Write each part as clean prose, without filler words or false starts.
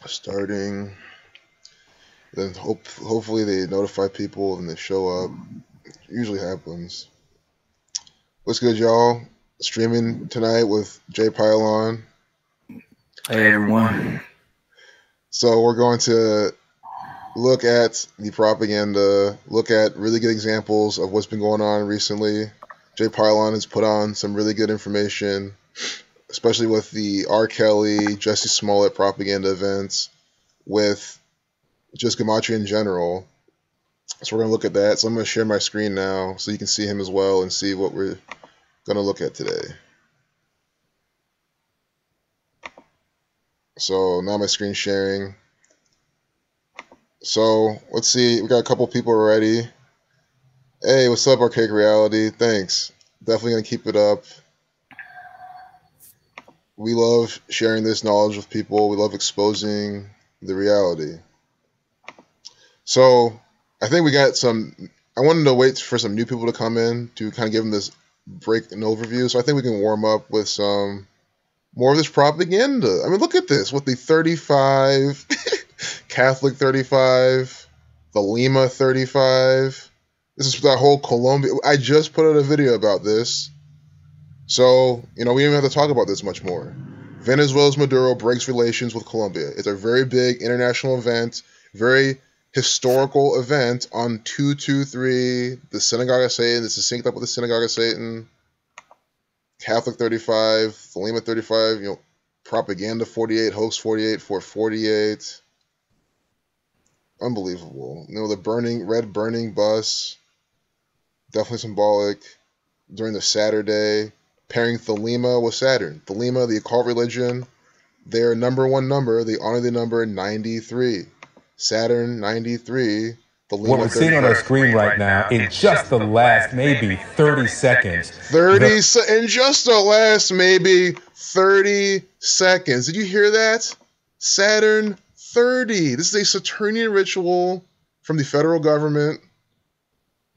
Starting. Then hopefully they notify people and they show up. Usually happens. What's good, y'all? Streaming tonight with Jay Pilon. Hey, everyone. So we're going to look at the propaganda, look at really good examples of what's been going on recently. Jay Pilon has put on some really good information, especially with the R. Kelly, Jussie Smollett propaganda events, with just Gematria in general. So we're going to look at that. So I'm going to share my screen now so you can see him as well and see what we're going to look at today. So now my screen sharing. So let's see. We got a couple people already. Hey, what's up, Archaic Reality? Thanks. Definitely going to keep it up. We love sharing this knowledge with people. We love exposing the reality. So I think we got some. I wanted to wait for some new people to come in to kind of give them this break and overview. So I think we can warm up with some more of this propaganda. I mean, look at this with the 35, Catholic 35, the Lima 35. This is that whole Colombia. I just put out a video about this. So, we don't even have to talk about this much more. Venezuela's Maduro breaks relations with Colombia. It's a very big international event, very historical event on 223, the Synagogue of Satan. This is synced up with the Synagogue of Satan. Catholic 35, the Lima 35, propaganda 48, hoax 48, 448. Unbelievable. The red burning bus. Definitely symbolic. During the Saturday, pairing Thelema with Saturn. Thelema, the occult religion, their number one number, they honor the number 93. Saturn 93. What we're seeing on our screen right now, in just the last maybe 30 seconds. In just the last maybe 30 seconds. Did you hear that? Saturn 30. This is a Saturnian ritual from the federal government.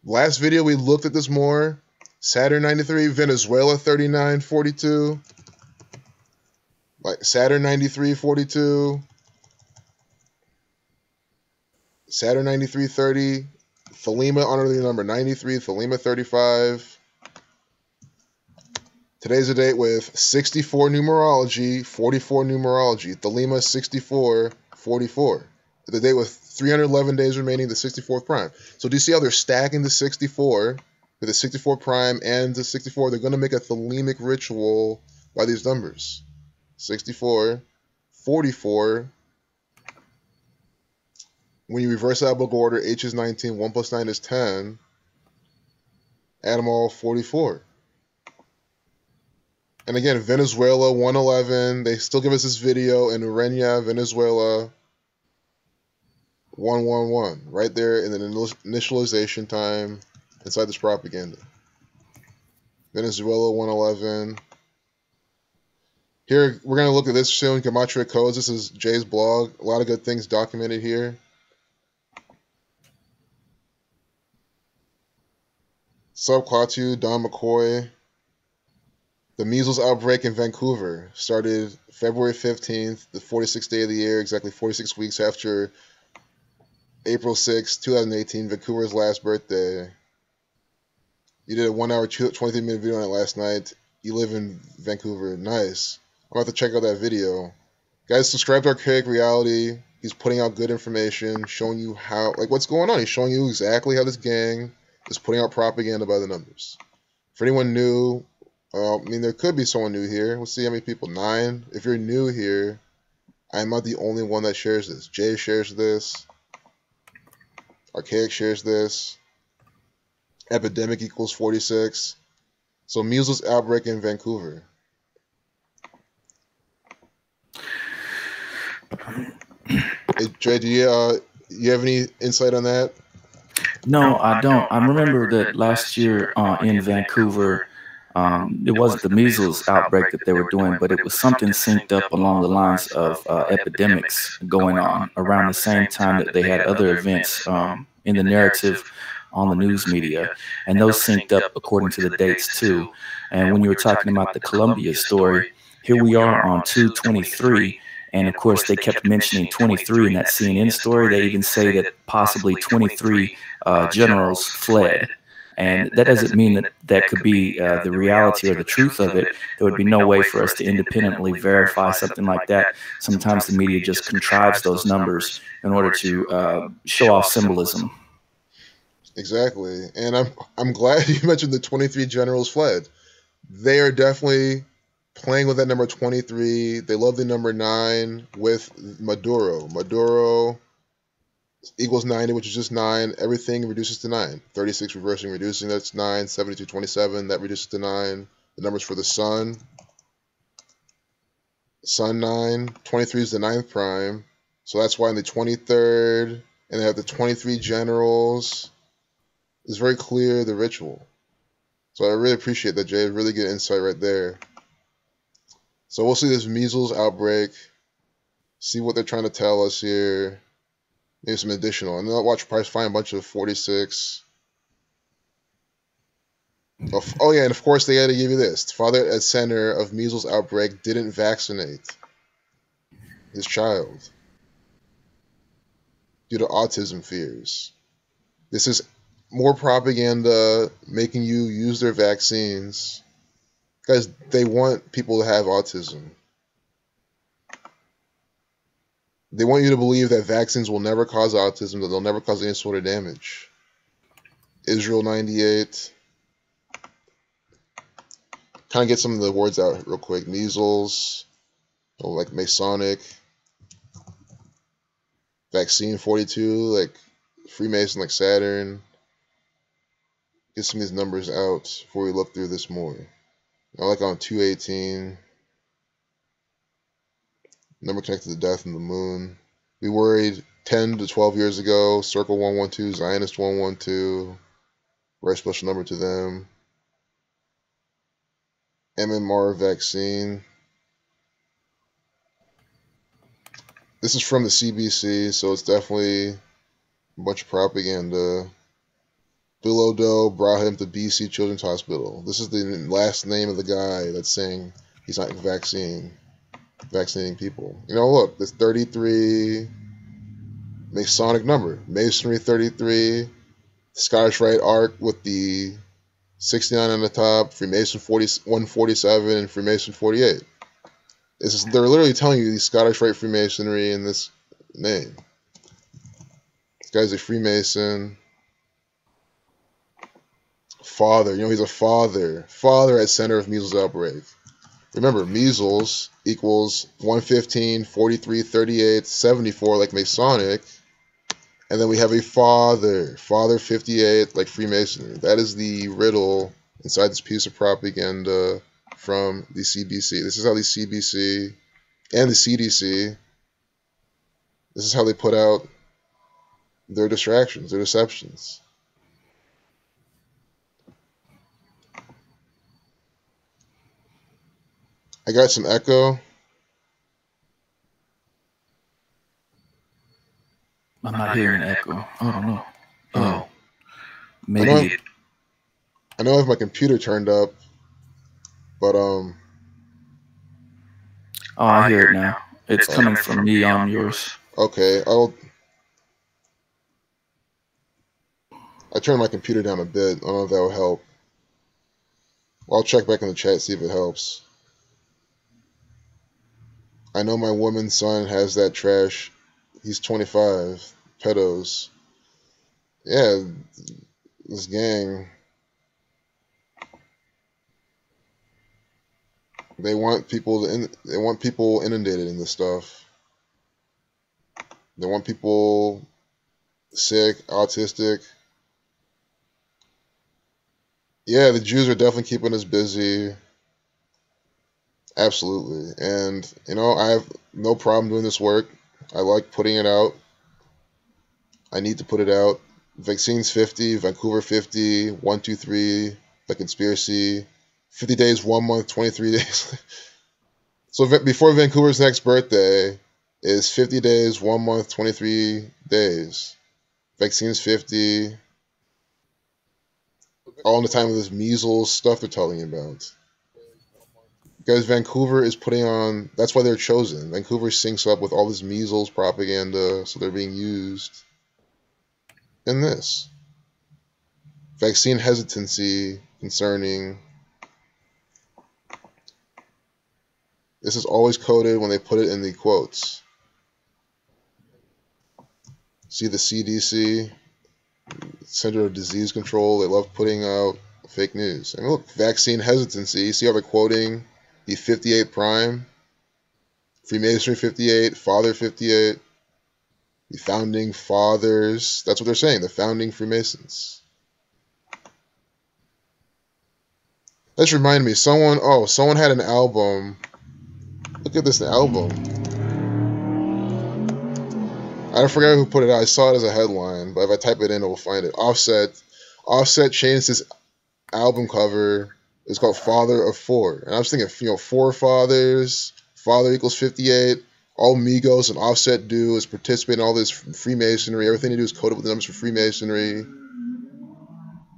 Last video, we looked at this more. Saturn 93, Venezuela 3942. Like Saturn 9342. Saturn 9330. Thelema, honor the number 93. Thelema 35. Today's the date with 64 numerology, 44 numerology. Thelema 64, 44. The date with 311 days remaining, the 64th prime. So do you see how they're stacking the 64 with the 64 prime and the 64? They're going to make a Thelemic ritual by these numbers. 64, 44. When you reverse alphabetical order, H is 19, 1 plus 9 is 10. Add them all, 44. And again, Venezuela, 111. They still give us this video in Urenia, Venezuela, 111. Right there in the initialization time inside this propaganda. Venezuela, 111. Here, we're going to look at this soon, Gematria codes. This is Jay's blog. A lot of good things documented here. Sub Klaatu, Don McCoy. The measles outbreak in Vancouver started February 15th, the 46th day of the year, exactly 46 weeks after April 6, 2018, Vancouver's last birthday. You did a 1 hour, 23-minute video on it last night. You live in Vancouver. Nice. I'm about to check out that video. Guys, subscribe to Archaic Reality. He's putting out good information, showing you how, what's going on. He's showing you exactly how this gang is putting out propaganda by the numbers. For anyone new, there could be someone new here. We'll see how many people. 9. If you're new here, I'm not the only one that shares this. Jay shares this. Archaic shares this. Epidemic equals 46. So measles outbreak in Vancouver. Hey, Jay, do you have any insight on that? No, I don't. I remember that last year in Vancouver, it wasn't the measles outbreak that they were doing, but it was something synced up along the lines of epidemics going on around the same time that they had other events in the narrative on the news media. And those synced up according to the dates too. And when you were talking about the Colombia story, here we are on 2/23, And of course, they kept mentioning 23 in that CNN story. They even say that possibly 23 generals fled. And that doesn't mean that that could be the reality or the truth of it. There would be no way for us to independently verify something like that. Sometimes the media just contrives those numbers in order to show off symbolism. Exactly. And I'm glad you mentioned the 23 generals fled. They are definitely playing with that number 23. They love the number 9 with Maduro. Maduro equals 90, which is just 9. Everything reduces to 9. 36 reversing, reducing, that's 9. 72, 27, that reduces to 9. The numbers for the sun. Sun 9. 23 is the 9th prime. So that's why in the 23rd, and they have the 23 generals. It's very clear, the ritual. So I really appreciate that, Jay. Really good insight right there. So we'll see this measles outbreak. See what they're trying to tell us here. Maybe some additional. And then I'll watch Price find a bunch of 46. Oh yeah, and of course they had to give you this. Father at center of measles outbreak didn't vaccinate his child due to autism fears. This is more propaganda making you use their vaccines. Guys, they want people to have autism. They want you to believe that vaccines will never cause autism, that they'll never cause any sort of damage. Israel 98. Kind of get some of the words out real quick. Measles, like Masonic. Vaccine 42, like Freemason, like Saturn. Get some of these numbers out before we look through this more. I like on 218. Number connected to death and the moon. We worried 10 to 12 years ago. Circle 112, Zionist 112. Very special number to them. MMR vaccine. This is from the CBC, so it's definitely a bunch of propaganda. Bill O'Doe brought him to BC Children's Hospital. This is the last name of the guy that's saying he's not vaccinating people. You know, look, this 33 Masonic number. Masonry 33, Scottish Rite Arc with the 69 on the top, Freemason 147, and Freemason 48. They're literally telling you the Scottish Rite Freemasonry in this name. This guy's a Freemason. Father, he's a father. Father at center of measles outbreak. Remember, measles equals 115, 43, 38, 74, like Masonic. And then we have a father. Father 58, like Freemasonry. That is the riddle inside this piece of propaganda from the CBC. This is how the CBC and the CDC, this is how they put out their distractions, their deceptions. I got some echo. I'm not hearing echo. I don't know. Oh, maybe. I know I have my computer turned up, but Oh, I hear it now. It's coming from me on yours. Okay, I turned my computer down a bit. I don't know if that will help. Well, I'll check back in the chat, see if it helps. I know my woman's son has that trash. He's 25. Pedos. Yeah, this gang. They want people inundated in this stuff. They want people sick, autistic. Yeah, the Jews are definitely keeping us busy. Absolutely. And, I have no problem doing this work. I like putting it out. I need to put it out. Vaccines 50, Vancouver 50, 123, The Conspiracy, 50 days, 1 month, 23 days. So before Vancouver's next birthday is 50 days, 1 month, 23 days. Vaccines 50. All in the time of this measles stuff they're telling you about. Guys, Vancouver is putting on, that's why they're chosen. Vancouver syncs up with all this measles propaganda, so they're being used in this. Vaccine hesitancy concerning. This is always coded when they put it in the quotes. See the CDC, Center of Disease Control, they love putting out fake news. I mean, look, vaccine hesitancy. See how they're quoting the 58 prime? Freemasonry 58, Father 58, the Founding Fathers. That's what they're saying, the Founding Freemasons. That just reminded me, someone had an album. Look at this album. I forgot who put it out. I saw it as a headline, but if I type it in, it will find it. Offset changed his album cover. It's called Father of Four. And I was thinking, four fathers, father equals 58. All Migos and Offset do is participate in all this Freemasonry. Everything they do is coded with the numbers for Freemasonry.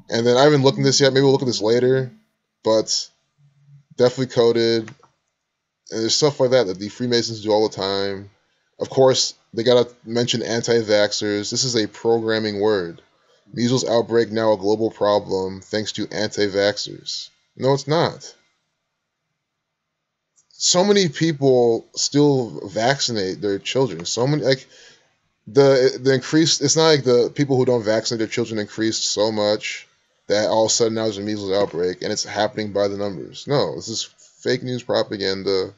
And then I haven't looked at this yet. Maybe we'll look at this later. But definitely coded. And there's stuff like that the Freemasons do all the time. Of course, they got to mention anti-vaxxers. This is a programming word. Measles outbreak now a global problem thanks to anti-vaxxers. No, it's not. So many people still vaccinate their children. So many, like, the increase, it's not like the people who don't vaccinate their children increased so much that all of a sudden now there's a measles outbreak and it's happening by the numbers. No, this is fake news propaganda.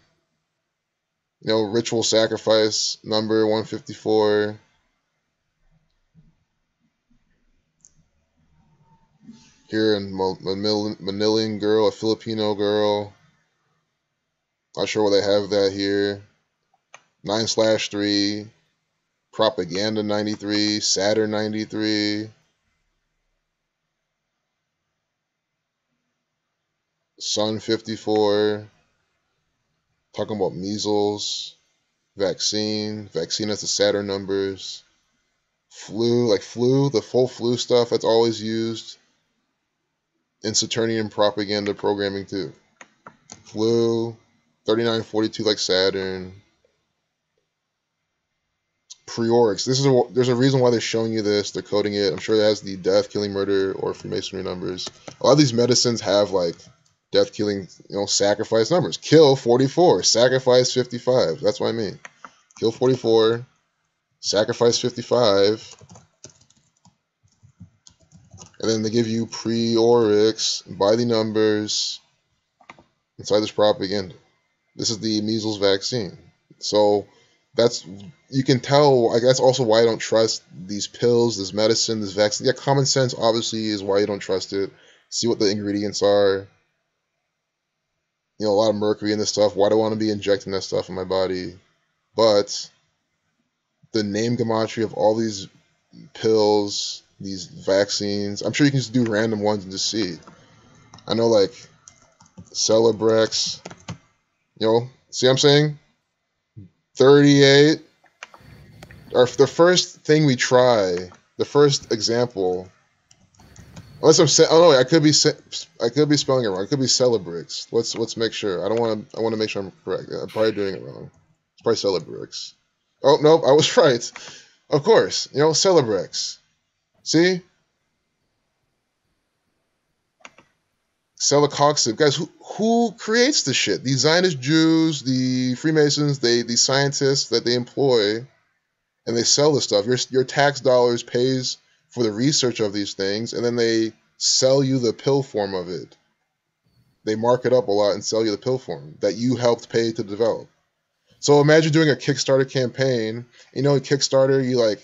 Ritual sacrifice number 154. Here in Manilan girl, a Filipino girl. Not sure why they have that here. 9/3. Propaganda 93. Saturn 93. Sun 54. Talking about measles. Vaccine. Vaccine has the Saturn numbers. Flu, the full flu stuff, that's always used in Saturnian propaganda programming too. Flu, 3942 like Saturn. Preorix. There's a reason why they're showing you this. They're coding it. I'm sure it has the death, killing, murder, or Freemasonry numbers. A lot of these medicines have like death, killing, sacrifice numbers. Kill 44, sacrifice 55. That's what I mean. Kill 44, sacrifice 55. And then they give you Preorix by the numbers inside this propaganda. This is the measles vaccine. So you can tell, that's also why I don't trust these pills, this medicine, this vaccine. Yeah, common sense obviously is why you don't trust it. See what the ingredients are. A lot of mercury in this stuff. Why do I want to be injecting that stuff in my body? But the name gematria of all these pills, these vaccines, I'm sure you can just do random ones and just see. I know like Celebrex, see what I'm saying? 38. Or the first thing we try, the first example. Unless I'm saying, I could be spelling it wrong. It could be Celebrex. Let's make sure. I want to make sure I'm correct. I'm probably doing it wrong. It's probably Celebrex. Oh no, I was right. Of course, Celebrex. See, Celecoxib. Guys, who creates this shit? The Zionist Jews, the Freemasons, the scientists that they employ, and they sell this stuff. Your tax dollars pays for the research of these things, and then they sell you the pill form of it. They mark it up a lot and sell you the pill form that you helped pay to develop. So imagine doing a Kickstarter campaign. In Kickstarter, you to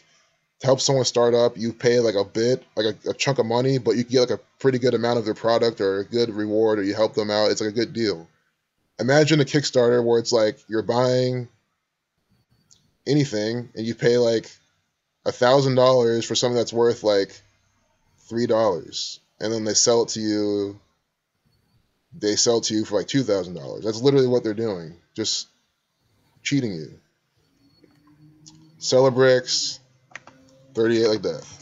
help someone start up, you pay like a bit, like a chunk of money, but you can get like a pretty good amount of their product or a good reward, or you help them out. It's like a good deal. Imagine a Kickstarter where it's like you're buying anything and you pay like $1,000 for something that's worth like $3, and then they sell it to you. They sell it to you for like $2,000. That's literally what they're doing, just cheating you. Celebrex, 38 like death.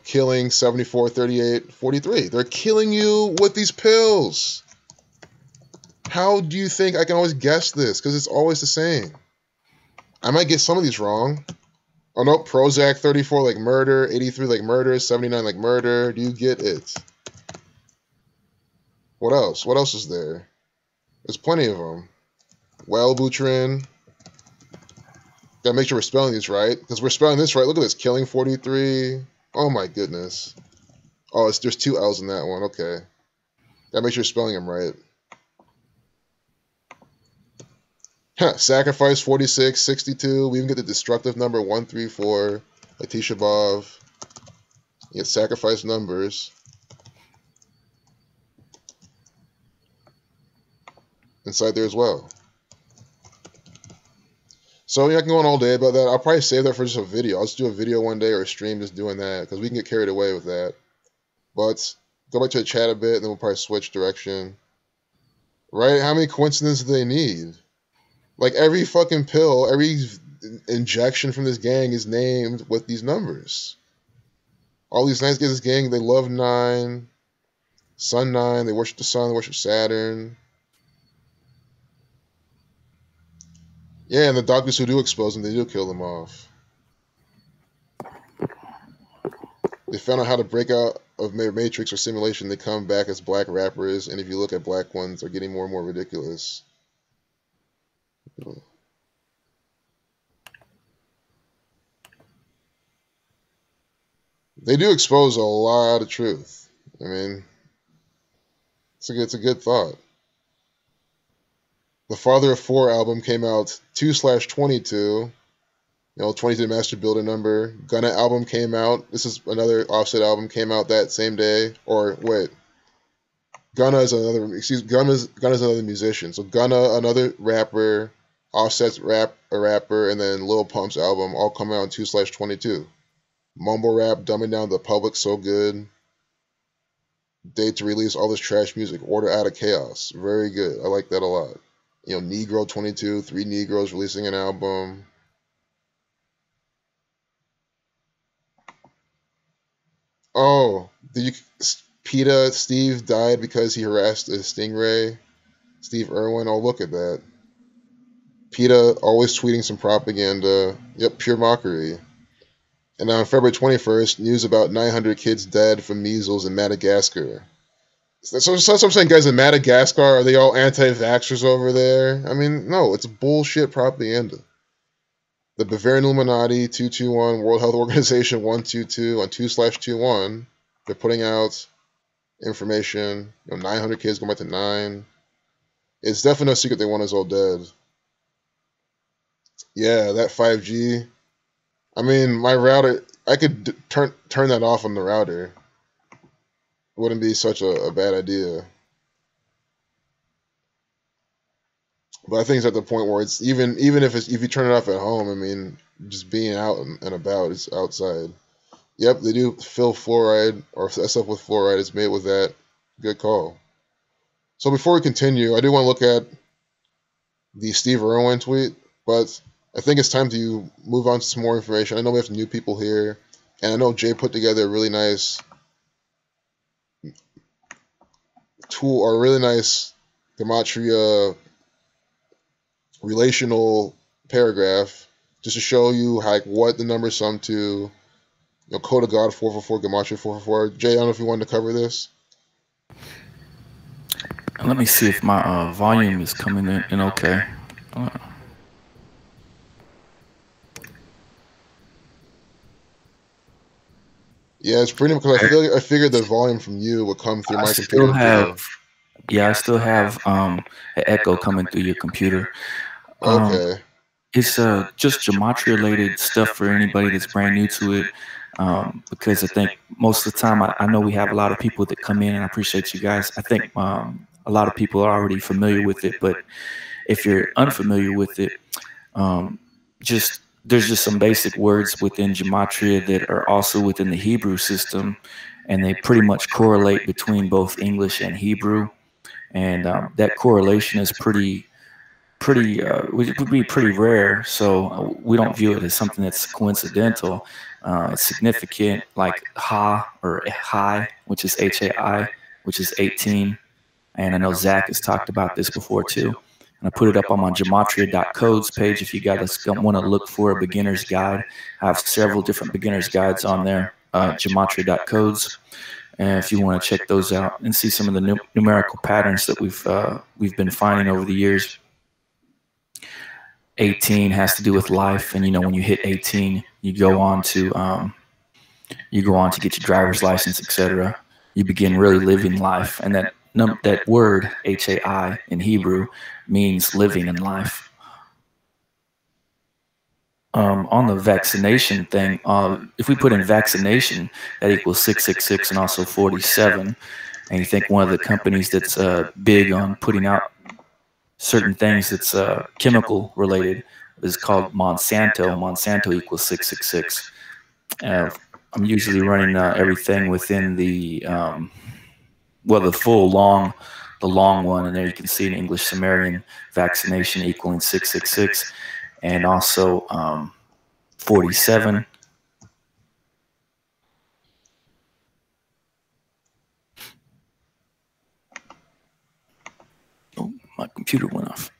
Killing 74, 38, 43. They're killing you with these pills. How do you think I can always guess this? Because it's always the same. I might get some of these wrong. Oh, no. Prozac 34 like murder. 83 like murder. 79 like murder. Do you get it? What else? What else is there? There's plenty of them. Wellbutrin. Gotta make sure we're spelling these right. Because we're spelling this right. Look at this. Killing 43. Oh, my goodness. Oh, there's 2 L's in that one. Okay. Gotta make sure you're spelling them right. Sacrifice 46, 62. We even get the destructive number 134. Letitia Bov. You get sacrifice numbers. Inside there as well. So yeah, I can go on all day about that. I'll probably save that for just a video. I'll just do a video one day or a stream just doing that because we can get carried away with that. But go back to the chat a bit and then we'll probably switch direction. Right? How many coincidences do they need? Like every fucking pill, every injection from this gang is named with these numbers. All these nice guys, this gang, they love 9, Sun 9, they worship the sun, they worship Saturn. Yeah, and the doctors who do expose them, they do kill them off. They found out how to break out of Matrix or simulation. They come back as black rappers, and if you look at black ones, they're getting more and more ridiculous. They do expose a lot of truth. I mean, it's a good thought. The Father of 4 album came out 2/22. You know, 22 Master Builder number. Gunna album came out. This is another Offset album, came out that same day. Or wait. Gunna's another musician. So Gunna, another rapper, Offset's a rapper, and then Lil Pump's album all come out in 2/22. Mumble rap, dumbing down the public so good. Date to release all this trash music. Order out of chaos. Very good. I like that a lot. You know, Negro 22, 3 Negroes releasing an album. Oh, PETA, Steve died because he harassed a Stingray. Steve Irwin, oh, look at that. PETA always tweeting some propaganda. Yep, pure mockery. And on February 21st, news about 900 kids dead from measles in Madagascar. So that's what I'm saying, guys. In Madagascar, are they all anti-vaxxers over there? I mean, no, it's bullshit propaganda. The Bavarian Illuminati 221, World Health Organization 122 on 2/21. They're putting out information. You know, 900 kids going back to 9. It's definitely no secret they want us all dead. Yeah, that 5G. I mean, my router, I could turn that off on the router. It wouldn't be such a bad idea. But I think it's at the point where it's even if you turn it off at home, I mean, just being out and about, it's outside. Yep, they do fill fluoride or stuff with fluoride. It's made with that. Good call. So before we continue, I do want to look at the Steve Irwin tweet, but I think it's time to move on to some more information. I know we have some new people here, and I know Jay put together a really nice tool or a really nice gematria relational paragraph just to show you like what the numbers sum to. You know, Code of God 444, gematria 444. Jay, I don't know if you wanted to cover this. Let me see if my volume is coming in okay. Yeah, it's pretty much because I figured the volume from you would come through my computer. I still have an echo coming through your computer. Okay. It's just gematria related stuff for anybody that's brand new to it. Because I think most of the time, I know we have a lot of people that come in, and I appreciate you guys. I think a lot of people are already familiar with it, but if you're unfamiliar with it, there's just some basic words within gematria that are also within the Hebrew system, and they pretty much correlate between both English and Hebrew, and that correlation is would be pretty rare, so we don't view it as something that's coincidental. It's significant, like Ha or Hai, which is Hai, which is 18, And I know Zach has talked about this before too. And I put it up on my gematria.codes page if you guys want to look for a beginner's guide. I have several different beginner's guides on there, gematria.codes. And if you want to check those out and see some of the numerical patterns that we've been finding over the years. 18 has to do with life, and when you hit 18, you go on to get your driver's license, etc. You begin really living life, and that word Hai in Hebrew means living in life. On the vaccination thing, if we put in vaccination, that equals 666 and also 47. And you think one of the companies that's big on putting out certain things that's chemical related is called Monsanto. Monsanto equals 666. I'm usually running everything within the the long one, and there you can see an English Sumerian vaccination equaling 666, and also 47. Oh, my computer went off.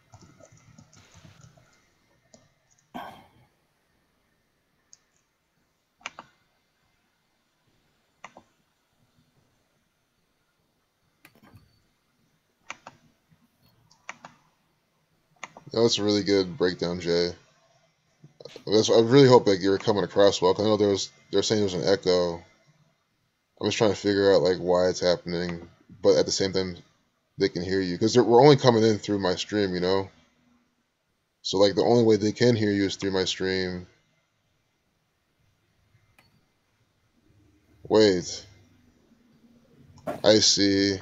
That was a really good breakdown, Jay. I really hope that you're coming across well. 'Cause I know they're saying there's an echo. I'm just trying to figure out like why it's happening, but at the same time, they can hear you because we're only coming in through my stream, So like the only way they can hear you is through my stream. Wait, I see.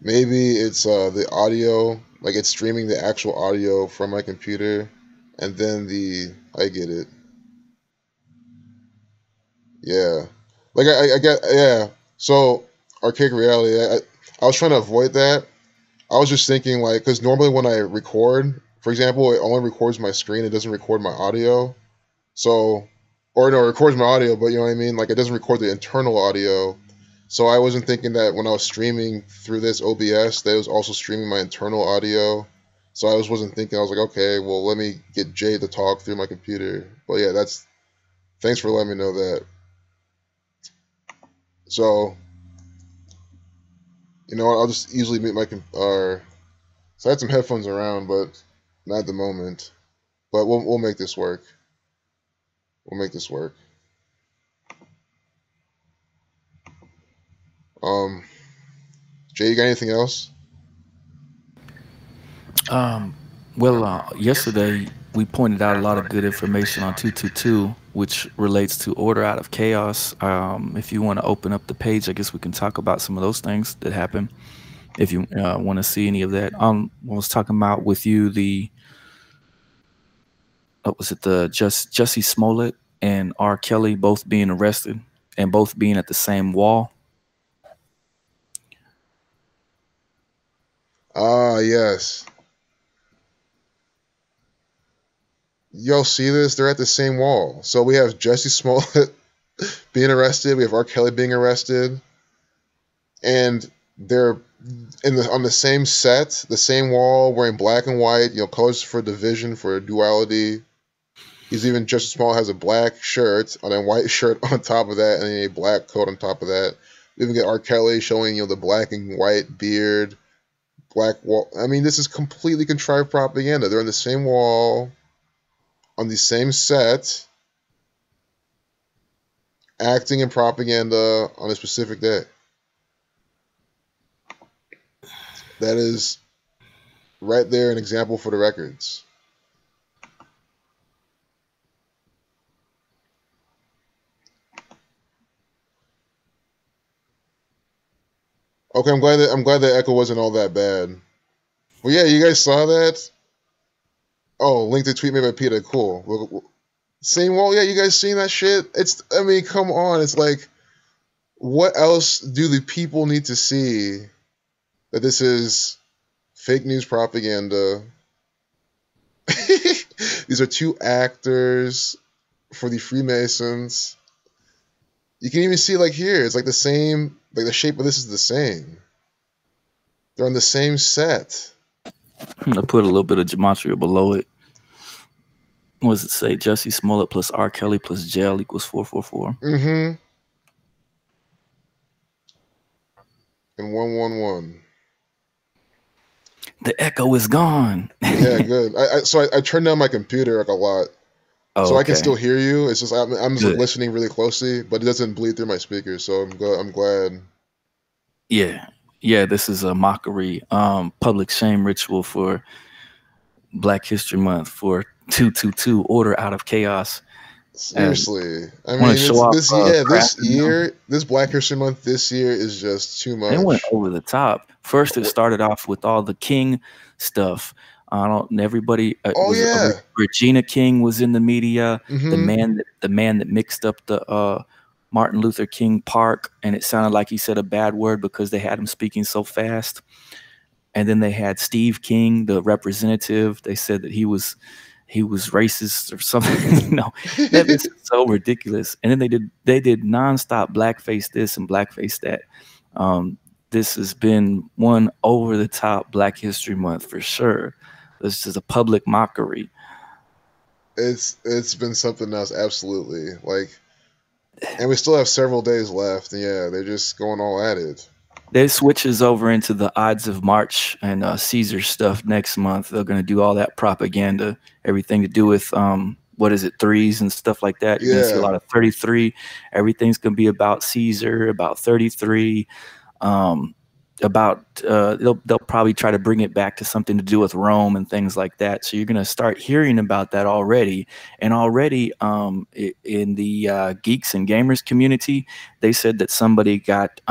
Maybe it's the audio, like it's streaming the actual audio from my computer, and then I get it. Yeah, like I get, yeah. So archaic reality, I was trying to avoid that. I was just thinking like, because normally when I record, for example, it only records my screen, it doesn't record my audio. So, or no, it records my audio, but you know what I mean? Like it doesn't record the internal audio. So I wasn't thinking that when I was streaming through this OBS, that it was also streaming my internal audio. So I wasn't thinking, I was like, okay, well, let me get Jay to talk through my computer. But yeah, thanks for letting me know that. So, I'll just easily mute so I had some headphones around, but not at the moment. But we'll make this work. We'll make this work. Jay, you got anything else? Yesterday we pointed out a lot of good information on 222, which relates to order out of chaos. If you want to open up the page, I guess we can talk about some of those things that happen. If you want to see any of that, I was talking about with you the Jussie Smollett and R. Kelly both being arrested and both being at the same wall. Ah, yes. Y'all see this? They're at the same wall. So we have Jussie Smollett being arrested. We have R. Kelly being arrested. And they're on the same set, the same wall, wearing black and white, colors for division, for duality. Jussie Smollett has a black shirt and a white shirt on top of that, and then a black coat on top of that. We even get R. Kelly showing, the black and white beard, black wall. I mean, this is completely contrived propaganda. They're on the same wall, on the same set, acting in propaganda on a specific day. That is right there an example for the records. Okay, I'm glad that echo wasn't all that bad. Well, yeah, you guys saw that. Oh, link to tweet made by Peter. Cool. Same wall. Yeah, you guys seen that shit? Come on. It's like, what else do the people need to see that this is fake news propaganda? These are two actors for the Freemasons. You can even see like here, it's like the same, like the shape of this is the same. They're on the same set. I put a little bit of gematria below it. What does it say? Jussie Smollett plus R. Kelly plus jail equals 444. Mm-hmm. And 111. The echo is gone. Yeah, good. I turned down my computer like a lot, so I can still hear you. It's just I'm just like listening really closely, but it doesn't bleed through my speakers. So I'm glad. Yeah, yeah. This is a mockery, public shame ritual for Black History Month for 222 order out of chaos. Seriously, I mean, this year, this Black History Month this year is just too much. It went over the top. First, it started off with all the King stuff. Everybody. Regina King was in the media. Mm-hmm. The man that mixed up the Martin Luther King Park, and it sounded like he said a bad word because they had him speaking so fast. And then they had Steve King, the representative. They said that he was racist or something. That is so ridiculous. And then they did nonstop blackface this and blackface that. This has been one over the top Black History Month for sure. This is a public mockery. It's been something else, absolutely. And we still have several days left. And yeah, they're just going all at it. They switches over into the Ides of March and Caesar stuff next month. They're going to do all that propaganda, everything to do with threes and stuff like that. You're going to see a lot of 33. Everything's going to be about Caesar, about 33. They'll probably try to bring it back to something to do with Rome and things like that. So you're going to start hearing about that already. And already in the geeks and gamers community, they said that somebody got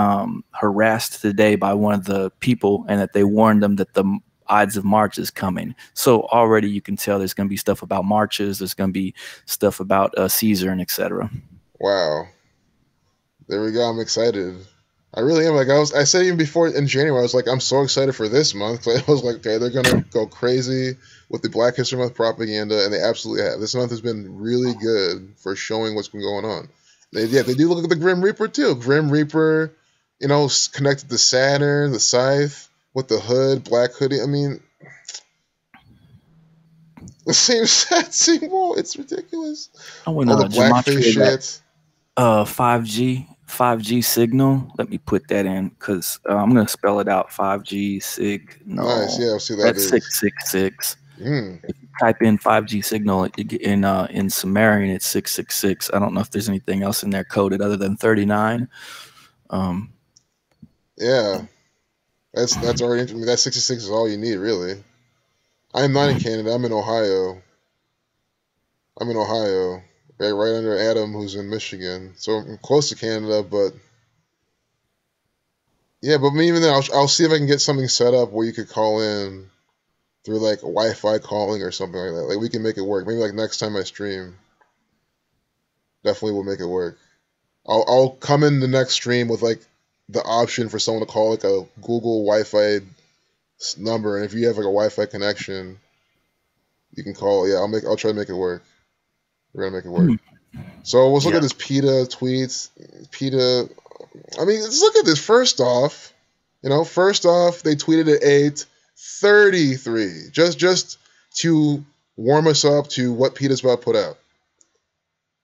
harassed today by one of the people and that they warned them that the Ides of March is coming. So already you can tell there's going to be stuff about marches. There's going to be stuff about Caesar and etc. Wow. There we go. I'm excited. I really am. I said even before in January, I was like, I'm so excited for this month. I was like, okay, they're going to go crazy with the Black History Month propaganda, and they absolutely have. This month has been really good for showing what's been going on. They do look at the Grim Reaper, too. Grim Reaper, connected to Saturn, the Scythe, with the hood, black hoodie. I mean, the same set symbol. It's ridiculous. All the blackface shit. 5G signal. Let me put that in because I'm going to spell it out. 5G signal. Nice. Yeah, I'll see that. That's 666. If you type in 5G signal in Sumerian, it's 666. I don't know if there's anything else in there coded other than 39. Yeah, that's already. I mean, that 66 is all you need, really. I am not in Canada. I'm in Ohio. Right under Adam, who's in Michigan. So I'm close to Canada, but yeah, but even then, I'll see if I can get something set up where you could call in through like Wi-Fi calling or something like that. Like we can make it work. Maybe like next time I stream, definitely will make it work. I'll come in the next stream with like the option for someone to call like a Google Wi-Fi number, and if you have like a Wi-Fi connection, you can call. Yeah, I'll try to make it work. We're gonna make it work. So let's look at this PETA tweets. PETA, I mean, let's look at this. First off, they tweeted at 8:33, just to warm us up to what PETA's about to put out.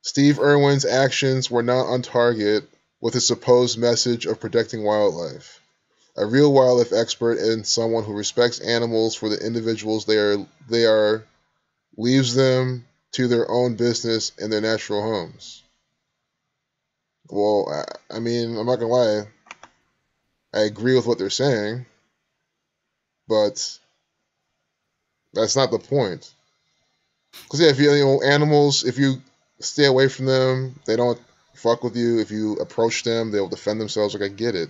Steve Irwin's actions were not on target with his supposed message of protecting wildlife. A real wildlife expert and someone who respects animals for the individuals they are leaves them to their own business and their natural homes. Well, I mean, I'm not gonna lie. I agree with what they're saying, but that's not the point. Because yeah, if animals, if you stay away from them, they don't fuck with you. If you approach them, they'll defend themselves. Like I get it,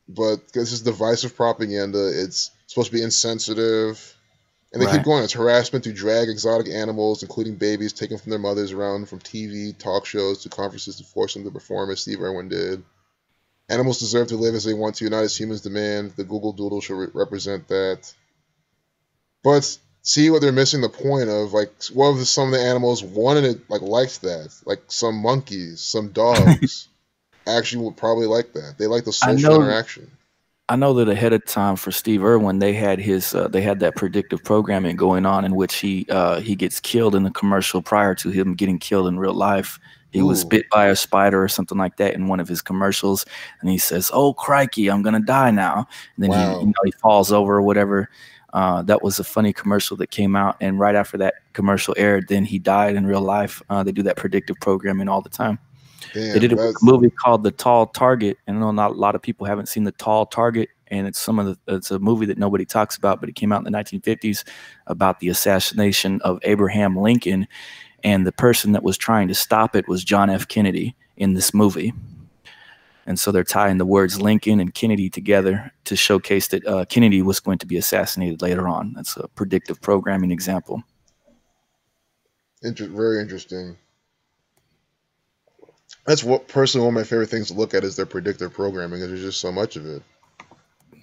but this is divisive propaganda. It's supposed to be insensitive. And they keep going. It's harassment to drag exotic animals, including babies, taken from their mothers around from TV, talk shows, to conferences to force them to perform as Steve Irwin did. Animals deserve to live as they want to, not as humans demand. The Google Doodle should represent that. But see what they're missing the point of. Like, what if some of the animals wanted it, liked that? Like some monkeys, some dogs actually would probably like that. They like the social interaction. I know that ahead of time for Steve Irwin, they had that predictive programming going on in which he gets killed in the commercial prior to him getting killed in real life. He was bit by a spider or something like that in one of his commercials, and he says, "Oh crikey, I'm gonna die now." And then he falls over or whatever. That was a funny commercial that came out, and right after that commercial aired, then he died in real life. They do that predictive programming all the time. Damn, they did it with a movie called The Tall Target, and I know not a lot of people haven't seen The Tall Target, and it's a movie that nobody talks about, but it came out in the 1950s about the assassination of Abraham Lincoln, and the person that was trying to stop it was John F. Kennedy in this movie. And so they're tying the words Lincoln and Kennedy together to showcase that Kennedy was going to be assassinated later on. That's a predictive programming example. Very interesting. That's personally one of my favorite things to look at is their predictive programming, because there's just so much of it.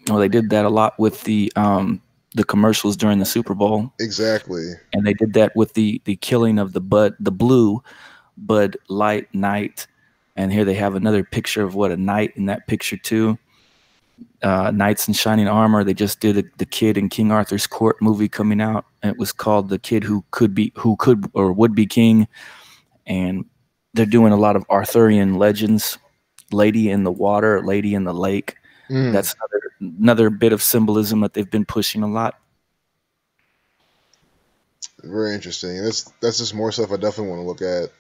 Well, they did that a lot with the commercials during the Super Bowl. Exactly. And they did that with the killing of the blue Bud Light Knight. And here they have another picture of a knight in that picture too. Knights in Shining Armor. They just did the Kid in King Arthur's Court movie coming out. And it was called The Kid Who Could or Would Be King. And they're doing a lot of Arthurian legends. Lady in the Water, Lady in the Lake. That's another bit of symbolism that they've been pushing a lot. Very interesting. That's just more stuff I definitely want to look at.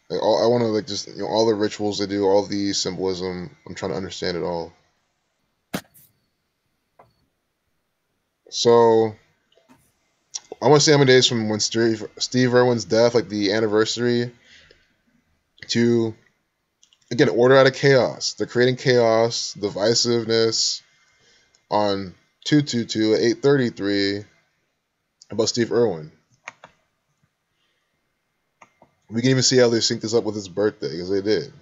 Like, I want to just all the rituals they do, all the symbolism. I'm trying to understand it all. So I want to see how many days from when Steve Irwin's death, like the anniversary, to again order out of chaos. They're creating chaos, divisiveness on 222 at 8:33 about Steve Irwin. We can even see how they sync this up with his birthday, because they did.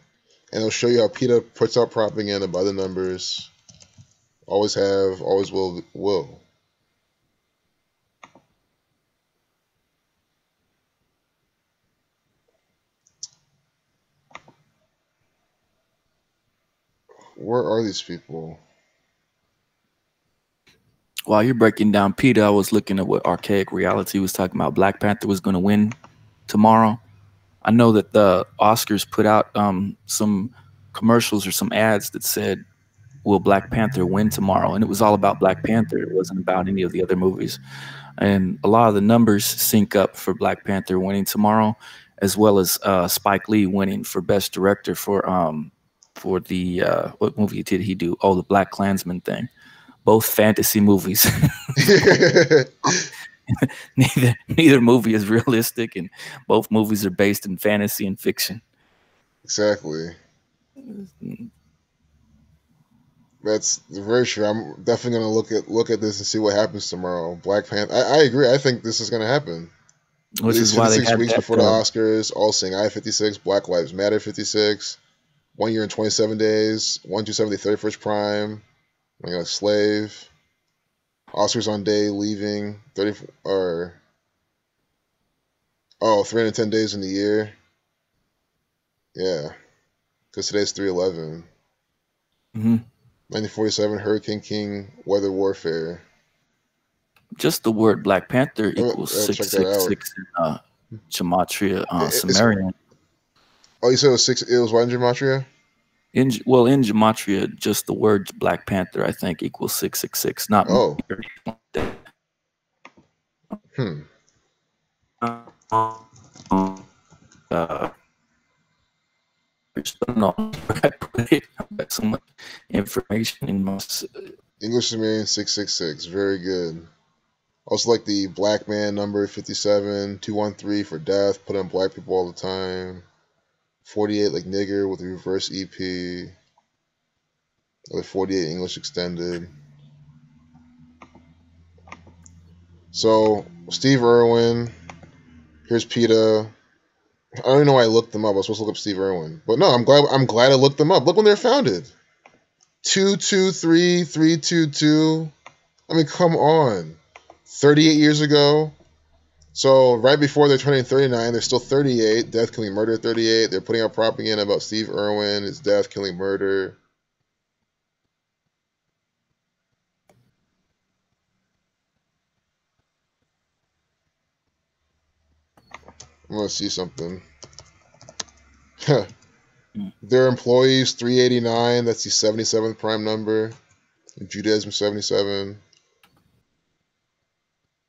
And it'll show you how PETA puts out propaganda by the numbers. Always have, always will. Where are these people? While you're breaking down PETA, I was looking at what Archaic Reality was talking about. Black Panther was going to win tomorrow. I know that the Oscars put out some commercials or some ads that said, "Will Black Panther win tomorrow?" And it was all about Black Panther. It wasn't about any of the other movies. And a lot of the numbers sync up for Black Panther winning tomorrow, as well as Spike Lee winning for Best Director for the what movie did he do? Oh, the Black Klansman thing. Both fantasy movies. Neither movie is realistic, and both movies are based in fantasy and fiction. Exactly. That's very true. I'm definitely gonna look at this and see what happens tomorrow. Black Panther. I agree. I think this is gonna happen. Which is why they had 6 weeks before the Oscars. All Sing I 56, Black Lives Matter 56, 1 year and 27 days, 1/270 31st Prime. I got Slave. Oscars on Day, Leaving, 310 days in the year. Yeah, because today's 3/11. 1947, Hurricane King, Weather Warfare. Just the word Black Panther equals 666 in Gematria Sumerian. Oh, you said it was 6? It was what in Gematria? In Gematria, just the word Black Panther, I think, equals 666. Not no, I put it. I've got so much information in my English Sumerian 666. Very good. Also, like the black man number 57, 213 for death. Put on black people all the time. 48 like nigger with reverse EP. Like 48 English extended. So Steve Irwin. Here's PETA. I don't even know why I looked them up. I was supposed to look up Steve Irwin, but no, I'm glad I looked them up. Look when they're founded. 223 322. I mean, come on. 38 years ago. So right before they're turning 39, they're still 38. Death, killing, murder, 38. They're putting out propaganda about Steve Irwin, his death, killing, murder. I'm gonna see something. Their employees 389. That's the 77th prime number. Judaism 77.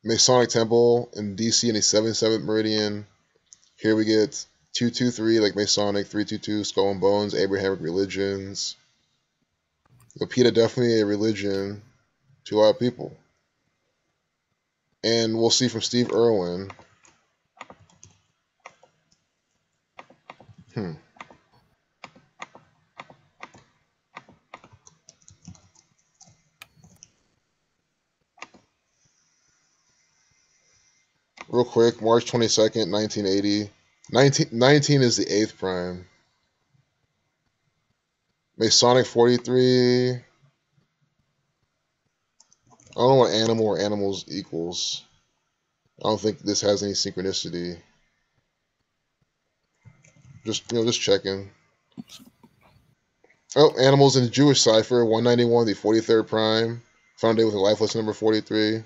Masonic Temple in DC in the 77th meridian. Here we get 223 like Masonic, 322 Skull and Bones, Abrahamic religions. PETA definitely a religion to a lot of people. And we'll see from Steve Irwin. Real quick, March 22nd, 1980. 19 is the 8th prime. Masonic 43. I don't know what animal or animals equals. I don't think this has any synchronicity. Just checking. Oh, animals in the Jewish cipher, 191, the 43rd prime. Found a day with a life lesson number 43.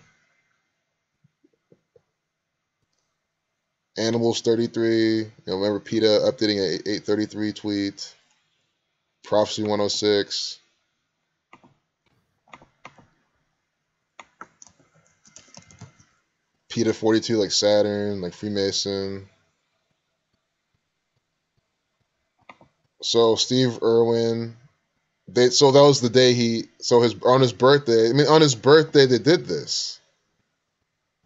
Animals 33. Remember PETA updating a 833 tweet. Prophecy 106. PETA 42 like Saturn, like Freemason. So Steve Irwin, so that was the day on his birthday. I mean, on his birthday they did this.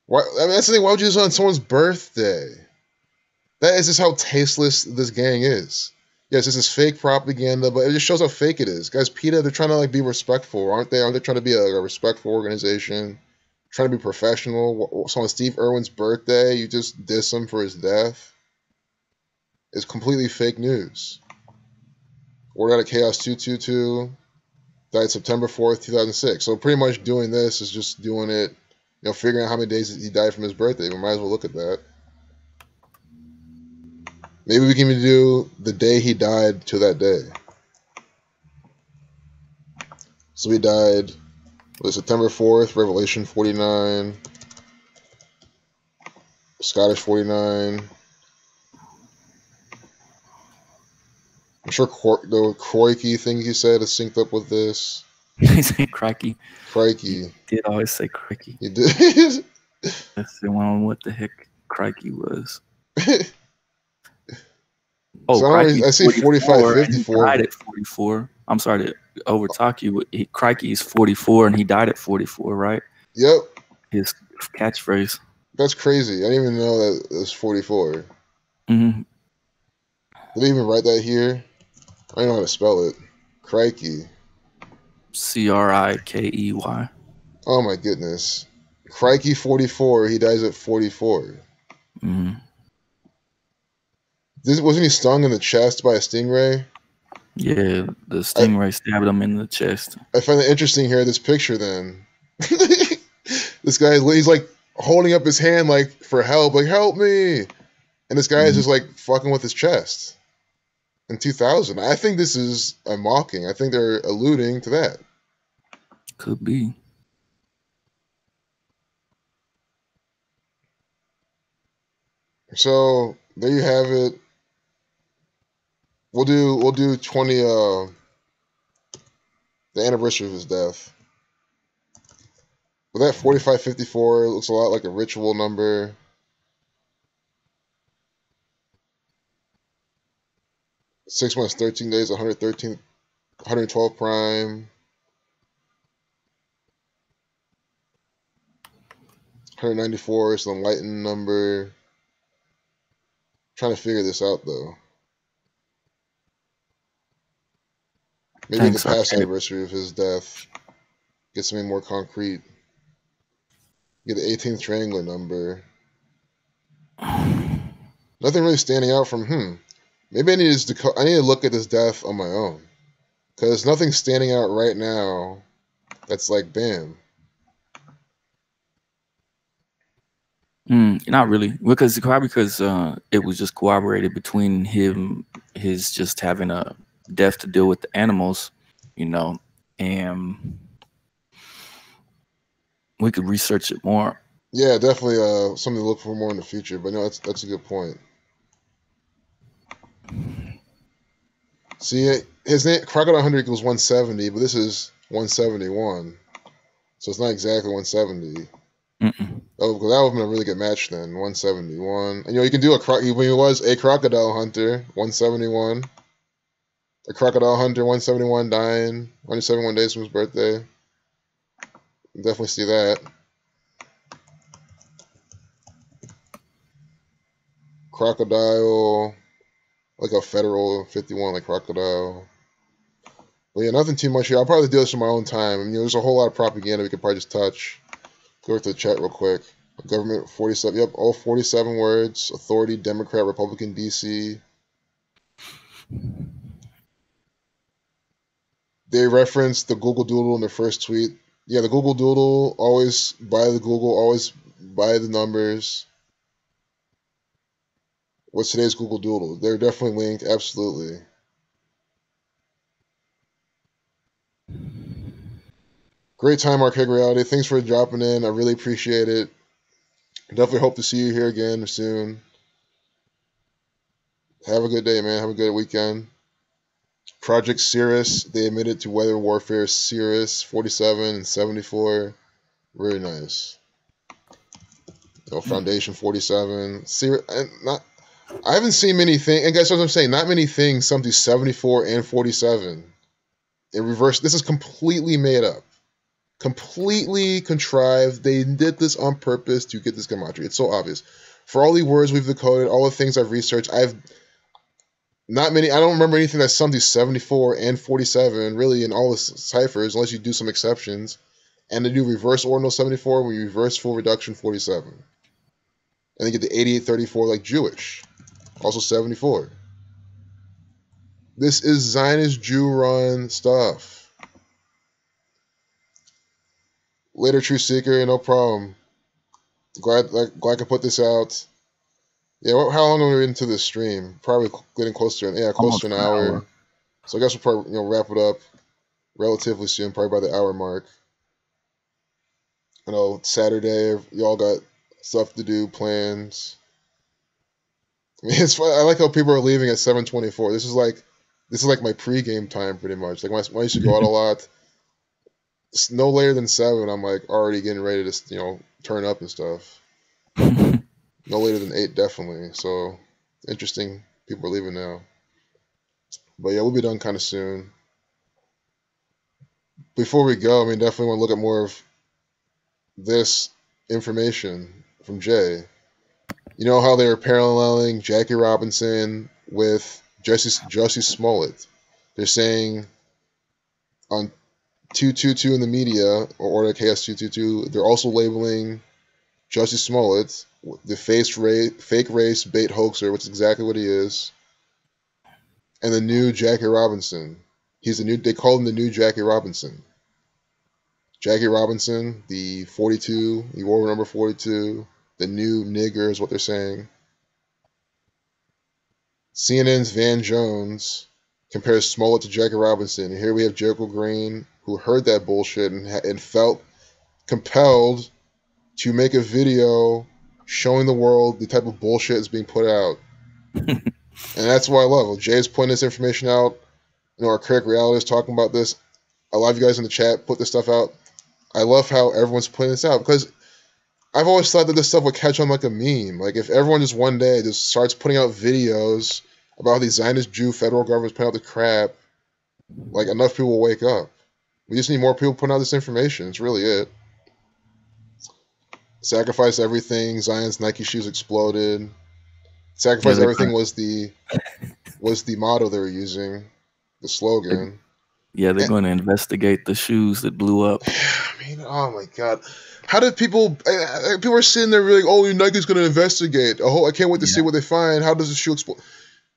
Why? I mean, that's the thing. Why would you do this on someone's birthday? That is just how tasteless this gang is. Yes, this is fake propaganda, but it just shows how fake it is. Guys, PETA, they're trying to be respectful, aren't they? Aren't they trying to be a respectful organization? Trying to be professional. So on Steve Irwin's birthday, you just diss him for his death. It's completely fake news. Order out of Chaos 222 died September 4th, 2006. So pretty much doing this is just doing it, figuring out how many days he died from his birthday. We might as well look at that. Maybe we can even do the day he died to that day. So he died September 4th, Revelation 49, Scottish 49. I'm sure the crikey thing he said is synced up with this. He said crikey. Crikey. He did always say crikey. He did. That's the one. What the heck crikey was. Oh, so I see 45, 54. He died at 44. I'm sorry to overtalk you. Crikey's 44 and he died at 44, right? Yep. His catchphrase. That's crazy. I didn't even know that it was 44. Mm-hmm. Did they even write that here? I don't know how to spell it. Crikey. Crikey. Oh my goodness. Crikey 44. He dies at 44. Mm-hmm. Wasn't he stung in the chest by a stingray? Yeah, the stingray stabbed him in the chest. I find it interesting here, this picture then. This guy, he's like holding up his hand like for help, like help me. And this guy is just like fucking with his chest. In 2000. I think this is a mocking. I think they're alluding to that. Could be. So there you have it. We'll do 20 the anniversary of his death. But that 4554 looks a lot like a ritual number. Six months, 13 days, 113, 112 prime. 194 is the enlightened number. Trying to figure this out though. Maybe the past anniversary of his death. Get something more concrete. Get the 18th triangular number. Nothing really standing out from Maybe I need to look at this death on my own. Because nothing's standing out right now that's like bam. Not really. Because it was just corroborated between his just having a death to deal with the animals, and we could research it more. Yeah, definitely something to look for more in the future. But no, that's a good point. See, his name Crocodile Hunter equals 170, but this is 171, so it's not exactly 170. Oh, because that would have been a really good match then. 171, and you can do when he was a Crocodile Hunter, 171. A Crocodile Hunter, 171, dying 171 days from his birthday. Definitely see that. Crocodile, like a Federal 51, like Crocodile. But yeah, nothing too much here. I'll probably do this in my own time. I mean, there's a whole lot of propaganda we could probably just touch. Go to the chat real quick. Government 47. Yep, all 47 words. Authority, Democrat, Republican, DC. They referenced the Google Doodle in their first tweet. Yeah, the Google Doodle, always buy the Google, always buy the numbers. What's today's Google Doodle? They're definitely linked, absolutely. Great time, Archaic Reality. Thanks for dropping in. I really appreciate it. Definitely hope to see you here again soon. Have a good day, man. Have a good weekend. Project Cirrus, they admitted to weather warfare. Cirrus 47 and 74. Really nice. Foundation 47. Cirrus, I haven't seen many things, and guys, what I'm saying, not many things, something 74 and 47. In reverse, this is completely made up. Completely contrived. They did this on purpose to get this gematria. It's so obvious. For all the words we've decoded, all the things I've researched, I don't remember anything that's something 74 and 47, really, in all the ciphers, unless you do some exceptions. And they do reverse ordinal 74, we reverse full reduction 47. And they get the 8834 like Jewish. Also 74. This is Zionist Jew run stuff. Later, True Seeker, no problem. Glad I could put this out. Yeah, how long are we into this stream? Probably getting close to close to an hour. So I guess we'll probably wrap it up relatively soon, probably by the hour mark. Saturday, y'all got stuff to do, plans. I mean, it's fun. I like how people are leaving at 7:24. This is like my pregame time, pretty much. Like when I used to go out a lot, it's no later than 7. I'm like already getting ready to turn up and stuff. No later than 8, definitely. So interesting. People are leaving now. But yeah, we'll be done kind of soon. Before we go, I mean, definitely want to look at more of this information from Jay. You know how they were paralleling Jackie Robinson with Jussie Smollett. They're saying on 222 in the media, or Order KS 222, they're also labeling Jussie Smollett the fake race bait hoaxer, which is exactly what he is, and the new Jackie Robinson. They call him the new Jackie Robinson. Jackie Robinson, the 42, the war number 42, the new nigger is what they're saying. CNN's Van Jones compares Smollett to Jackie Robinson. And here we have Jericho Green, who heard that bullshit and felt compelled to make a video showing the world the type of bullshit that's being put out. And that's what I love. Jay's pointing this information out. Our Archaic Reality is talking about this. A lot of you guys in the chat put this stuff out. I love how everyone's pointing this out, because I've always thought that this stuff would catch on like a meme. Like if everyone just one day just starts putting out videos about how the Zionist Jew federal government's putting out the crap, like enough people will wake up. We just need more people putting out this information. It's really it. Sacrifice everything. Zion's Nike shoes exploded. Sacrifice everything was the motto they were using, the slogan. Yeah, they're going to investigate the shoes that blew up. I mean, oh my God. How did people are sitting there really, oh, Nike's going to investigate. Oh, I can't wait to see what they find. How does the shoe explode?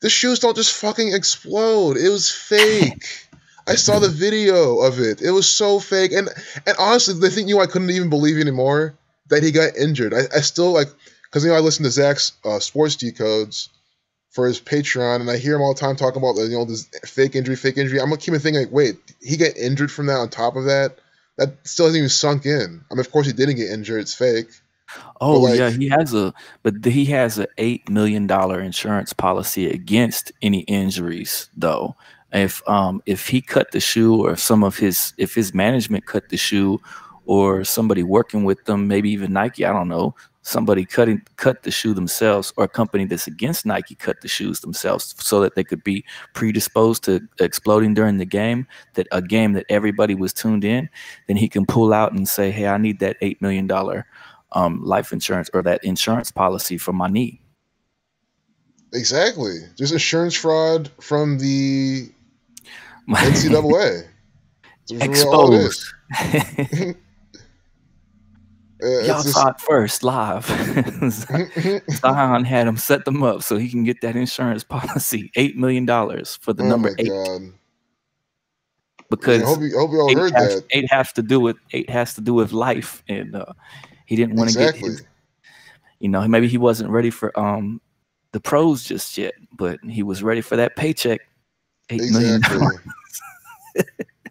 The shoes don't just fucking explode. It was fake. I saw the video of it. It was so fake. And honestly, the thing I couldn't even believe anymore, that he got injured. I still because I listen to Zach's sports decodes for his Patreon, and I hear him all the time talking about this fake injury. I'm gonna keep thinking wait, he got injured from that. On top of that, that still hasn't even sunk in. I mean, of course he didn't get injured. It's fake. Oh yeah, he has a $8 million insurance policy against any injuries, though. If he cut the shoe, or if his management cut the shoe, or somebody working with them, maybe even Nike, I don't know, somebody cut the shoe themselves, or a company that's against Nike cut the shoes themselves so that they could be predisposed to exploding during the game, that a game that everybody was tuned in, then he can pull out and say, hey, I need that $8 million life insurance, or that insurance policy for my knee. Exactly. Just insurance fraud from the NCAA. That's all it is. Y'all saw it first live. Zion had him set them up so he can get that insurance policy, $8 million for the number 8. God. Because I hope you all heard that. 8 has to do with life, and he didn't want to get his. Maybe he wasn't ready for the pros just yet, but he was ready for that paycheck. $8 million.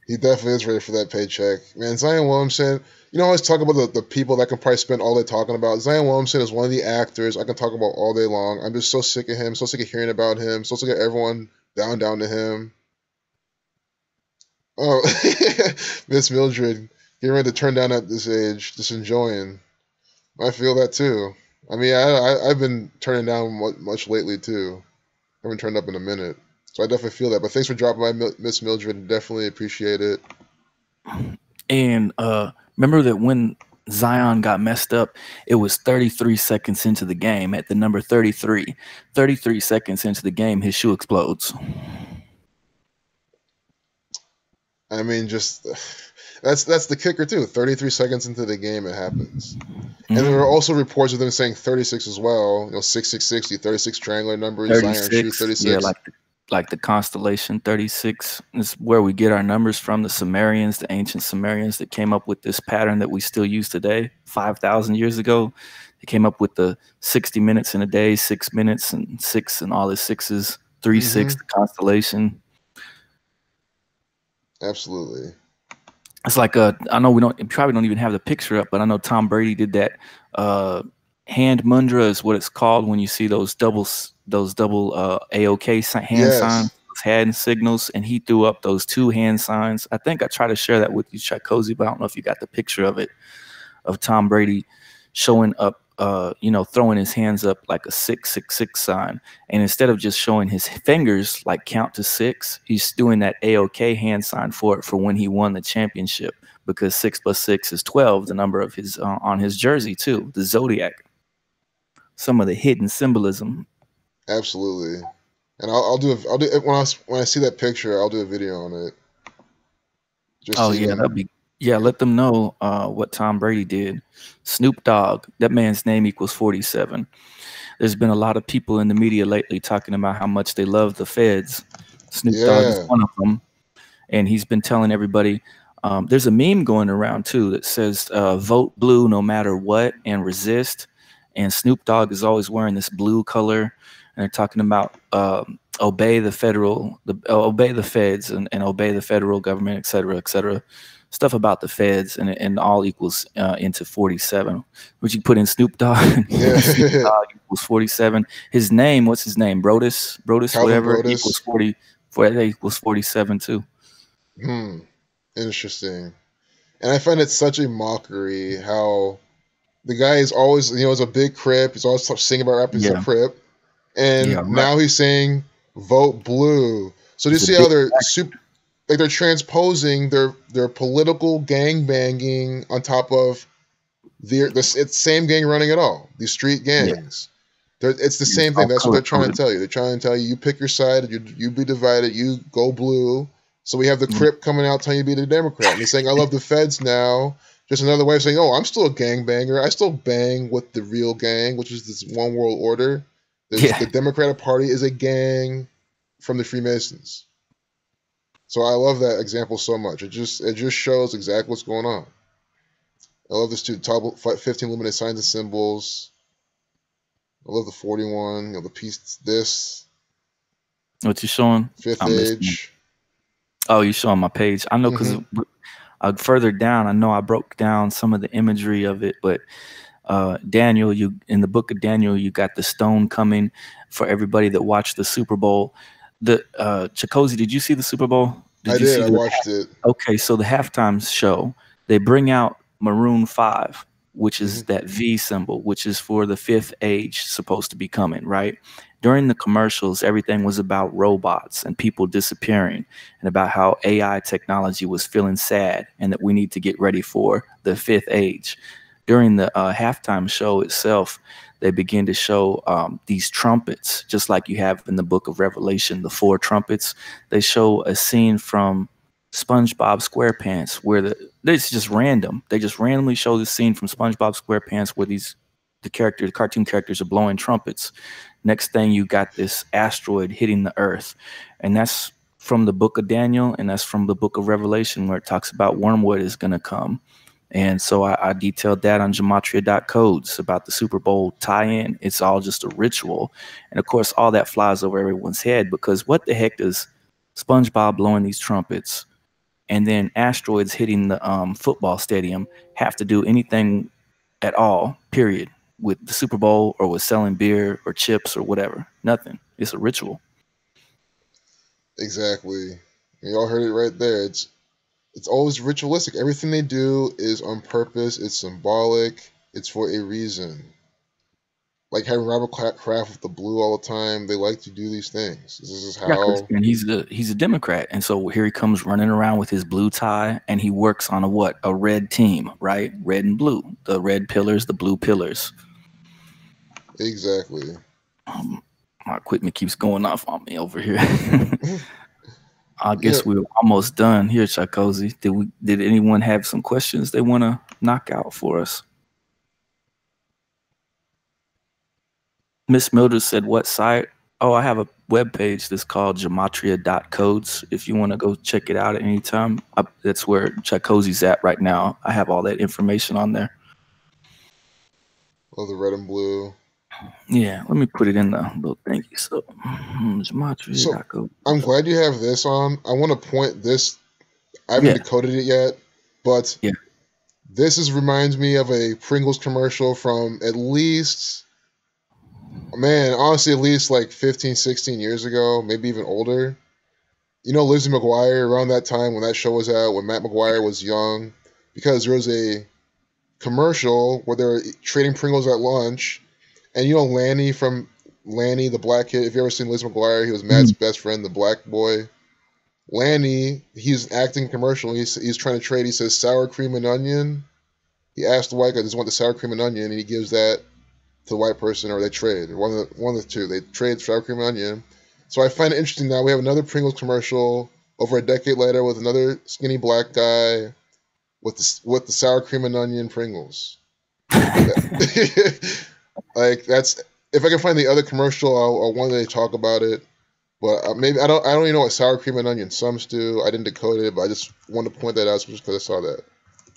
He definitely is ready for that paycheck. Man, Zion Williamson, I always talk about the people that can probably spend all day talking about. Zion Williamson is one of the actors I can talk about all day long. I'm just so sick of him, so sick of hearing about him, so sick of everyone down to him. Oh, Miss Mildred, getting ready to turn down at this age, just enjoying. I feel that too. I mean, I've been turning down much lately too. I haven't turned up in a minute. So I definitely feel that. But thanks for dropping by, Miss Mildred. Definitely appreciate it. And remember that when Zion got messed up, it was 33 seconds into the game at the number 33. 33 seconds into the game, his shoe explodes. I mean, just that's the kicker too. 33 seconds into the game, it happens. And there were also reports of them saying 36 as well. 6660, 36 triangular numbers. 36, Zion shoe 36. Yeah, like the constellation 36 is where we get our numbers from. The Sumerians, the ancient Sumerians that came up with this pattern that we still use today. 5,000 years ago, they came up with the 60 minutes in a day, 6 minutes and 6 and all the sixes, 3 6, the constellation. Absolutely. It's like I know we probably don't even have the picture up, but I know Tom Brady did that. Hand mudra is what it's called when you see those double AOK hand signs, hand signals, and he threw up those 2 hand signs. I think I tried to share that with you, Cozy, but I don't know if you got the picture of it, of Tom Brady showing up, throwing his hands up like a 666 sign, and instead of just showing his fingers like count to 6, he's doing that AOK hand sign for when he won the championship, because 6 + 6 is 12, the number of his on his jersey too, the zodiac. Some of the hidden symbolism. Absolutely, and I'll do when I see that picture, I'll do a video on it. Let them know what Tom Brady did. Snoop Dogg, that man's name equals 47. There's been a lot of people in the media lately talking about how much they love the feds. Snoop Dogg is one of them, and he's been telling everybody. There's a meme going around too that says vote blue no matter what and resist. And Snoop Dogg is always wearing this blue color, and they're talking about obey the feds and obey the federal government, et cetera, stuff about the feds, and all equals into 47. Would you put in Snoop Dogg? Snoop Dogg equals 47. His name, what's his name? Brodus, whatever, equals 40. That equals 47 too. Interesting. And I find it such a mockery how the guy is always, is a big Crip. He's always singing about rapping a Crip. And now he's saying, vote blue. So do you see how they're transposing their political gang banging on top of it's same gang running it all. These street gangs. It's the same thing. That's what they're trying to tell you. They're trying to tell you pick your side, you be divided, you go blue. So we have the Crip coming out telling you to be the Democrat. And he's saying, I love the feds now. Just another way of saying, oh, I'm still a gangbanger. I still bang with the real gang, which is this one world order. The Democratic Party is a gang from the Freemasons. So I love that example so much. It just shows exactly what's going on. I love this too. Top 15 limited signs and symbols. I love the 41. The piece. This. What you showing? Fifth Age. Oh, you showing my page? I know because further down, I know I broke down some of the imagery of it, but Daniel, in the book of Daniel, you got the stone coming for everybody that watched the Super Bowl. The Chikozy, did you see the Super Bowl? I did. I watched it. Okay, so the halftime show, they bring out Maroon 5, which is that V symbol, which is for the fifth age supposed to be coming, right? During the commercials, everything was about robots and people disappearing and about how AI technology was feeling sad and that we need to get ready for the fifth age. During the halftime show itself, they begin to show these trumpets, just like you have in the book of Revelation, the four trumpets. They show a scene from SpongeBob SquarePants where it's just random. They just randomly show the scene from SpongeBob SquarePants where the cartoon characters are blowing trumpets. Next thing, you got this asteroid hitting the Earth, and that's from the book of Daniel, and that's from the book of Revelation where it talks about wormwood is going to come. And so I detailed that on gematria.codes about the Super Bowl tie-in. It's all just a ritual. And of course, all that flies over everyone's head because what the heck does SpongeBob blowing these trumpets and then asteroids hitting the football stadium have to do anything at all, period, with the Super Bowl or with selling beer or chips or whatever? Nothing. It's a ritual. Exactly. You all heard it right there. It's always ritualistic. Everything they do is on purpose. It's symbolic. It's for a reason. Like having Robert Kraft with the blue all the time. They like to do these things. This is how. And he's a Democrat, and so here he comes running around with his blue tie, and he works on a red team, right? Red and blue, the red pillars, the blue pillars. Exactly. My equipment keeps going off on me over here. I guess we're almost done here, Chikozy. Did anyone have some questions they want to knock out for us? Miss Mildred said, what site? Oh, I have a web page that's called gematria.codes. If you want to go check it out at any time, that's where Chikozy's at right now. I have all that information on there. Oh, the red and blue. Yeah, let me put it in the little thank you. So, gematria.codes. I'm glad you have this on. I want to point this. I haven't decoded it yet, but this reminds me of a Pringles commercial from at least, man, honestly, at least like 15, 16 years ago, maybe even older. You know, Lizzie McGuire, around that time when that show was out, when Matt McGuire was young, because there was a commercial where they were trading Pringles at lunch. And you know Lanny the black kid, if you ever seen Liz McGuire, he was Matt's best friend, the black boy. Lanny, he's acting commercial. He's trying to trade. He says sour cream and onion. He asked the white guy, does he want the sour cream and onion? And he gives that to the white person, or they trade. One of the two. They trade sour cream and onion. So I find it interesting now. We have another Pringles commercial over a decade later with another skinny black guy with the sour cream and onion Pringles. Like that's, if I can find the other commercial, I'll one day talk about it. But maybe I don't even know what sour cream and onion sums do. I didn't decode it, but I just wanted to point that out just because I saw that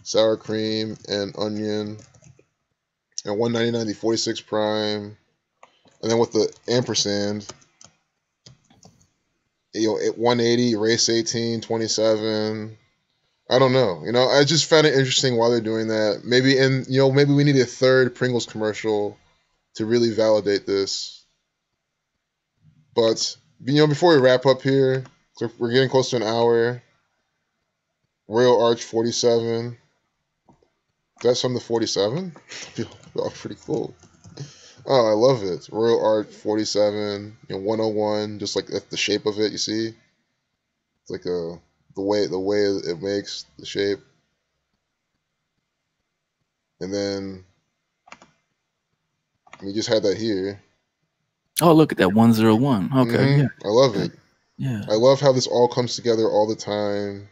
sour cream and onion, and $1.99 the 46 prime, and then with the ampersand, you know, at 180 erase 18 27. I don't know. You know, I just found it interesting why they're doing that. Maybe maybe we need a third Pringles commercial to really validate this. But, you know, before we wrap up here, so we're getting close to an hour. Royal Arch 47. That's from the 47? Oh, pretty cool. Oh, I love it. Royal Arch 47, 101, just like the shape of it, you see? It's like the way it makes the shape. And then we just had that here. Oh, look at that 101. Okay, yeah. I love it. Yeah. I love how this all comes together all the time.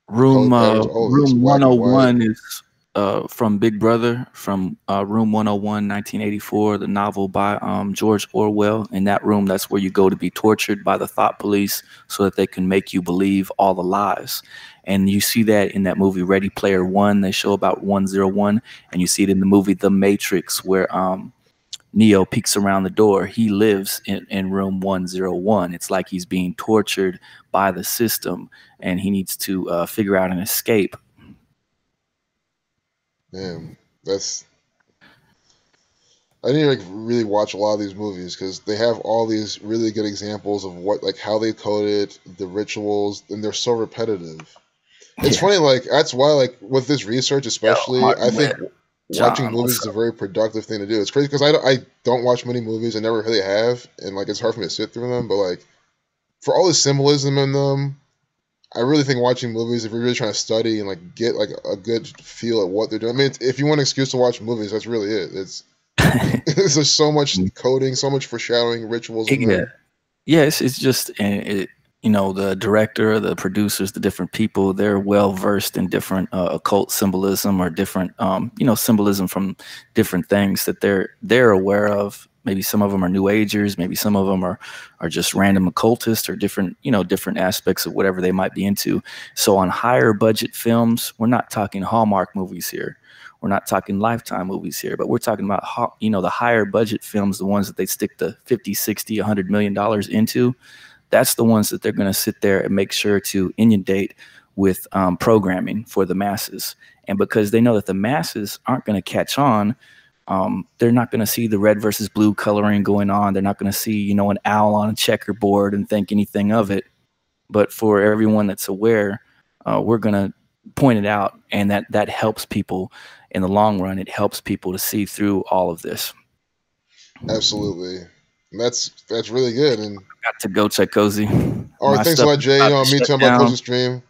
Room 101 is from Big Brother, from Room 101, 1984, the novel by George Orwell. In that room, that's where you go to be tortured by the thought police so that they can make you believe all the lies. And you see that in that movie Ready Player One. They show about 101, and you see it in the movie The Matrix, where Neo peeks around the door. He lives in room 101. It's like he's being tortured by the system, and he needs to figure out an escape. Man, that's I need to like really watch a lot of these movies because they have all these really good examples of what like how they coded the rituals, and they're so repetitive. It's Yeah. funny, like that's why like with this research Yo, especially, I Martin think Webb. watching John, movies what's is a up? very productive thing to do. It's crazy because I don't watch many movies. I never really have, and like it's hard for me to sit through them. But like for all the symbolism in them, I really think watching movies, if you're really trying to study and like get like a good feel at what they're doing. I mean, if you want an excuse to watch movies, that's really it. It's there's so much coding, so much foreshadowing, rituals in Yeah. them. Yeah, it's just you know, the director, the producers, the different people, they're well versed in different occult symbolism or different you know, symbolism from different things that they're aware of. Maybe some of them are new agers, maybe some of them are just random occultists or different, you know, different aspects of whatever they might be into. So on higher budget films, we're not talking Hallmark movies here. We're not talking Lifetime movies here, but we're talking about, you know, the higher budget films, the ones that they stick the 50, 60, $100 million into. That's the ones that they're going to sit there and make sure to inundate with programming for the masses. And because they know that the masses aren't going to catch on, they're not going to see the red versus blue coloring going on. They're not going to see, you know, an owl on a checkerboard and think anything of it. But for everyone that's aware, we're going to point it out, and that helps people in the long run. It helps people to see through all of this. Absolutely, and that's really good. And Got to go, check cozy. all right, My thanks a stuff lot, is Jay. about to Me shut too. I'm about to close down, the stream.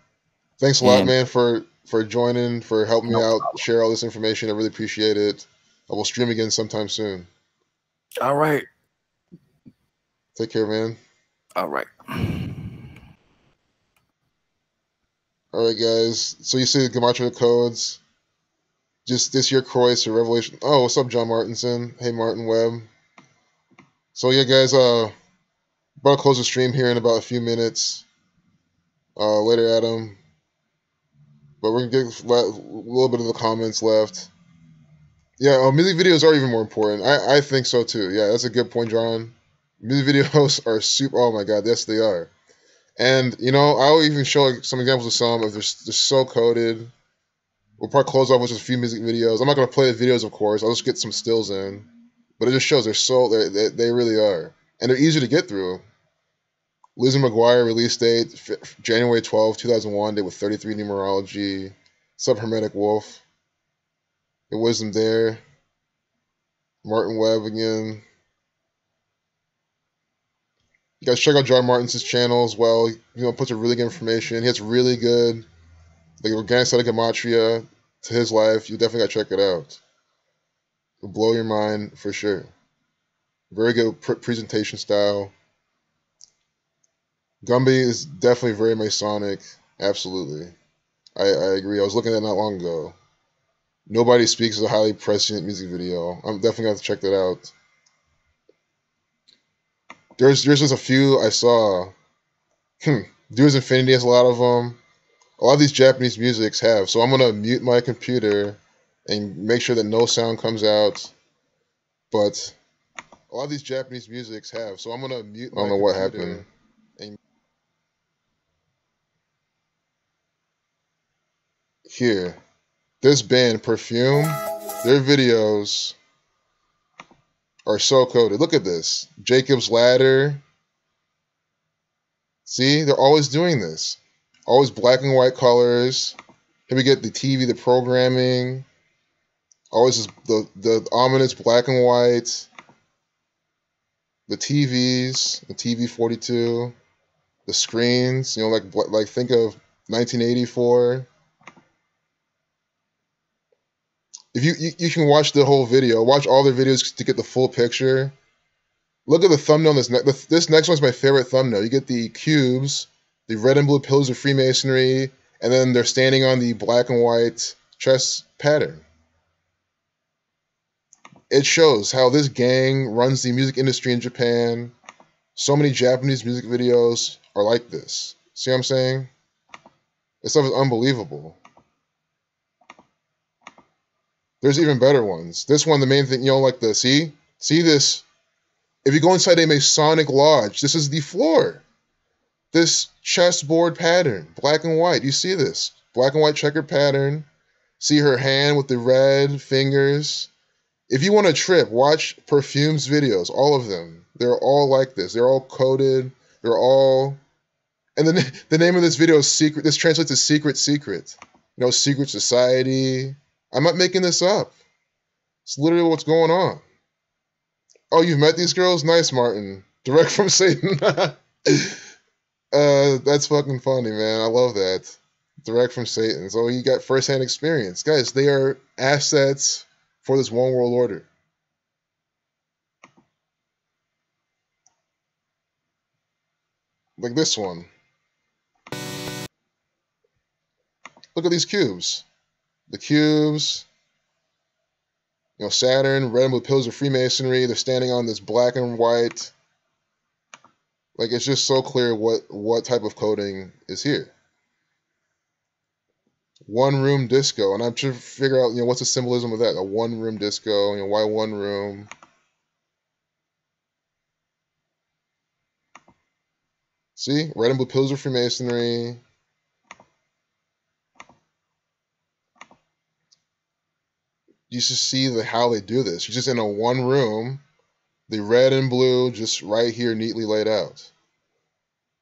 Thanks a lot, and man, for joining, for helping me no out, problem. share all this information. I really appreciate it. I will stream again sometime soon. All right, Take care, man. all right. All right, guys. So you see the Gematria codes. Just this year, Croix or Revelation. Oh, what's up, John Martinson? Hey, Martin Webb. So yeah, guys. About to close the stream here in about a few minutes. Later, Adam. But we're gonna get a little bit of the comments left. Yeah, music videos are even more important. I think so too. Yeah, that's a good point, John. Music videos are super. Oh my god, yes they are. And you know, I'll even show like, some examples of some if they're so coded. We'll probably close off with just a few music videos. I'm not gonna play the videos, of course. I'll just get some stills in. But it just shows they really are, and they're easy to get through. Lizzie McGuire release date January 12, 2001. Date with 33 numerology. Subhermetic Wolf. It wasn't there. Martin Webb again. You guys check out John Martin's channel as well. You know, puts a really good information. He has really good, like organic side of gematria to his life. You definitely gotta check it out. It'll blow your mind for sure. Very good presentation style. Gumby is definitely very Masonic. Absolutely. I agree. I was looking at it not long ago. Nobody Speaks is a highly prescient music video. I'm definitely gonna have to check that out. There's just a few I saw. Dude's Infinity has a lot of them. A lot of these Japanese musics have. So I'm gonna mute my computer and make sure that no sound comes out. But a lot of these Japanese musics have. So I'm gonna mute my computer. I don't know what happened. And here, this band Perfume, their videos are so coded. Look at this. Jacob's Ladder. See, they're always doing this. Always black and white colors. Here we get the TV, the programming. Always the ominous black and white. The TVs, the TV 42, the screens. You know, like think of 1984. If you can watch the whole video, watch all their videos to get the full picture. Look at the thumbnail. This next one's my favorite thumbnail. You get the cubes, the red and blue pillars of Freemasonry, and then they're standing on the black and white chess pattern. It shows how this gang runs the music industry in Japan. So many Japanese music videos are like this. See what I'm saying? This stuff is unbelievable. There's even better ones. This one, the main thing, you know, like the, see this? If you go inside a Masonic lodge, this is the floor. This chessboard pattern, black and white. You see this? Black and white checkered pattern. See her hand with the red fingers. If you want to trip, watch Perfume's videos, all of them. They're all like this. They're all coded. They're all... And then the name of this video is Secret. This translates to Secret Secret. You know, Secret Society. I'm not making this up. It's literally what's going on. Oh, you've met these girls? Nice, Martin. Direct from Satan. That's fucking funny, man. I love that. Direct from Satan. So you got firsthand experience. Guys, they are assets for this one world order. Like this one. Look at these cubes. The cubes. You know, Saturn, red and blue pillars of Freemasonry. They're standing on this black and white. Like, it's just so clear what type of coding is here. One room disco. And I'm trying to figure out, you know, what's the symbolism of that? A one room disco. You know, why one room? See? Red and blue pillars of Freemasonry. You should see how they do this. You're just in a one room. The red and blue just right here neatly laid out.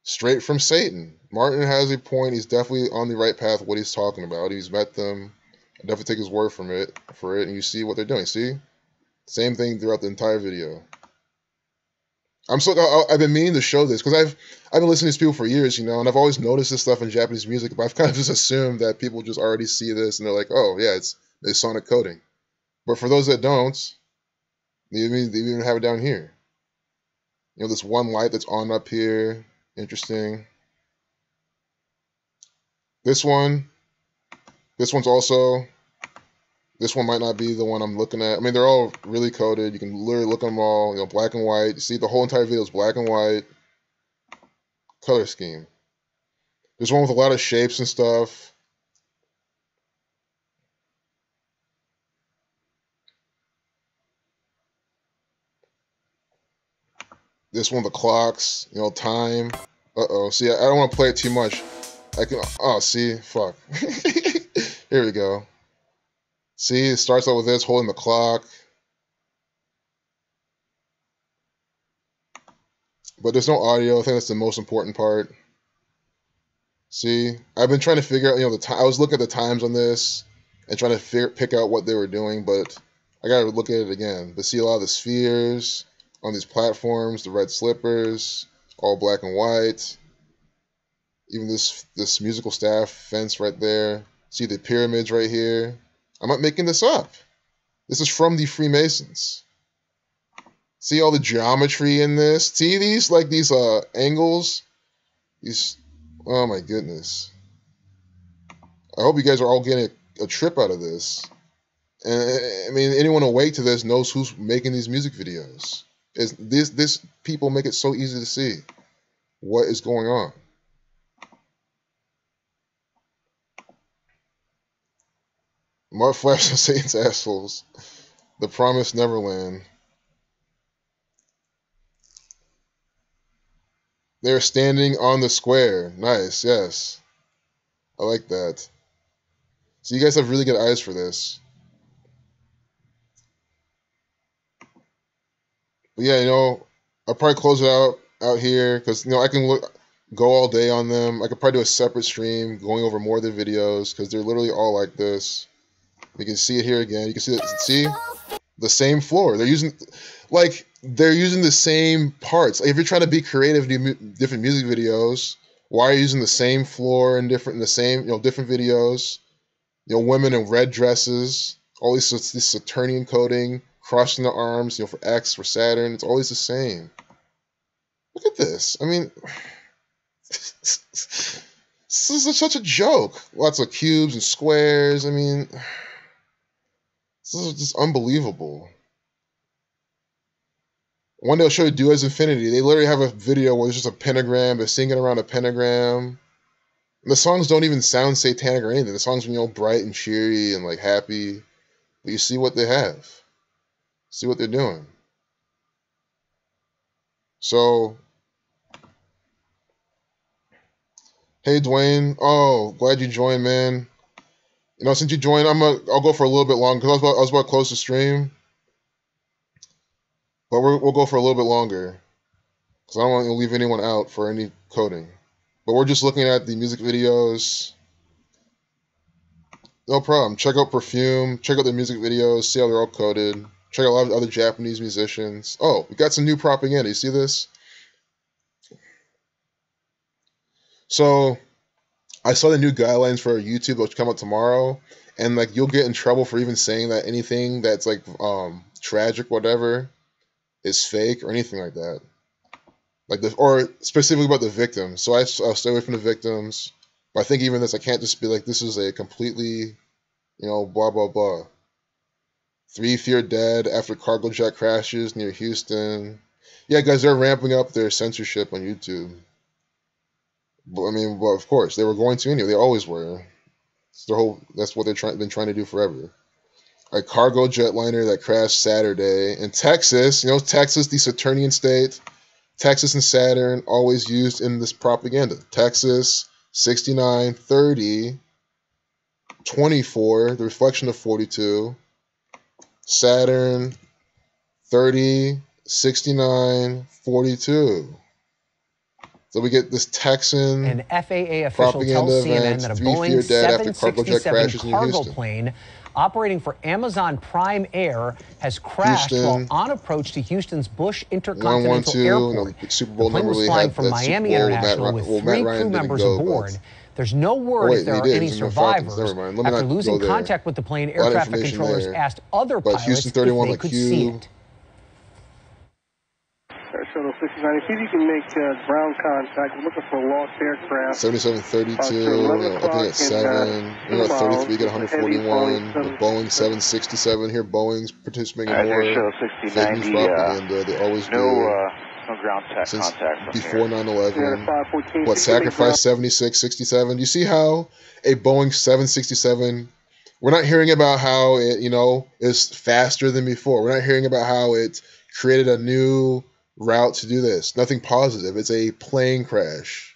Straight from Satan. Martin has a point. He's definitely on the right path what he's talking about. He's met them. I definitely take his word for it, and you see what they're doing. See? Same thing throughout the entire video. I've been meaning to show this because I've been listening to these people for years, you know, and I've always noticed this stuff in Japanese music, but I've kind of just assumed that people just already see this and they're like, oh yeah, it's sonic coding. But for those that don't, they even have it down here. You know, this one light that's on up here. Interesting. This one's also... This one might not be the one I'm looking at. I mean, they're all really coded. You can literally look at them all, you know, black and white. You see, the whole entire video is black and white. Color scheme. There's one with a lot of shapes and stuff. This one, the clocks, you know, time. Uh-oh. See, I don't want to play it too much. I can... Oh, see? Fuck. Here we go. See, it starts out with this, holding the clock. But there's no audio. I think that's the most important part. See, I've been trying to figure out, you know, I was looking at the times on this and trying to pick out what they were doing, but I gotta look at it again. But see a lot of the spheres on these platforms, the red slippers, all black and white. Even this musical staff fence right there. See the pyramids right here. I'm not making this up. This is from the Freemasons. See all the geometry in this? See these angles? Oh my goodness. I hope you guys are all getting a trip out of this. And I mean, anyone awake to this knows who's making these music videos. This people make it so easy to see what is going on. Mud flaps of Satan's assholes. The Promised Neverland. They're standing on the square. Nice, yes. I like that. So you guys have really good eyes for this. But yeah, you know, I'll probably close it out here because, you know, I can go all day on them. I could probably do a separate stream going over more of the videos because they're literally all like this. You can see it here again. You can see the same floor. They're using the same parts. Like if you're trying to be creative, do different music videos, why are you using the same floor and different videos? You know, women in red dresses, all this Saturnian coding, crossing the arms, you know, for X, for Saturn. It's always the same. Look at this. I mean, this is such a joke. Lots of cubes and squares. I mean, this is just unbelievable. One day I'll show you Do As Infinity. They literally have a video where it's just a pentagram. They're singing around a pentagram. And the songs don't even sound satanic or anything. The songs are, you know, bright and cheery and like happy. But you see what they have. See what they're doing. So, hey Dwayne. Oh, glad you joined, man. You know, since you joined, I'll go for a little bit long because I was about to close the stream. But we'll go for a little bit longer because I don't want to leave anyone out for any coding. But we're just looking at the music videos. No problem. Check out Perfume. Check out their music videos. See how they're all coded. Check out a lot of other Japanese musicians. Oh, we got some new propaganda. You see this? So I saw the new guidelines for YouTube, which come out tomorrow, and like you'll get in trouble for even saying that anything that's like tragic, whatever, is fake or anything like that. Like or specifically about the victims. So I'll stay away from the victims. But I think even this, I can't just be like, this is a completely, blah, blah, blah. 3 feared dead after cargo jet crashes near Houston. Yeah, guys, they're ramping up their censorship on YouTube. But, well, of course, they were going to anyway. They always were. That's what they've been trying to do forever. A cargo jetliner that crashed Saturday in Texas. Texas, the Saturnian state. Texas and Saturn always used in this propaganda. Texas, 69, 30, 24, the reflection of 42. Saturn, 30, 69, 42. So we get this Texan an FAA official tells CNN that a Boeing 767 cargo plane operating for Amazon Prime Air has crashed while en approach to Houston's Bush Intercontinental Airport. Super Bowl the plane was flying from Miami International with 3 crew members aboard. There's no word if there are any survivors. After losing contact with the plane, air traffic controllers asked other pilots if they could see it. Shuttle 69, see if you can make ground contact. We're looking for a lost aircraft. 7732, up at 7. We're at 33, get 141. The Boeing 767 here. Boeing's participating in more fake news propaganda. They always do. No ground since contact before 9/11. What, sacrifice 7667? Do you see how a Boeing 767, we're not hearing about how it, is faster than before. We're not hearing about how it created a new route to do this. Nothing positive. It's a plane crash.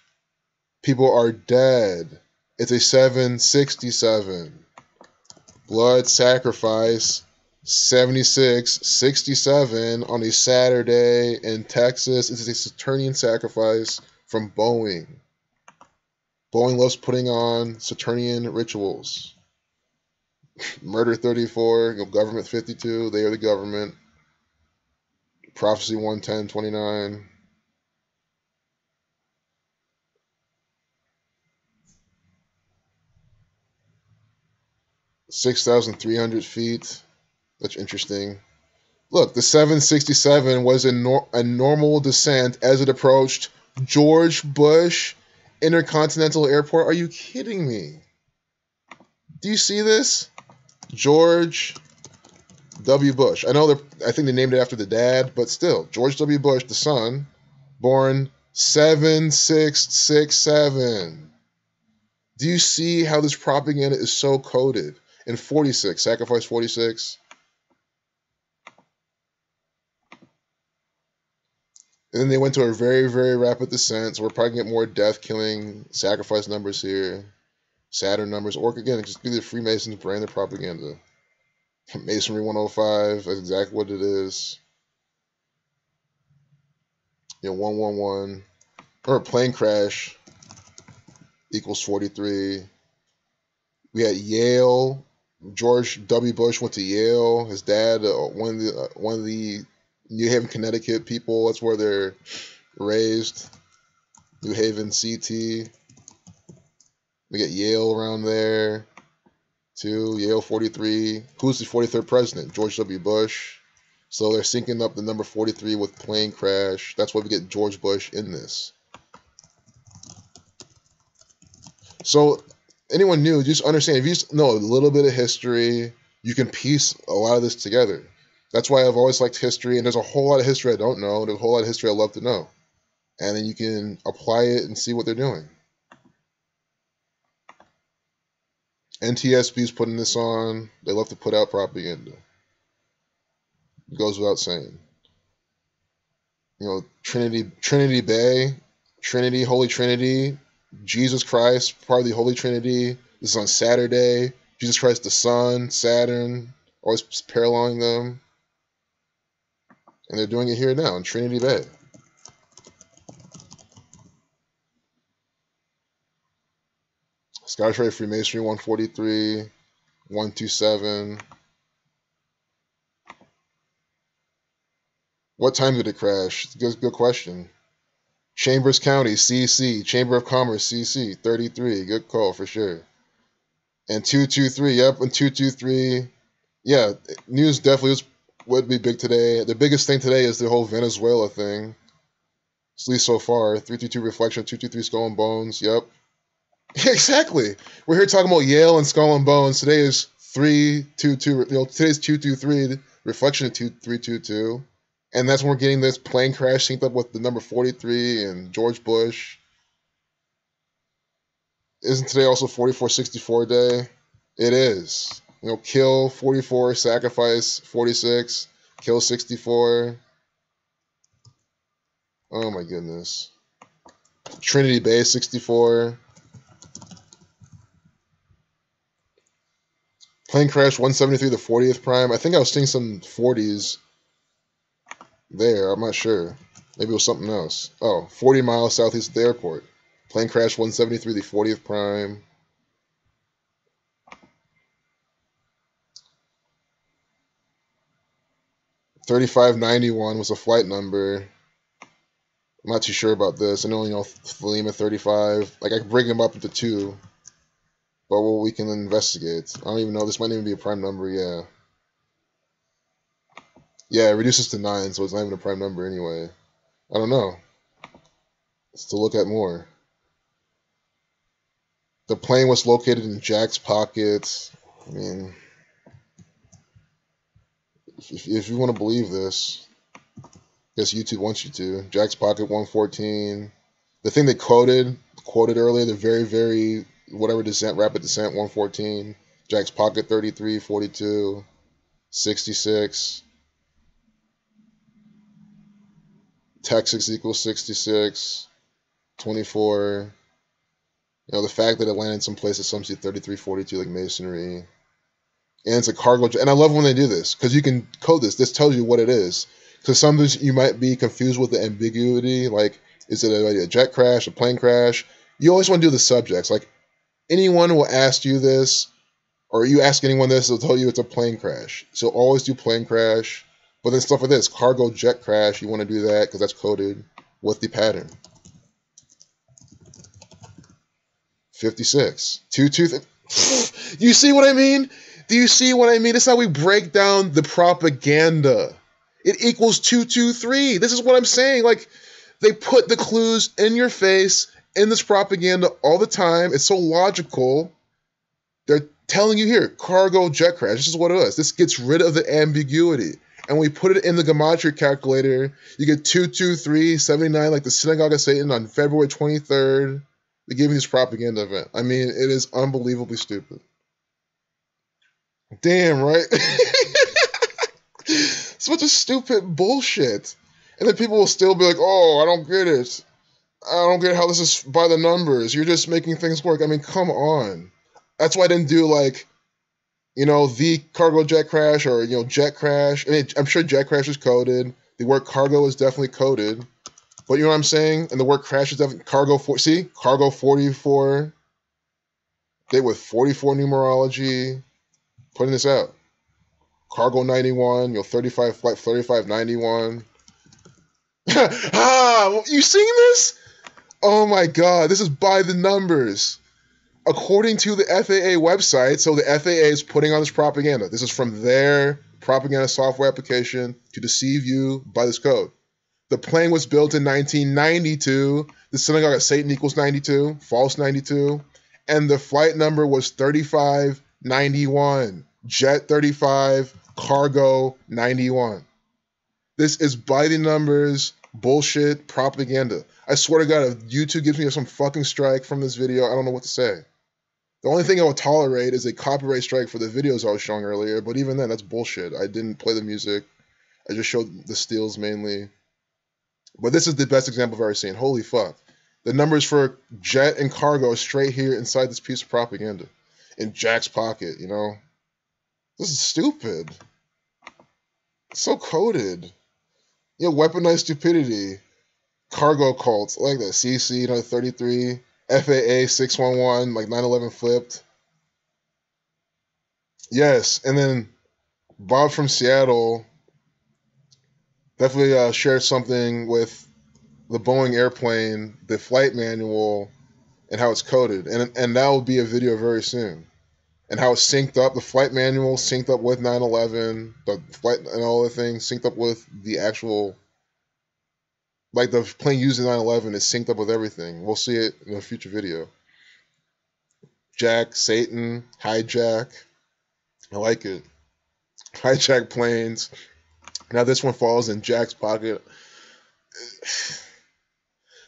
People are dead. It's a 767. Blood sacrifice 7667 on a Saturday in Texas. It's a Saturnian sacrifice from Boeing. Boeing loves putting on Saturnian rituals. Murder 34, government 52, they are the government. Prophecy 110:29. (6,300 feet). That's interesting. Look, the 767 was a normal descent as it approached George Bush Intercontinental Airport. Are you kidding me? Do you see this? George W. Bush. I think they named it after the dad, but still, George W. Bush, the son, born 7667. Do you see how this propaganda is so coded? In 46, sacrifice 46. And then they went to a very, very rapid descent, so we're probably going to get more death, killing, sacrifice numbers here, Saturn numbers, or again, just be the Freemasons brand of propaganda. Masonry 105, that's exactly what it is. 111. Or a plane crash equals 43. We had Yale. George W. Bush went to Yale. His dad, one of the New Haven, Connecticut people. That's where they're raised. New Haven, CT. We got Yale around there. 2, Yale 43. Who's the 43rd president? George W. Bush. So they're syncing up the number 43 with plane crash. That's why we get George Bush in this. So anyone new, just understand, if you just know a little bit of history, you can piece a lot of this together. That's why I've always liked history, and there's a whole lot of history I don't know. There's a whole lot of history I love to know. And then you can apply it and see what they're doing. NTSB's putting this on. They love to put out propaganda. It goes without saying. Trinity Bay, Trinity, Holy Trinity, Jesus Christ, part of the Holy Trinity. This is on Saturday. Jesus Christ the Son, Saturn, always paralleling them. And they're doing it here now in Trinity Bay. Scottish Rite Freemasonry 143, 127. What time did it crash? Good question. Chambers County, CC. Chamber of Commerce, CC, 33. Good call for sure. And 223, yep, and 223. Yeah, news definitely would be big today. The biggest thing today is the whole Venezuela thing. At least so far. 322 Reflection, 223 Skull and Bones, yep. Exactly. We're here talking about Yale and Skull and Bones. Today is 322. Today's 223. Reflection of 2322. And that's when we're getting this plane crash synced up with the number 43 and George Bush. Isn't today also 4464 day? It is. Kill 44, sacrifice 46, kill 64. Oh my goodness. Trinity Bay 64. Plane crash 173, the 40th prime. I think I was seeing some 40s there. I'm not sure. Maybe it was something else. Oh, 40 miles southeast of the airport. Plane crash 173, the 40th prime. $3591 was a flight number. I'm not too sure about this. I know, Thelema 35. Like, I can bring them up into 2. But we can investigate. I don't even know. This might even be a prime number, yeah. Yeah, it reduces to 9, so it's not even a prime number anyway. I don't know. Let's to look at more. The plane was located in Jack's pocket. I mean, if you want to believe this, I guess YouTube wants you to. Jack's pocket 114. The thing they quoted earlier, the very, very, whatever descent, rapid descent 114. Jack's pocket 33, 42, 66. Texas equals 66, 24. The fact that it landed someplace that some see 33, 42, like masonry. And it's a cargo jet. And I love when they do this, because you can code this. This tells you what it is. Because sometimes you might be confused with the ambiguity. Like, is it a jet crash, a plane crash? You always want to do the subjects. Like, anyone will ask you this, or you ask anyone this, they'll tell you it's a plane crash. So always do plane crash. But then stuff like this, cargo jet crash, you want to do that because that's coded with the pattern. 56. 223. You see what I mean? Do you see what I mean? This is how we break down the propaganda. It equals 223. This is what I'm saying. Like, they put the clues in your face in this propaganda all the time. It's so logical. They're telling you here, cargo jet crash. This is what it is. This gets rid of the ambiguity. And we put it in the gematria calculator. You get 22379, like the Synagogue of Satan on February 23rd. They gave me this propaganda event. I mean, it is unbelievably stupid. Damn, right? Such a stupid bullshit. And then people will still be like, oh, I don't get it. I don't get how this is by the numbers. You're just making things work. I mean, come on. That's why I didn't do, like, the cargo jet crash or, jet crash. I mean, I'm sure jet crash is coded. The word cargo is definitely coded. But you know what I'm saying? And the word crash is definitely cargo 44. They with 44 numerology. Putting this out. Cargo 91, 35 flight 3591. You seen this? Oh my god, this is by the numbers. According to the FAA website, so the FAA is putting on this propaganda. This is from their propaganda software application to deceive you by this code. The plane was built in 1992. The Synagogue of Satan equals 92, false 92. And the flight number was 3591. Jet 35, cargo 91. This is by the numbers, bullshit propaganda. I swear to God, if YouTube gives me some fucking strike from this video, I don't know what to say. The only thing I will tolerate is a copyright strike for the videos I was showing earlier, but even then, that's bullshit. I didn't play the music. I just showed the steals mainly. But this is the best example I've ever seen. Holy fuck. The numbers for jet and cargo are straight here inside this piece of propaganda. In Jack's pocket, This is stupid. It's so coded. Yeah, weaponized stupidity. Cargo cults, like that. CC 33, FAA 611, like 9/11 flipped. Yes, and then Bob from Seattle definitely shared something with the Boeing airplane, the flight manual, and how it's coded, and that will be a video very soon. And how it's synced up, the flight manual synced up with 9/11, the flight and all the things synced up with the actual, like the plane using 9/11 is synced up with everything. We'll see it in a future video. Jack, Satan, hijack. I like it. Hijack planes. Now this one falls in Jack's pocket.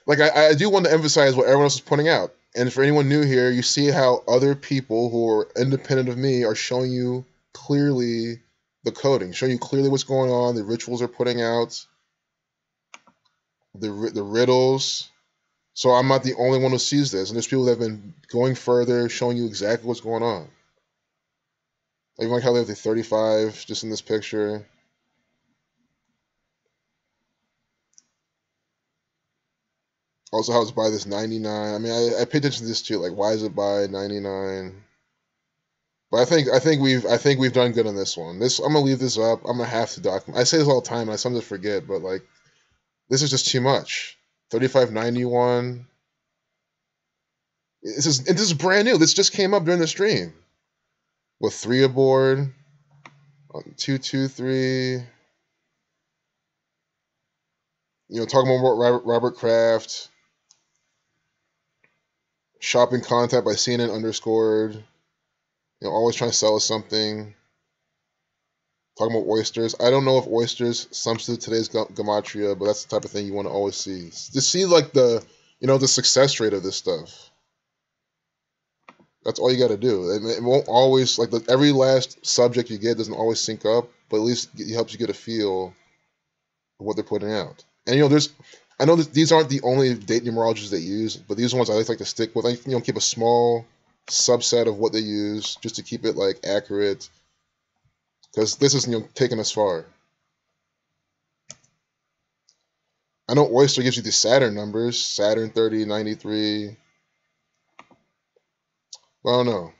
Like I do want to emphasize what everyone else is pointing out. And for anyone new here, you see how other people who are independent of me are showing you clearly the coding, showing you clearly what's going on, the rituals are putting out, the riddles. So I'm not the only one who sees this. And there's people that have been going further, showing you exactly what's going on. Even like how they have the 35 just in this picture. Also, how it's by this 99. I mean, I pay attention to this too. Like, why is it by 99? But I think we've done good on this one. I'm gonna leave this up. I'm gonna have to document. I say this all the time, and I sometimes forget. But like, this is just too much. 3591. This is brand new. This just came up during the stream. With 3 aboard. 223. You know, talking about Robert Kraft. Shopping contact by CNN underscored. You know, always trying to sell us something. Talking about oysters. I don't know if oysters substitute today's gematria, but that's the type of thing you want to always see. To see like the success rate of this stuff. That's all you got to do. It won't always, like every last subject you get doesn't always sync up, but at least it helps you get a feel of what they're putting out. And I know that these aren't the only date numerologies they use, but these are ones I like to stick with. I keep a small subset of what they use just to keep it like accurate, because this is taking us far. I know Oyster gives you the Saturn numbers, Saturn 30, 93. Well, I don't know.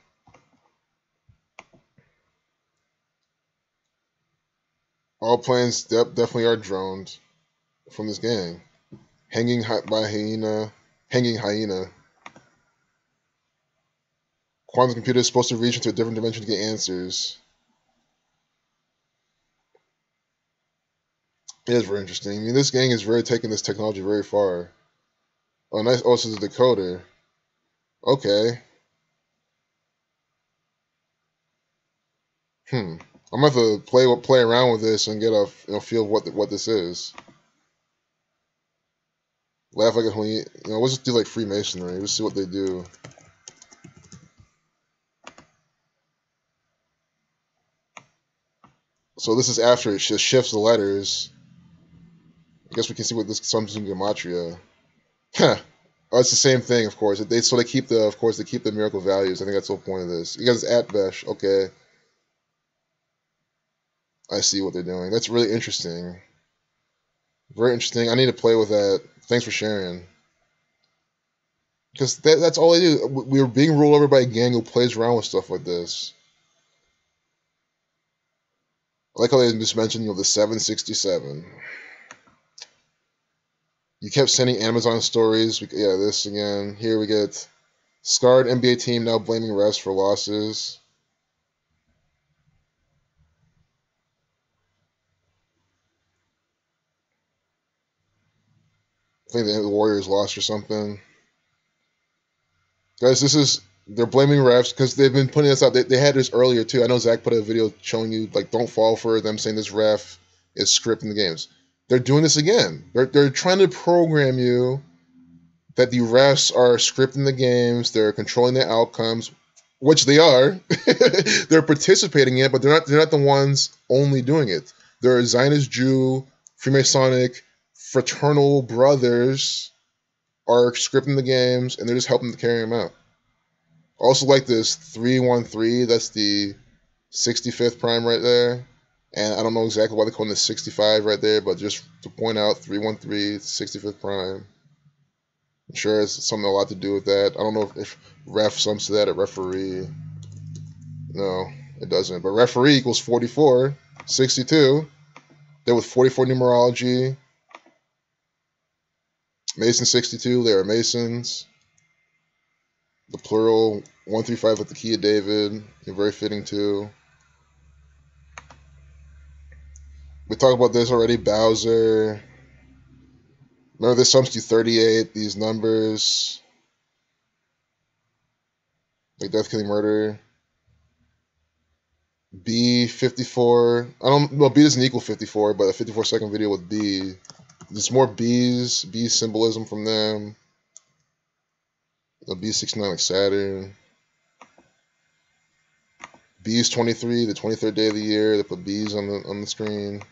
All planes definitely are droned from this gang. Hanging hyena. Quantum computer is supposed to reach into a different dimension to get answers. It is very interesting. I mean, this gang is really taking this technology very far. Oh, nice. Oh, this is a decoder. Okay. I'm gonna have to play around with this and get a feel of what this is. Laugh like a honey. Let's just do like Freemasonry. Let's see what they do. So this is after it just shifts the letters. I guess we can see what this comes in gematria. Huh. Oh, it's the same thing, of course. They keep the miracle values. I think that's the whole point of this. You guys at Besh, okay. I see what they're doing. That's really interesting. Very interesting. I need to play with that. Thanks for sharing. Because that's all they do. We're being ruled over by a gang who plays around with stuff like this. I like how they just mentioned, the 767. You kept sending Amazon stories. Yeah, this again. Here we get scarred NBA team now blaming refs for losses. I think the Warriors lost or something. Guys, they're blaming refs because they've been putting this out. They had this earlier too. I know Zach put a video showing you, like, don't fall for them saying this ref is scripting the games. They're doing this again. They're trying to program you that the refs are scripting the games. They're controlling the outcomes, which they are. They're participating in it, but they're not the ones only doing it. They're Zionist Jew, Freemasonic, fraternal brothers are scripting the games, and they're just helping to carry them out. Also like this 313, that's the 65th prime right there. And I don't know exactly why they're calling this 65 right there, but just to point out 313, 65th prime. I'm sure it's something a lot to do with that. I don't know if ref sums to that at referee. No, it doesn't. But referee equals 44, 62. They're with 44 numerology. Mason 62, they are Masons. The plural 135 with the key of David. You're very fitting too. We talked about this already. Bowser. Remember this sums to 38. These numbers. Like death, killing, murder. B 54. B doesn't equal 54, but a 54-second video with B. There's more B's. B symbolism from them. The B69 like Saturn. B's 23, the 23rd day of the year. They put B's on the screen.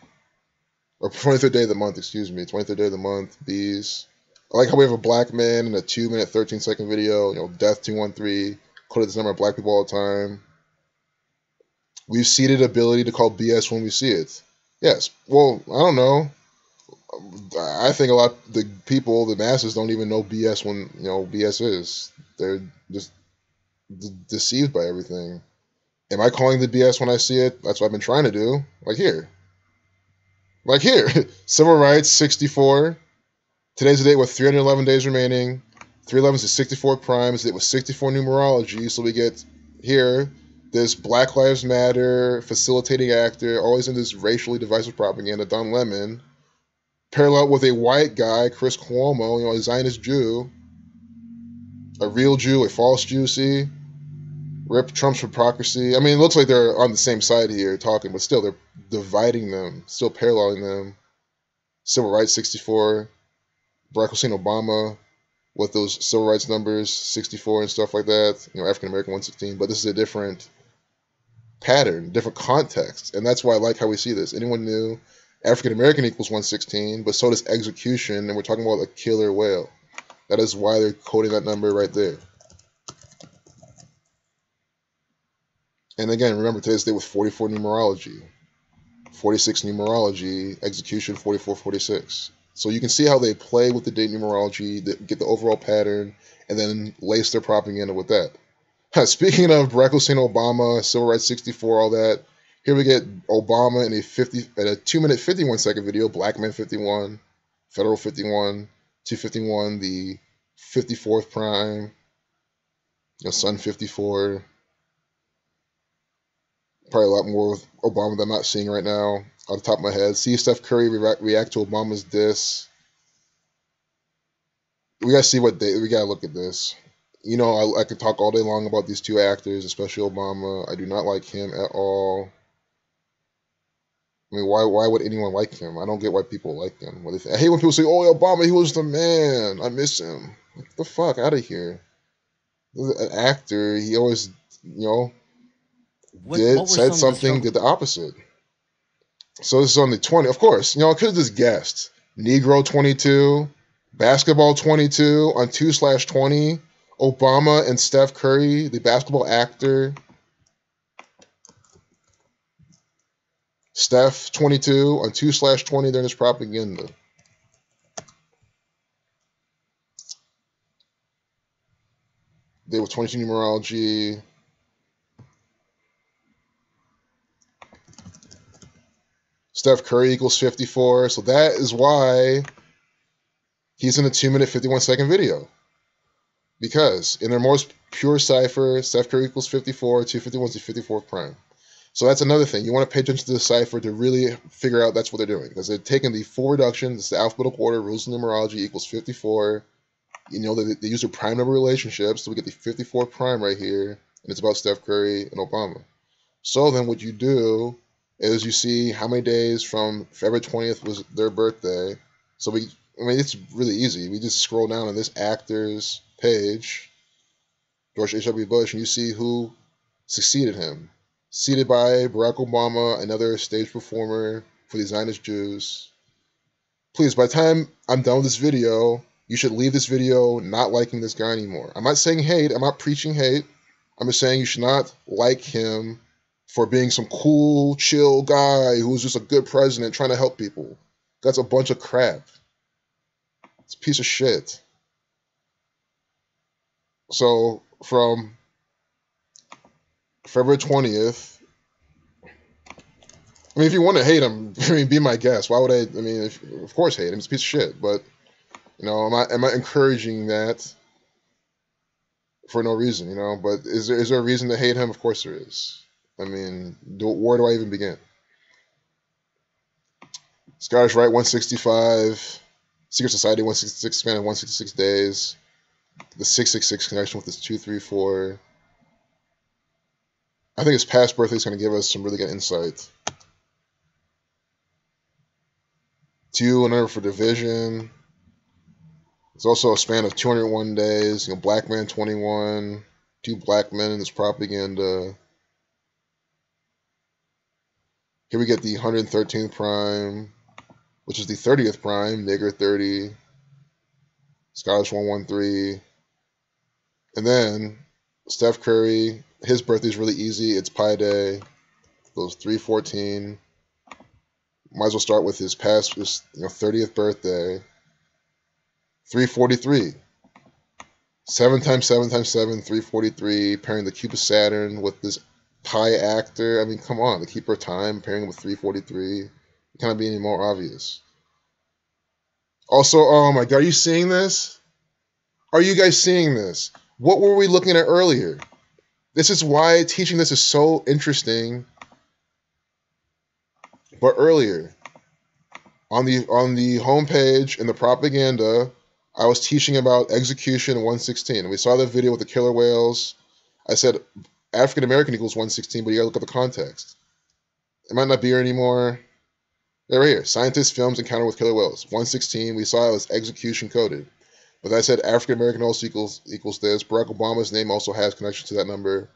Or 23rd day of the month, excuse me. 23rd day of the month, B's. I like how we have a black man in a 2-minute, 13-second video. You know, Death 213. Quoted this number of black people all the time. We've ceded ability to call BS when we see it. Yes. Well, I don't know. I think a lot of the people, the masses, don't even know BS when, you know, BS is. They're just deceived by everything. Am I calling the BS when I see it? That's what I've been trying to do. Like here. Like here. Civil rights, 64. Today's the date with 311 days remaining. 311 is 64 prime. It's the date with 64 numerology. So we get here this Black Lives Matter facilitating actor, always in this racially divisive propaganda, Don Lemon, parallel with a white guy, Chris Cuomo, you know, a Zionist Jew, a real Jew, a false Jew, see? Rip Trump's hypocrisy. I mean, it looks like they're on the same side here talking, but still, they're dividing them, still paralleling them. Civil rights, 64. Barack Hussein Obama with those civil rights numbers, 64 and stuff like that. You know, African American, 116. But this is a different pattern, different context. And that's why I like how we see this. Anyone knew African American equals 116, but so does execution, and we're talking about a killer whale. That is why they're coding that number right there. And again, remember today's day with 44 numerology, 46 numerology, execution 44, 46. So you can see how they play with the date numerology, get the overall pattern, and then lace their propaganda with that. Speaking of Barack Hussein Obama, civil rights 64, all that, here we get Obama in a 2-minute 51-second video, Black Man 51, Federal 51, 251, the 54th prime, you know, Sun 54. Probably a lot more with Obama that I'm not seeing right now off the top of my head. See Steph Curry react to Obama's diss. We gotta see we gotta look at this. You know, I could talk all day long about these two actors, especially Obama. I do not like him at all. I mean, why would anyone like him? I don't get why people like him. I hate when people say, "Oh, Obama, he was the man. I miss him." Like, get the fuck out of here. An actor, he always, you know, said something, did the opposite. So this is on the 20. Of course, you know, I could have just guessed. Negro 22, basketball 22 on 2/20. Obama and Steph Curry, the basketball actor. Steph 22 on 2/20 during his propaganda. They were 22 numerology. Steph Curry equals 54. So that is why he's in a 2-minute 51-second video. Because in their most pure cipher, Steph Curry equals 54, 251 is the 54th prime. So that's another thing. You want to pay attention to the cipher to really figure out that's what they're doing. Because they're taking the 4 reductions, it's the alphabetical order, rules of numerology equals 54. You know, they use their prime number relationships, so we get the 54 prime right here, and it's about Steph Curry and Obama. So then what you do is you see how many days from February 20th was their birthday. So it's really easy. We just scroll down on this actor's page, George H.W. Bush, and you see who succeeded him. Succeeded by Barack Obama, another stage performer for the Zionist Jews. Please, by the time I'm done with this video, you should leave this video not liking this guy anymore. I'm not saying hate. I'm not preaching hate. I'm just saying you should not like him for being some cool, chill guy who's just a good president trying to help people. That's a bunch of crap. It's a piece of shit. So from February 20th, I mean, if you want to hate him, I mean, be my guest. Why would I? I mean, of course, hate him. It's a piece of shit. But you know, am I encouraging that for no reason? You know, but is there a reason to hate him? Of course there is. I mean, where do I even begin? Scottish Rite 165, Secret Society 166 span of 166 days, the 666 connection with this 234. I think his past birthday is going to give us some really good insight. 2 and under for division. There's also a span of 201 days. You know, black man 21, 2 black men in this propaganda. Here we get the 113th prime, which is the 30th prime, nigger 30, Scottish 113. And then Steph Curry, his birthday is really easy. It's Pi Day. Those 314. Might as well start with his 30th birthday. 343. 7 times 7 times 7, 343. Pairing the Cupid Saturn with this Pi actor. I mean, come on. The Keeper of Time pairing with 343. It can't be any more obvious. Also, oh my God, are you seeing this? Are you guys seeing this? What were we looking at earlier? This is why teaching this is so interesting. But earlier, on the homepage in the propaganda, I was teaching about execution 116. And we saw the video with the killer whales. I said African American equals 116, but you gotta look at the context. It might not be here anymore. Yeah, right here. Scientists films encounter with killer whales. 116, we saw it was execution coded. But I said African American also equals this. Barack Obama's name also has connection to that number.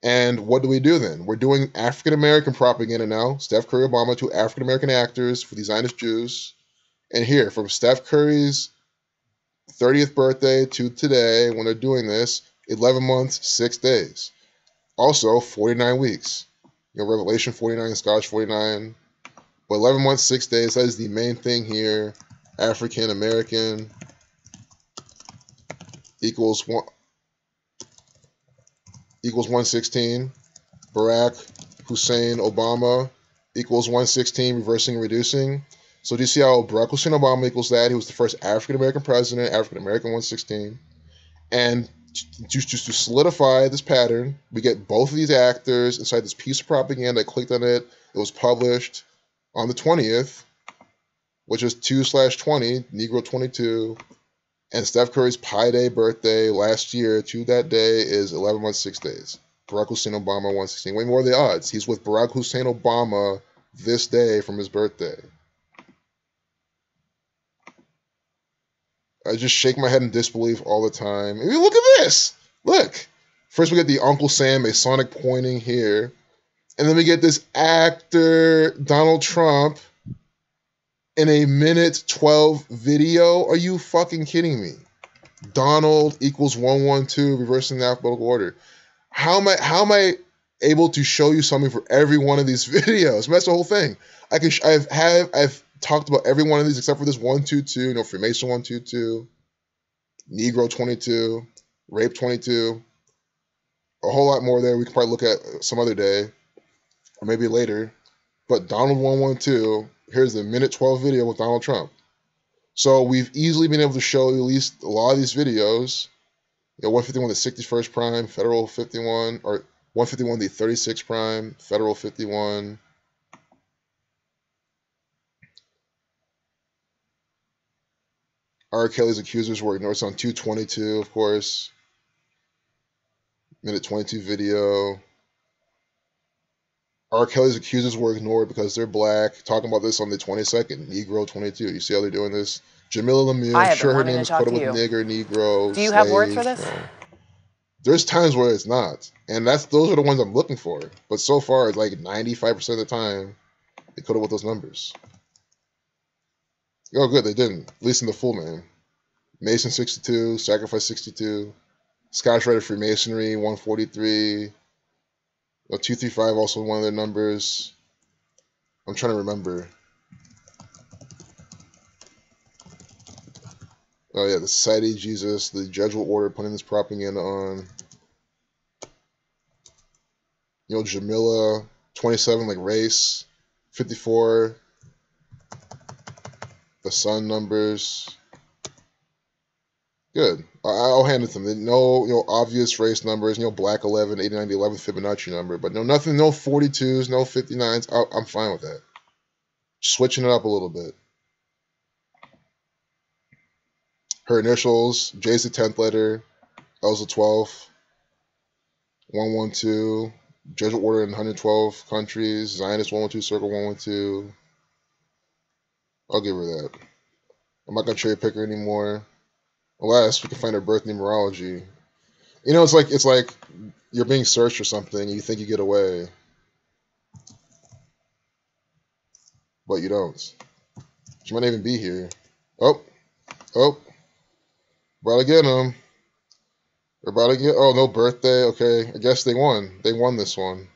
And what do we do then? We're doing African American propaganda now. Steph Curry, Obama, 2 African American actors for the Zionist Jews. And here, from Steph Curry's 30th birthday to today, when they're doing this, 11 months, 6 days. Also, 49 weeks. You know, Revelation 49, Scottish 49. But 11 months, 6 days, that is the main thing here. African American equals 116. Barack Hussein Obama equals 116, reversing and reducing. So do you see how Barack Hussein Obama equals that? He was the first African American president, African American 116. And just to solidify this pattern, we get both of these actors inside this piece of propaganda. I clicked on it. It was published on the 20th, which is 2/20, Negro 22. And Steph Curry's Pi Day birthday last year to that day is 11 months, 6 days. Barack Hussein Obama 116. Way more of the odds. He's with Barack Hussein Obama this day from his birthday. I just shake my head in disbelief all the time. I mean, look at this. Look. First we get the Uncle Sam Masonic pointing here. And then we get this actor, Donald Trump, in a minute 12 video. Are you fucking kidding me? Donald equals 112, reversing the alphabetical order. How am I able to show you something for every one of these videos? That's the whole thing. I've talked about every one of these except for this 122, you know, Freemason 122, Negro 22, Rape 22. A whole lot more there we can probably look at some other day, or maybe later. But Donald 112, here's the minute 12 video with Donald Trump. So we've easily been able to show at least a lot of these videos. You know, 151 the 61st prime, Federal 51, or 151 the 36th prime, Federal 51. R. Kelly's accusers were ignored. It's on 222, of course. Minute 22 video. R. Kelly's accusers were ignored because they're black. Talking about this on the 22nd. Negro 22. You see how they're doing this? Jamila Lemieux. I'm sure her name is coded with nigger, negro, Do you slave, have words for this? No. There's times where it's not. And those are the ones I'm looking for. But so far, it's like 95% of the time, they coded with those numbers. Oh, good, they didn't. At least in the full name. Mason 62, Sacrifice 62, Scottish Rite of Freemasonry 143. 235 also one of their numbers. I'm trying to remember. Oh yeah, the Society of Jesus, the Jesuit order putting this propaganda on. Jamila, 27, like race, 54. The Sun numbers. Good. I'll hand it to them. No, obvious race numbers. Black 11, 89, the 11th Fibonacci number. But nothing. No 42s, no 59s. I'm fine with that. Switching it up a little bit. Her initials. J's the 10th letter. L's the 12th. 112. Jesuit order in 112 countries. Zionist 112, Circle 112. I'll give her that. I'm not gonna cherry pick her anymore. Unless we can find her birth numerology. It's like you're being searched for something and you think you get away. But you don't. She might not even be here. Oh. About to get him. They're about to get... Oh, no birthday. Okay. I guess they won. They won this one.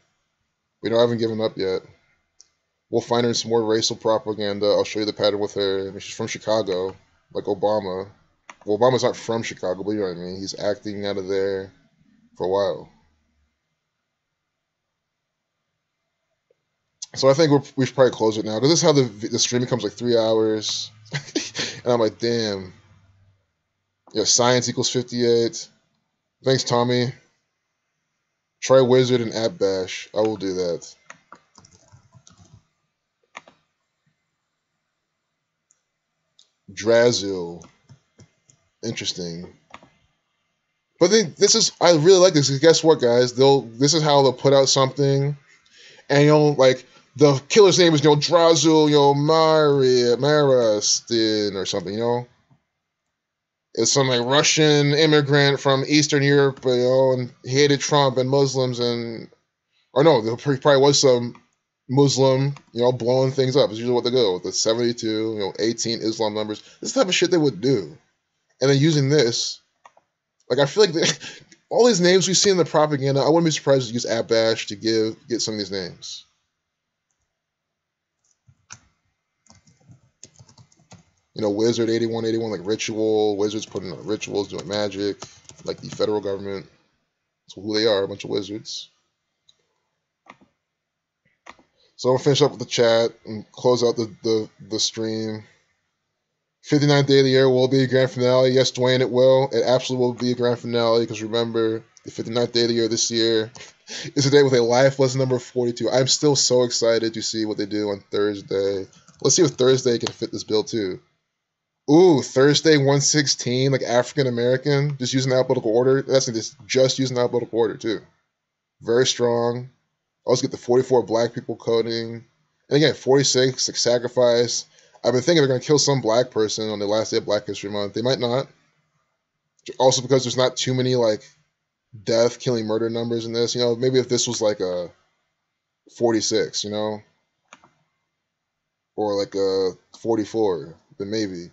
We haven't given up yet. We'll find her in some more racial propaganda. I'll show you the pattern with her. She's from Chicago. Like Obama. Well, Obama's not from Chicago, but you know what I mean. He's acting out of there for a while. So I think we should probably close it now. Because this is how the stream becomes like 3 hours. And I'm like, damn. Yeah, science equals 58. Thanks, Tommy. Try Wizard and App Bash. I will do that. Drazil. Interesting. But I really like this, because guess what, guys? This is how they'll put out something, and like the killer's name is Drazil, Marastin or something, It's some like Russian immigrant from Eastern Europe, and he hated Trump and Muslims, or no, there probably was some Muslim, blowing things up. It's usually what they go with, the 72, 18 Islam numbers. This type of shit they would do. And then using this, like, I feel like all these names we see in the propaganda, I wouldn't be surprised to use App Bash to get some of these names. Wizard 8181, like ritual. Wizards putting on rituals, doing magic, like the federal government. That's who they are, a bunch of wizards. So I'm going to finish up with the chat and close out the stream. 59th day of the year will be a grand finale. Yes, Dwayne, it will. It absolutely will be a grand finale, because remember, the 59th day of the year this year is a day with a life lesson number 42. I'm still so excited to see what they do on Thursday. Let's see if Thursday can fit this bill too. Ooh, Thursday 116, like African American, just using alphabetical order. That's just using alphabetical order too. Very strong. Also get the 44 black people coding. And again, 46, like sacrifice. I've been thinking they're going to kill some black person on the last day of Black History Month. They might not. Also because there's not too many, like, death, killing, murder numbers in this. Maybe if this was like a 46, or like a 44, then maybe.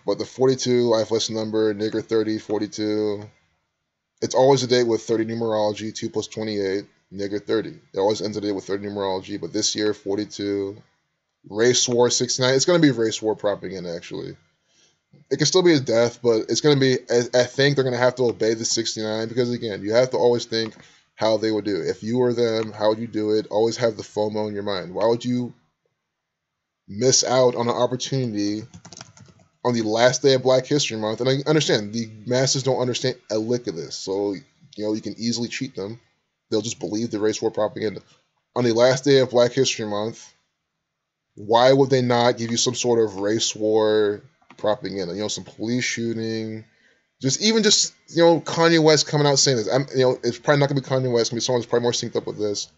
But the 42, life lesson number, nigger 30, 42. It's always a date with 30 numerology, 2 plus 28, nigger 30. It always ends a day with 30 numerology, but this year, 42. Race War 69. It's going to be race war propaganda, actually. It can still be a death, but it's going to be, I think they're going to have to obey the 69, because, again, you have to always think how they would do it. If you were them, how would you do it? Always have the FOMO in your mind. Why would you miss out on an opportunity on the last day of Black History Month? And I understand, the masses don't understand a lick of this, so, you can easily cheat them. They'll just believe the race war propaganda. On the last day of Black History Month, why would they not give you some sort of race war propaganda? Some police shooting, just Kanye West coming out saying this. It's probably not gonna be Kanye West. It's gonna be someone who's probably more synced up with this.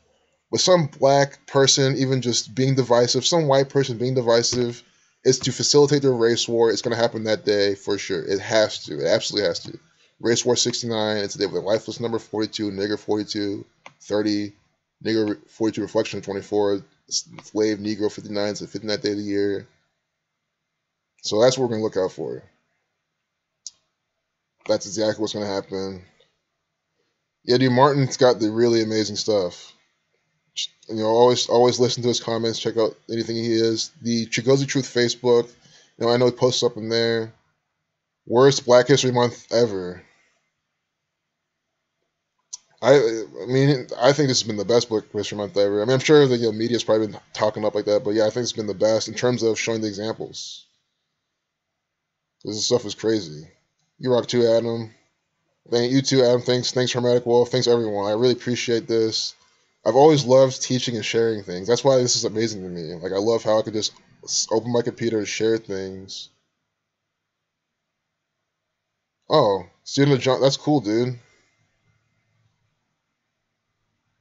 With some black person even just being divisive, some white person being divisive, is to facilitate the race war. It's gonna happen that day for sure. It has to. It absolutely has to. Race War 69. It's a day with a lifeless number 42, nigger 42, 30, nigger 42, reflection 24. Slave Negro 59, it's the 59th day of the year. So that's what we're going to look out for. That's exactly what's going to happen. Yeah, dude, Martin's got the really amazing stuff. You know, always listen to his comments. Check out anything he is. The Chigozi Truth Facebook. You know, I know he posts up in there. Worst Black History Month ever. I mean, I think this has been the best Black History Month ever. I mean, I'm sure the media's probably been talking up like that, but yeah, I think it's been the best in terms of showing the examples. This stuff is crazy. You rock too, Adam. Thank you too, Adam. Thanks, Hermetic Wolf. Thanks everyone. I really appreciate this. I've always loved teaching and sharing things. That's why this is amazing to me. Like, I love how I could just open my computer and share things. Oh, student of John. That's cool, dude. I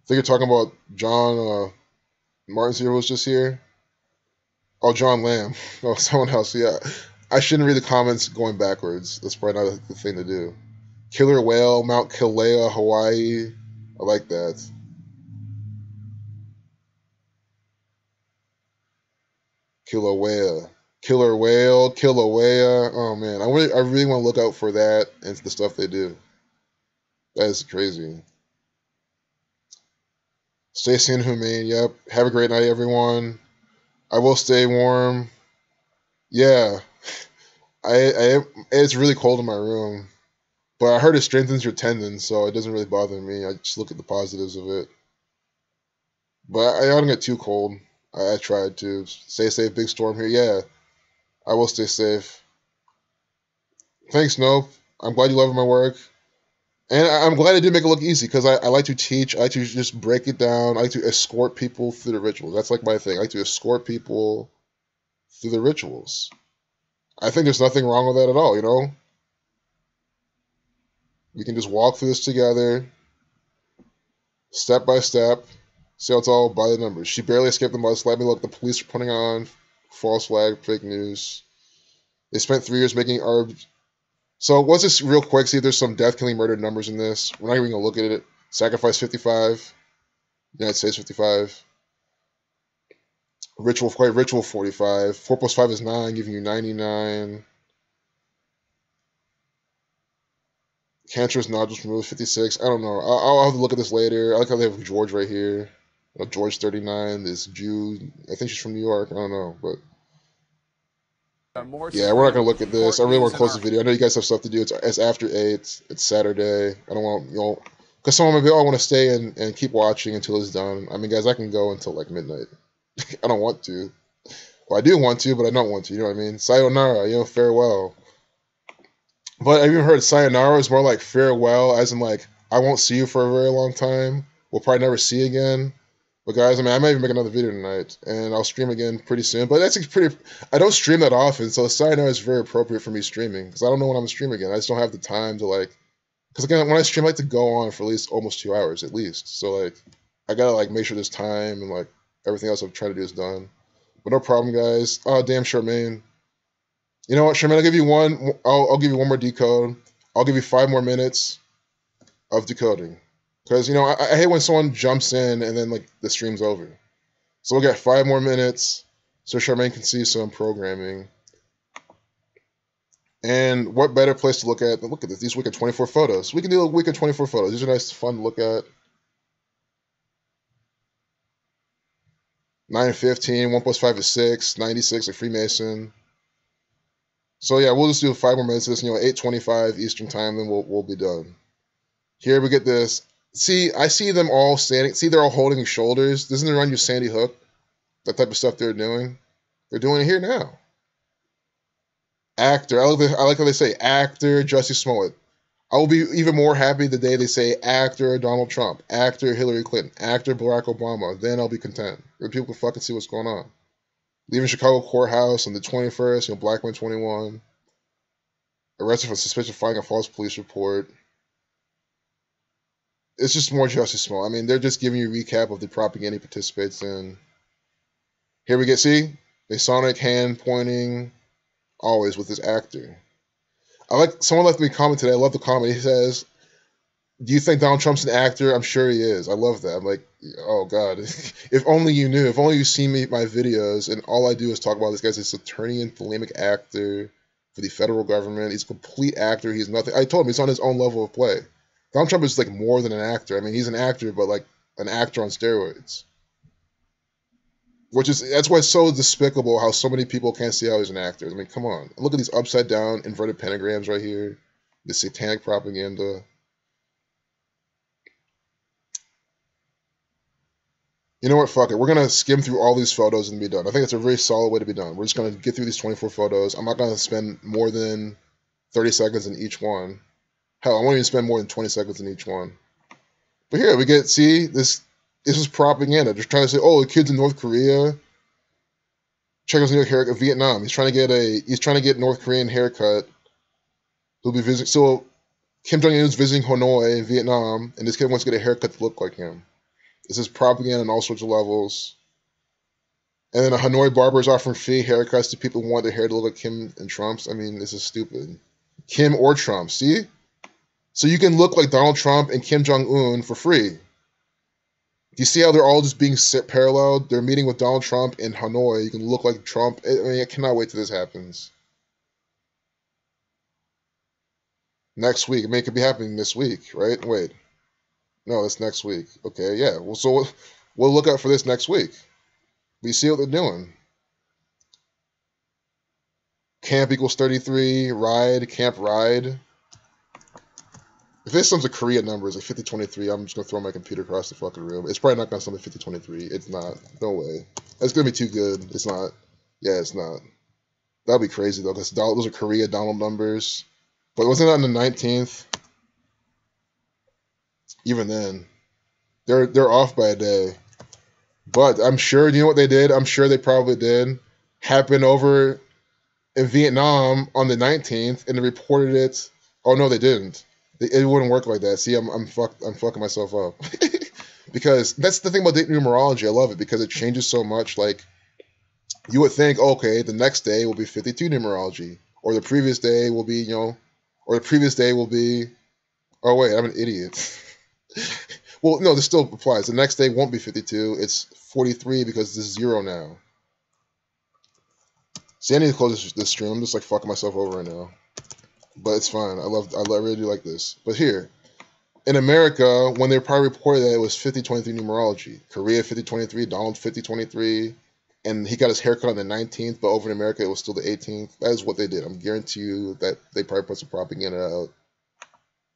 think you're talking about John Martin's here was just here. Oh, John Lamb. Oh, someone else. Yeah. I shouldn't read the comments going backwards. That's probably not the thing to do. Killer Whale, Mount Kilauea, Hawaii. I like that. Kilauea. Killer Whale, Kilauea. Oh man, I really want to look out for that and the stuff they do. That is crazy. Stay sane and humane. Yep. Have a great night, everyone. I will stay warm. Yeah. It's really cold in my room. But I heard it strengthens your tendons, so it doesn't really bother me. I just look at the positives of it. But I don't get too cold. I tried to. Stay safe, big storm here. Yeah, I will stay safe. Thanks, Nope. I'm glad you love my work. And I'm glad I did make it look easy, because I like to teach. I like to just break it down. I like to escort people through the rituals. That's like my thing. I like to escort people through the rituals. I think there's nothing wrong with that at all, you know? We can just walk through this together, step by step, see how it's all by the numbers. She barely escaped the mudslide. Look, the police are putting on false flag, fake news. They spent 3 years making ARB. So let's just real quick see if there's some death, killing, murder numbers in this. We're not even going to look at it. Sacrifice 55. United States 55. Ritual 45. 4 plus 5 is 9, giving you 99. Cancerous nodules removed 56. I don't know. I'll have to look at this later. I like how they have George right here. George 39. This Jew. I think she's from New York. I don't know, but yeah, we're not gonna look at this. I really want to close the video. I know you guys have stuff to do. It's after 8. It's Saturday. I don't want because someone might be, I want to stay and keep watching until it's done. I mean, guys, I can go until like midnight. I don't want to. Well, I do want to, but I don't want to. You know what I mean? Sayonara. Farewell. But I've even heard sayonara is more like farewell, as in like, I won't see you for a very long time. We'll probably never see again. But guys, I mean, I might even make another video tonight, and I'll stream again pretty soon. But that's pretty, I don't stream that often, so sayonara is very appropriate for me streaming, because I don't know when I'm streaming again. I just don't have the time to like, because again, when I stream, I like to go on for at least almost 2 hours at least. So like, I gotta like make sure there's time, and like, everything else I'm trying to do is done. But no problem, guys. Oh, damn, Charmaine. You know what, Sherman? I'll give you one. I'll give you one more decode. I'll give you 5 more minutes of decoding, because I hate when someone jumps in and then like the stream's over. So we'll get 5 more minutes so Charmaine can see some programming. And what better place to look at than look at this? These wicked 24 photos. We can do a wicked 24 photos. These are nice, fun to look at. 9 and 15. 1 plus 5 is 6. 96, a Freemason. So yeah, we'll just do 5 more minutes of this, 8:25 Eastern time, then we'll be done. Here we get this. See, I see them all standing. See, they're all holding shoulders. Doesn't it remind you of Sandy Hook? That type of stuff they're doing. They're doing it here now. Actor. I like how they say actor Jussie Smollett. I will be even more happy the day they say actor Donald Trump, actor Hillary Clinton, actor Barack Obama. Then I'll be content. Where people can fucking see what's going on. Leaving Chicago courthouse on the 21st, black man 21. Arrested for suspicion of filing a false police report. It's just more Jussie Smollett. I mean, they're just giving you a recap of the propaganda he participates in. Here we get, see? Masonic hand pointing, always with this actor. Someone left me a comment today. I love the comment. He says, do you think Donald Trump's an actor? I'm sure he is. I love that. I'm like, oh, God. If only you knew. If only you see my videos, and all I do is talk about this guy's a Saturnian thalamic actor for the federal government. He's a complete actor. He's nothing. I told him he's on his own level of play. Donald Trump is like more than an actor. I mean, he's an actor, but like an actor on steroids. That's why it's so despicable how so many people can't see how he's an actor. I mean, come on. Look at these upside down inverted pentagrams right here. The satanic propaganda. You know what? Fuck it. We're going to skim through all these photos and be done. I think it's a very solid way to be done. We're just going to get through these 24 photos. I'm not going to spend more than 30 seconds in each one. Hell, I won't even spend more than 20 seconds in each one. But here, we get, see, this is propaganda. They're trying to say, oh, the kid's in North Korea. Check out his new haircut. Vietnam. He's trying to get North Korean haircut. He'll be visiting. So Kim Jong Un is visiting Hanoi, Vietnam, and this kid wants to get a haircut to look like him. This is propaganda on all sorts of levels. And then a Hanoi barber is offering free haircuts to people who want their hair to look like Kim and Trump's. I mean, this is stupid. Kim or Trump, see? So you can look like Donald Trump and Kim Jong-un for free. Do you see how they're all just being paralleled? They're meeting with Donald Trump in Hanoi. You can look like Trump. I mean, I cannot wait till this happens. Next week. I mean, it could be happening this week, right? Wait. No, it's next week. Okay, yeah. Well, so we'll look out for this next week. We see what they're doing. Camp equals 33. Ride. Camp ride. If this sums of Korea numbers like 5023, I'm just going to throw my computer across the fucking room. It's probably not going to sum to 5023. It's not. No way. It's going to be too good. It's not. Yeah, it's not. That would be crazy, though, because those are Korea Donald numbers. But wasn't that on the 19th? Even then. They're off by a day. But I'm sure, you know what they did? I'm sure they probably did. Happened over in Vietnam on the 19th, and they reported it. Oh, no, they didn't. It wouldn't work like that. See, I'm fucking myself up. Because that's the thing about date numerology. I love it because it changes so much. Like, you would think, okay, the next day will be 52 numerology. Or the previous day will be, or the previous day will be, oh, wait, I'm an idiot. Well, no, this still applies. The next day won't be 52. It's 43 because this is 0 now. See, I need to close this stream. I'm just like fucking myself over right now. But it's fine. I really do like this. But here, in America, when they probably reported that it was 5023 numerology. Korea 5023, Donald 5023, and he got his haircut on the 19th, but over in America it was still the 18th. That is what they did. I'm guarantee you that they probably put some propaganda out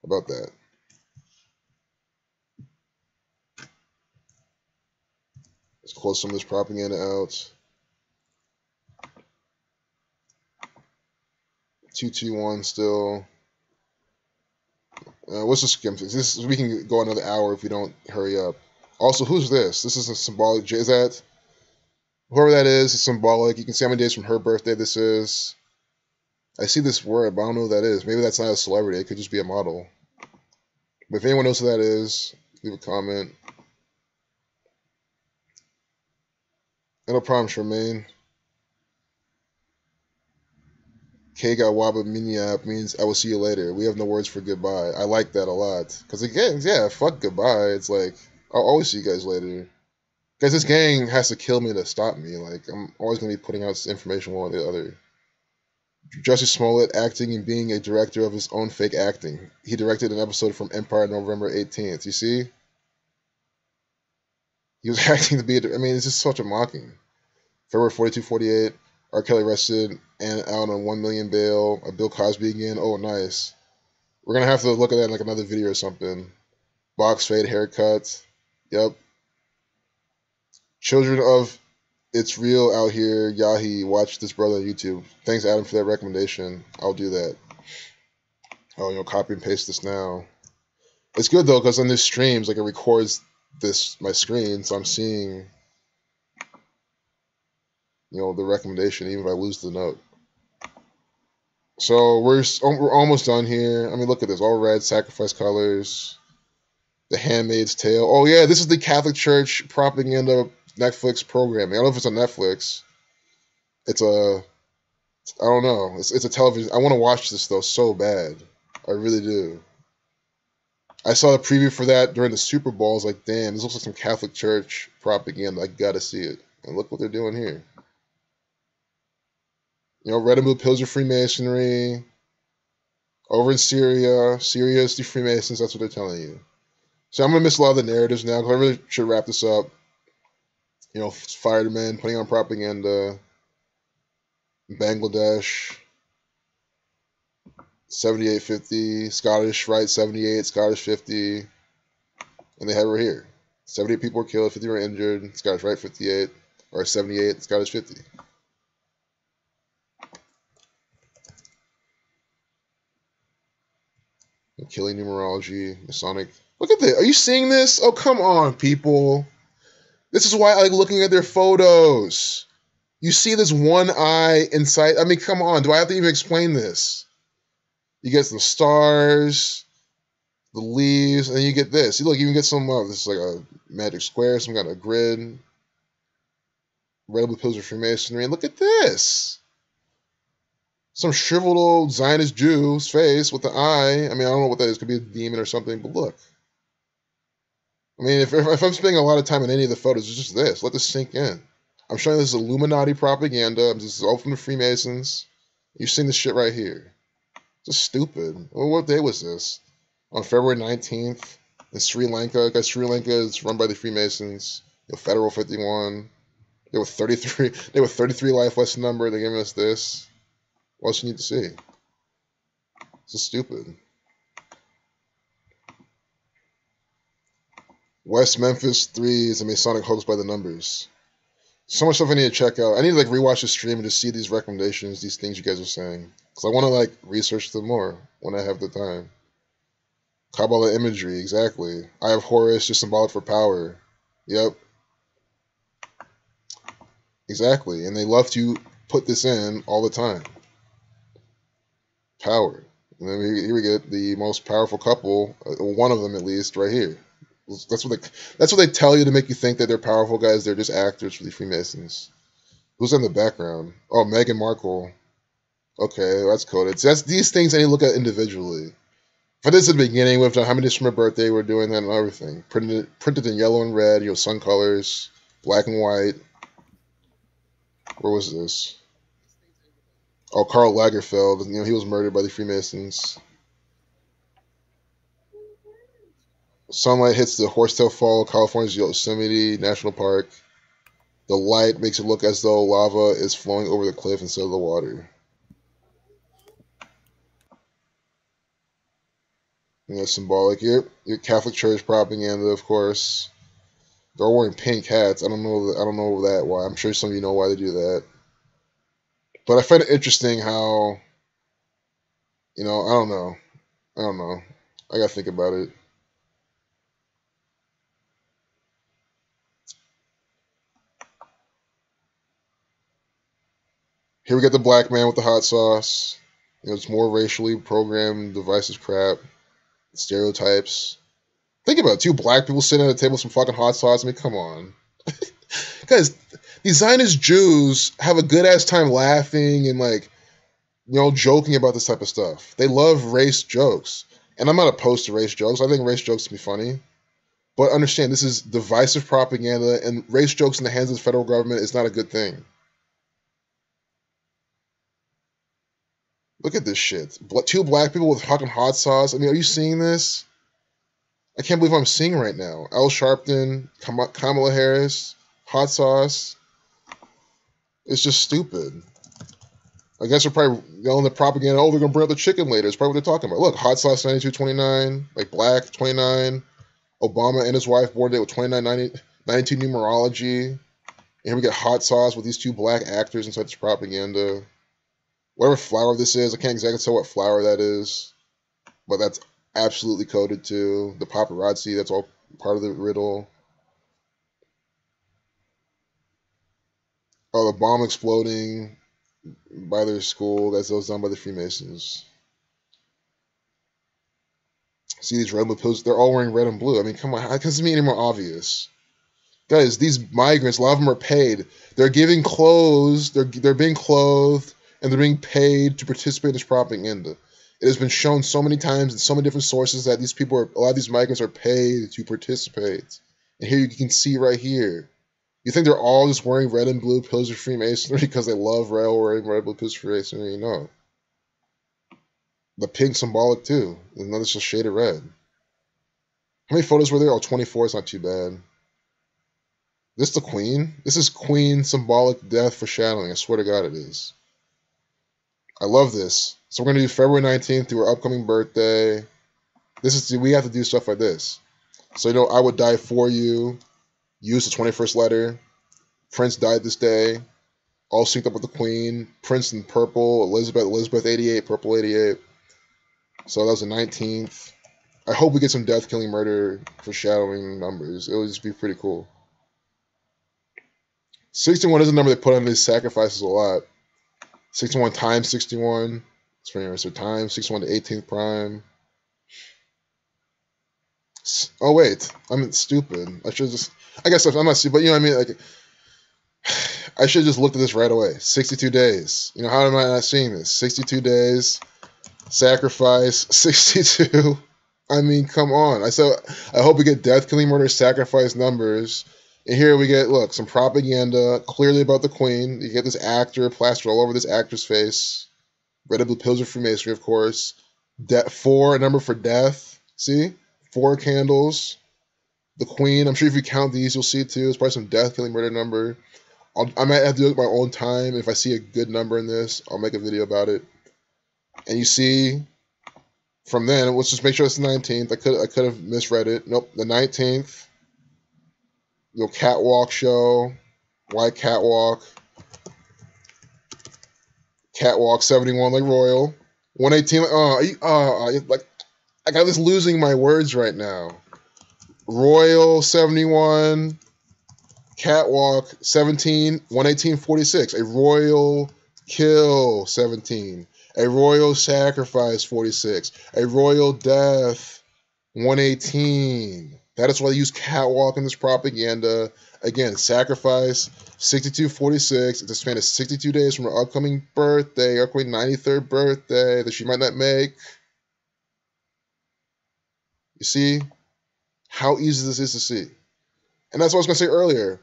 about that. Let's close some of this propaganda out. 221 still. Let's just skim things. We can go another hour if we don't hurry up. Also, who's this? This is a symbolic. Is that whoever that is? It's symbolic. You can see how many days from her birthday this is. I see this word, but I don't know who that is. Maybe that's not a celebrity. It could just be a model. But if anyone knows who that is, leave a comment. No problem, Charmaine. Kegawaba Minyap means I will see you later. We have no words for goodbye. I like that a lot. Because again, yeah, fuck goodbye. It's like, I'll always see you guys later. Because this gang has to kill me to stop me. Like, I'm always going to be putting out this information one or the other. Jussie Smollett acting and being a director of his own fake acting. He directed an episode from Empire November 18th. You see? He was acting to be I mean, it's just such a mocking. February 42-48, R. Kelly arrested and out on $1 million bail. Bill Cosby again. Oh, nice. We're going to have to look at that in like another video or something. Box fade haircut. Yep. Children of It's Real out here. Yahi, watch this brother on YouTube. Thanks, Adam, for that recommendation. I'll do that. Oh, copy and paste this now. It's good, though, because on this streams, like, it records my screen, so I'm seeing, the recommendation, even if I lose the note. So we're almost done here. I mean, look at this. All red, sacrifice colors. The Handmaid's Tale. Oh, yeah, this is the Catholic Church propaganda Netflix programming. I don't know if it's on Netflix. It's I don't know. It's a television. I want to watch this, though, so bad. I really do. I saw the preview for that during the Super Bowl. I was like, damn, this looks like some Catholic Church propaganda. I gotta see it. And look what they're doing here. Red and blue pills are Freemasonry. Over in Syria is the Freemasons. That's what they're telling you. So I'm going to miss a lot of the narratives now because I really should wrap this up. You know, firemen putting on propaganda. Bangladesh, 7850. Scottish Rite, 78. Scottish 50. And they have her here. 78 people were killed, 50 were injured. Scottish Rite, 58. Or 78. Scottish 50. Killing numerology, Masonic. Look at this. Are you seeing this? Oh, come on, people. This is why I like looking at their photos. You see this one eye inside. I mean, come on. Do I have to even explain this? You get the stars, the leaves, and then you get this. You look, you can get some, this is like a magic square, some kind of grid. Red, blue pills of Freemasonry. And look at this. Some shriveled old Zionist Jew's face with the eye. I mean, I don't know what that is. It could be a demon or something, but look. I mean, if I'm spending a lot of time in any of the photos, it's just this. Let this sink in. I'm showing this Illuminati propaganda. This is all from the Freemasons. You're seeing this shit right here. It's just stupid. Well, what day was this? On February 19th in Sri Lanka. Guys, Sri Lanka is run by the Freemasons. Federal 51. They were 33. They were 33 life lesson number. They're giving us this. What else you need to see? It's just stupid. West Memphis 3 is a Masonic hoax by the numbers. So much stuff I need to check out. I need to like rewatch the stream and just see these recommendations, these things you guys are saying. Because I want to like research them more when I have the time. Kabbalah imagery, exactly. I have Horus, just symbolic for power. Yep. Exactly. And they love to put this in all the time. Power. And then here we get the most powerful couple, one of them at least, right here. That's what they tell you to make you think that they're powerful guys. They're just actors for the Freemasons. Who's in the background? Oh, Meghan Markle. Okay, that's coded. So that's these things I need to look at individually. For this at the beginning, we've done how many from her birthday, we're doing that and everything. Printed in yellow and red, sun colors, black and white. Where was this? Oh, Karl Lagerfeld. He was murdered by the Freemasons. Sunlight hits the Horsetail Fall, California's Yosemite National Park. The light makes it look as though lava is flowing over the cliff instead of the water. Symbolic. Your Catholic Church propaganda, of course. They're all wearing pink hats. I don't know that why. I'm sure some of you know why they do that. But I find it interesting how, I don't know. I gotta think about it. Here we get the black man with the hot sauce. It's more racially programmed, divisive crap, stereotypes. Think about it, 2 black people sitting at a table with some fucking hot sauce. I mean, come on. Guys, these Zionist Jews have a good-ass time laughing and, joking about this type of stuff. They love race jokes. And I'm not opposed to race jokes. I think race jokes can be funny. But understand, this is divisive propaganda, and race jokes in the hands of the federal government is not a good thing. Look at this shit. 2 black people with fucking hot sauce. I mean, are you seeing this? I can't believe I'm seeing right now. Al Sharpton, Kamala Harris, hot sauce. It's just stupid. I guess they're probably yelling the propaganda, they're going to bring up the chicken later. It's probably what they're talking about. Look, hot sauce 9229, black 29. Obama and his wife born today with 2992 numerology. And here we get hot sauce with these 2 black actors inside this propaganda. Whatever flower this is, I can't exactly tell what flower that is. But that's absolutely coded too. The paparazzi, that's all part of the riddle. Oh, the bomb exploding by their school. That was done by the Freemasons. See these red and blue pills? They're all wearing red and blue. I mean, come on. How does it mean any more obvious? Guys, these migrants, a lot of them are paid. They're giving clothes. They're being clothed. And they're being paid to participate in this propaganda. It has been shown so many times in so many different sources that a lot of these migrants are paid to participate. And here you can see right here. You think they're all just wearing red and blue pills of Freemasonry because they love wearing red and blue pills of Freemasonry? No. The pink symbolic too. Another just shade of red. How many photos were there? Oh, 24. It's not too bad. This the Queen? This is Queen symbolic death foreshadowing. I swear to God it is. I love this. So we're going to do February 19th to her upcoming birthday. We have to do stuff like this. So, you know, I would die for you. Use the 21st letter. Prince died this day. All synced up with the Queen. Prince in purple. Elizabeth 88, purple 88. So that was the 19th. I hope we get some death, killing, murder foreshadowing numbers. It would just be pretty cool. 61 is a number they put on these sacrifices a lot. 61 times 61. It's pretty much so times 61 to 18th prime. Oh wait, I'm stupid. I guess I'm not stupid, but you know what I mean? Like, I should have just looked at this right away. 62 days. You know, how am I not seeing this? 62 days. Sacrifice. 62. I mean, come on. I hope we get death, killing, murder, sacrifice numbers. And here we get, look, some propaganda clearly about the Queen. You get this actor plastered all over this actor's face. Red and blue pills of Freemasonry, of course. 4, a number for death. See? 4 candles. The Queen. I'm sure if you count these, you'll see it too. It's probably some death, killing, murder number. I might have to do it at my own time. If I see a good number in this, I'll make a video about it. And you see, from then, let's just make sure it's the 19th. I could have misread it. Nope, the 19th. Little catwalk show. White catwalk. Catwalk 71 like Royal. 118 like I got this losing my words right now. Royal 71. Catwalk 17. 118.46. A royal kill 17. A royal sacrifice 46. A royal death 118. That is why they use catwalk in this propaganda. Again, sacrifice 62.46. It's a span of 62 days from her upcoming birthday, upcoming 93rd birthday that she might not make. You see how easy this is to see. And that's what I was going to say earlier.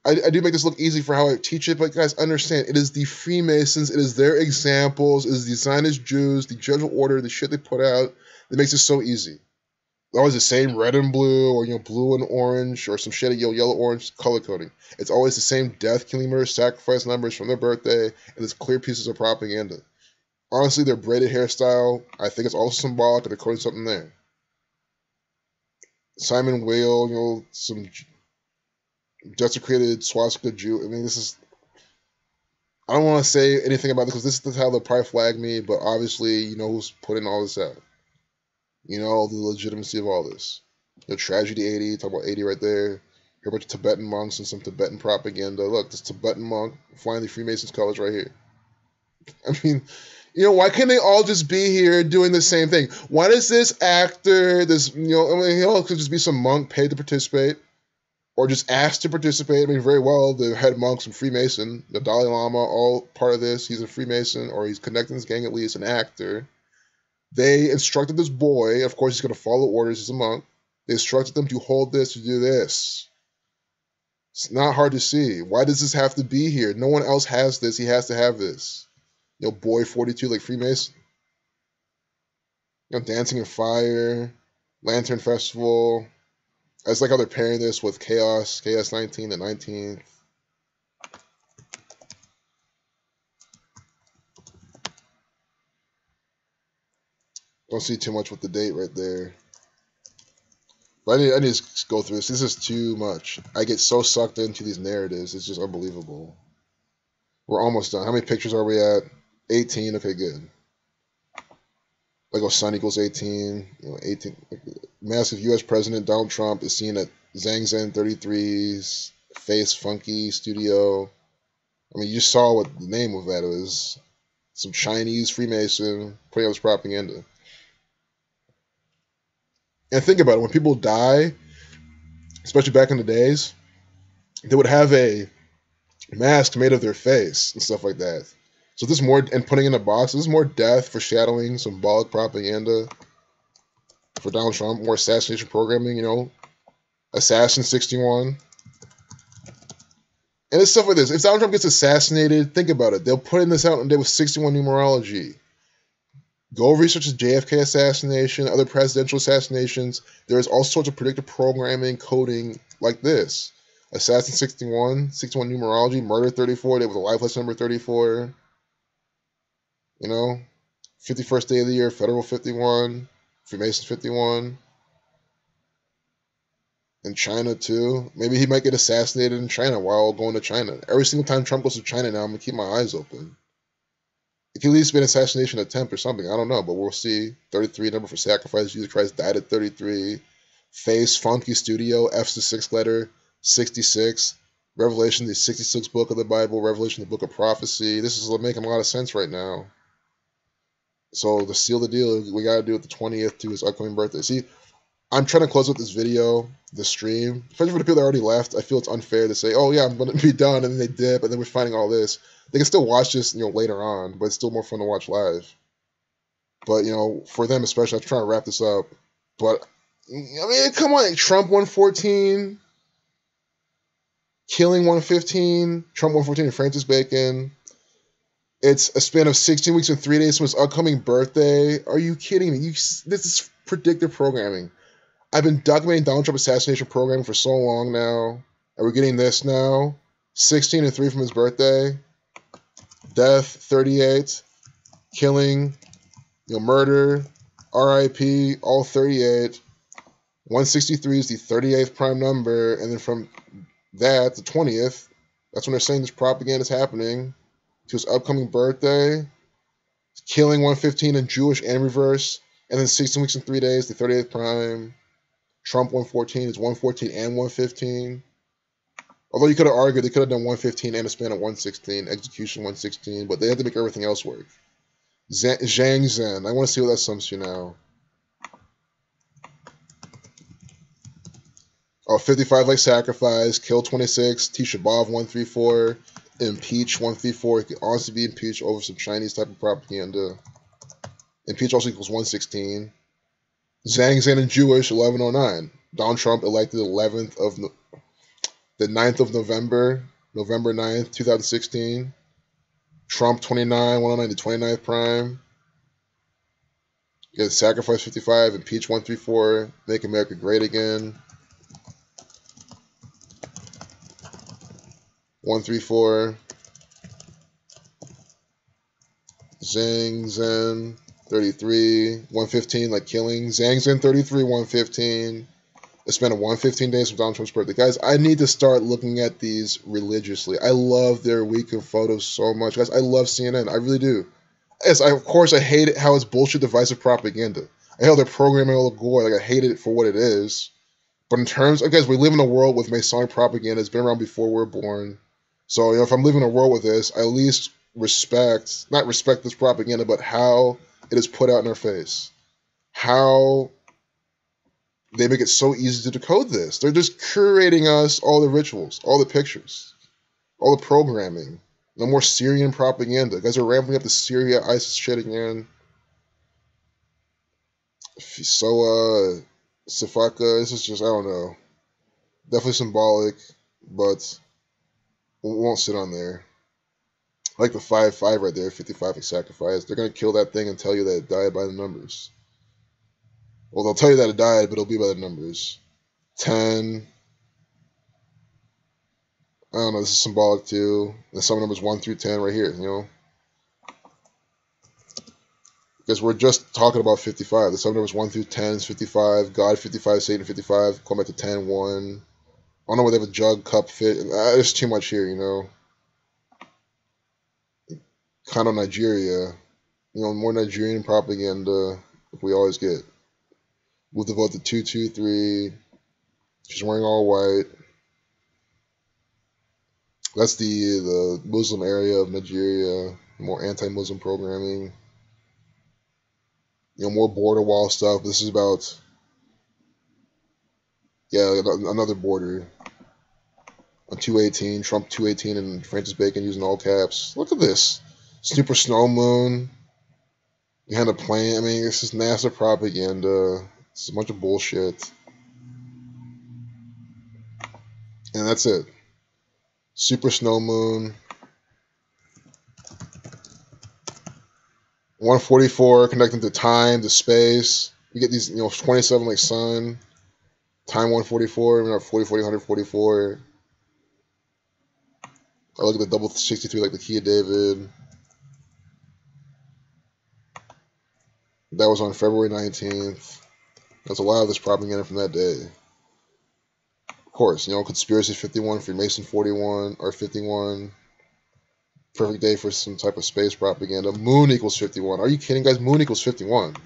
I do make this look easy for how I teach it, but guys, understand, it is the Freemasons, it is their examples, it is the Zionist Jews, the Judicial Order, the shit they put out that makes it so easy. Always the same red and blue, or blue and orange, or some shade of yellow orange color coding. It's always the same death, killing, murder, sacrifice numbers from their birthday, and it's clear pieces of propaganda. Honestly, their braided hairstyle, I think it's also symbolic, and they're coding something there. Simon Weil, some desecrated swastika Jew. I mean, this is. I don't want to say anything about this because this is how they'll probably flag me, but obviously, you know who's putting all this out. You know the legitimacy of all this. The tragedy 80, talk about 80 right there. Hear a bunch of Tibetan monks and some Tibetan propaganda. Look, this Tibetan monk flying the Freemasons colors right here. I mean, why can't they all just be here doing the same thing? Why does this actor, could just be some monk paid to participate, or just asked to participate? I mean, very well, the head monk's a Freemason, the Dalai Lama, all part of this. He's a Freemason, or he's connecting this gang at least, an actor. They instructed this boy, of course he's going to follow orders, he's a monk. They instructed them to hold this, to do this. It's not hard to see. Why does this have to be here? No one else has this, he has to have this. Boy 42 like Freemason. Dancing in Fire, Lantern Festival. I just like how they're pairing this with Chaos 19, the 19th. Don't see too much with the date right there. But I need to go through this. This is too much. I get so sucked into these narratives. It's just unbelievable. We're almost done. How many pictures are we at? 18. Okay, good. Lego sun equals 18. 18. Massive U.S. President Donald Trump is seen at Zhang Zhen 33's Face Funky Studio. I mean, you saw what the name of that is. Some Chinese Freemason putting out this propaganda. And think about it, when people die, especially back in the days, they would have a mask made of their face and stuff like that. So this more, and putting in a box, this is more death, foreshadowing, symbolic propaganda for Donald Trump, more assassination programming, Assassin 61. And it's stuff like this. If Donald Trump gets assassinated, think about it. They'll put in this out on day with 61 numerology. Go research the JFK assassination, other presidential assassinations. There is all sorts of predictive programming, coding like this. Assassin 61, 61 numerology, murder 34, they have a life lesson number 34. You know, 51st day of the year, federal 51, Freemason 51. In China too. Maybe he might get assassinated in China while going to China. Every single time Trump goes to China now, I'm gonna keep my eyes open. It could at least be an assassination attempt or something. I don't know, but we'll see. 33, number for sacrifice. Jesus Christ died at 33. Face, Funky Studio, F's the 6th letter, 66. Revelation, the 66th book of the Bible. Revelation, the book of prophecy. This is making a lot of sense right now. So to seal the deal, we got to do it the 20th to his upcoming birthday. See, I'm trying to close out this video, the stream, especially for the people that already left. I feel it's unfair to say, oh yeah, I'm going to be done, and then they dip, and then we're finding all this. They can still watch this, later on, but it's still more fun to watch live. But, for them especially, I'm trying to wrap this up. But, I mean, come on, Trump 114, killing 115, Trump 114 and Francis Bacon. It's a span of 16 weeks and 3 days from his upcoming birthday. Are you kidding me? This is predictive programming. I've been documenting Donald Trump assassination programming for so long now. And we're getting this now. 16 and 3 from his birthday. Death, 38. Killing, murder, RIP, all 38. 163 is the 38th prime number. And then from that, the 20th, that's when they're saying this propaganda is happening. To his upcoming birthday. Killing 115 in Jewish and reverse. And then 16 weeks and 3 days, the 38th prime. Trump 114 is 114 and 115. Although you could have argued they could have done 115 and a span of 116, execution 116, but they had to make everything else work. Zhang Zhen, I want to see what that sums to now. Oh, 55 like sacrifice, kill 26, Tishabov 134, impeach 134. He could honestly be impeached over some Chinese type of propaganda. Impeach also equals 116. Zhang Zhen and Jewish 1109. Donald Trump elected the 9th of November 9th, 2016. Trump 29, 109 to 29th prime. Get sacrifice 55, impeach 134, make America great again. 134. Zhang Zhen 33, 115, like killing. Zhang Zhen 33, 115. It's been a 115 days from Donald Trump's birthday. Guys, I need to start looking at these religiously. I love their week of photos so much. Guys, I love CNN. I really do. Yes, of course, I hate it how it's bullshit divisive propaganda. I hate how they're programming all the gore. Like, I hate it for what it is. But in terms of, guys, we live in a world with Masonic propaganda. It's been around before we were born. So, if I'm living in a world with this, I at least not respect this propaganda, but how it is put out in our face. How they make it so easy to decode this. They're just curating us all the rituals, all the pictures, all the programming. No more Syrian propaganda. You guys are ramping up the Syria ISIS shit again. So, Sifaka, this is just, I don't know. Definitely symbolic, but we won't sit on there. I like the 5-5 right there, 55 like sacrifice. They're going to kill that thing and tell you that it died by the numbers. Well, they'll tell you that it died, but it'll be by the numbers. 10. I don't know, this is symbolic too. The sum numbers 1 through 10 right here, Because we're just talking about 55. The sum numbers 1 through 10 is 55. God 55, Satan 55. Come back to 10, 1. I don't know whether they have a jug, cup, fit. There's too much here, Kind of Nigeria. More Nigerian propaganda we always get. Move the vote to 223. She's wearing all white. That's the Muslim area of Nigeria. More anti-Muslim programming. More border wall stuff. This is about, another border. On 218, Trump 218, and Francis Bacon using all caps. Look at this. Super snow moon. Behind a plane. I mean, this is NASA propaganda. It's a bunch of bullshit. And that's it. Super snow moon. 144 connecting to time, to space. You get these, 27 like sun. Time 144, 40, 144. I look at the double 63 like the Key of David. That was on February 19th. That's a lot of this propaganda from that day. Of course, you know, Conspiracy 51, Freemason 41, or 51. Perfect day for some type of space propaganda. Moon equals 51. Are you kidding, guys? Moon equals 51.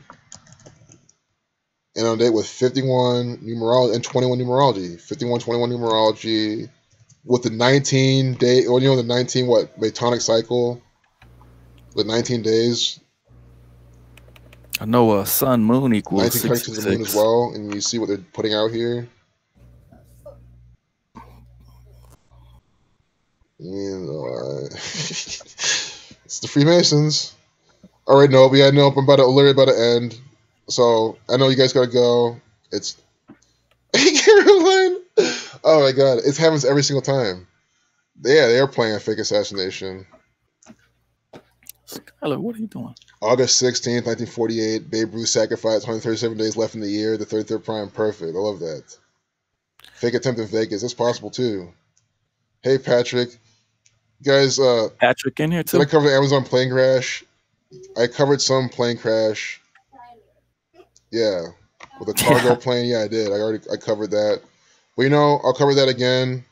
And on a date with 51 numerology and 21 numerology. 51, 21 numerology. With the 19 day, well, you know, the 19 what? Metonic cycle. The 19 days. I know sun moon equals 19 connected to the moon as well. And you see what they're putting out here. And, it's the Freemasons. All right, Nope. Yeah, Nope. I'm literally about to end. So I know you guys gotta go. It's Caroline. Oh my god, it happens every single time. Yeah, they are playing a fake assassination. Skyler, what are you doing? August 16th, 1948. Babe Ruth sacrificed. 137 days left in the year. The 33rd prime. Perfect. I love that. Fake attempt in Vegas. That's possible too. Hey Patrick, you guys. Patrick in here too. Did I cover the Amazon plane crash? I covered some plane crash. Yeah, with a cargo plane. Yeah, I did. I covered that. But you know, I'll cover that again.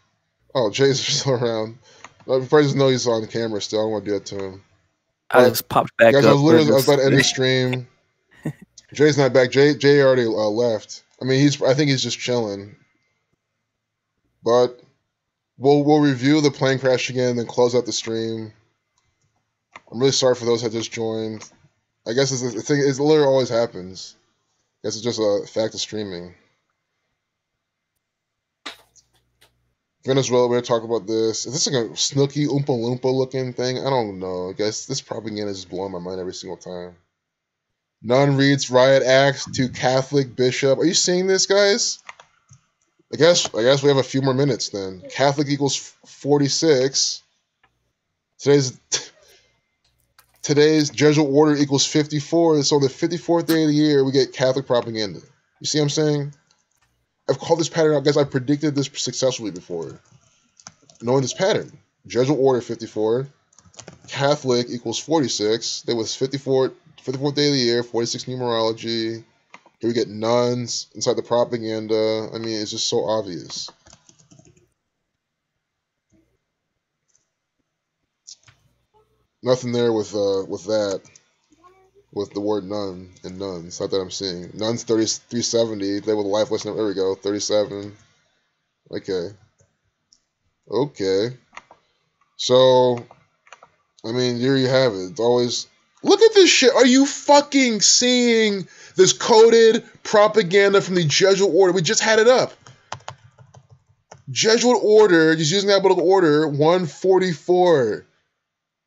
Oh, Jay's still around. I probably just know he's on camera still. I don't want to do that to him. I just popped back guys, up. I was about to end the stream. Jay's not back. Jay already left. I mean, I think he's just chilling. But we'll review the plane crash again, then close out the stream. I'm really sorry for those that just joined. I guess it's the thing. It literally always happens. I guess it's just a fact of streaming. Venezuela, we're going to talk about this. Is this like a Snooky Oompa Loompa looking thing? I don't know. I guess this propaganda is just blowing my mind every single time. Nun reads riot acts to Catholic bishop. Are you seeing this, guys? I guess we have a few more minutes then. Catholic equals 46. Today's Jesuit order equals 54. So on the 54th day of the year, we get Catholic propaganda. You see what I'm saying? I've called this pattern out, guys. I predicted this successfully before. Knowing this pattern. Jesuit order 54. Catholic equals 46. There was 54th day of the year, 46 numerology. Here we get nuns inside the propaganda. I mean, it's just so obvious. Nothing there with that. With the word nun and nuns. Not that I'm seeing. Nuns 370. They with a life lesson. There we go. 37. Okay. Okay. So, I mean, here you have it. It's always... Look at this shit. Are you fucking seeing this coded propaganda from the Jesuit order? We just had it up. Jesuit order, just using that alphabetical order, 144.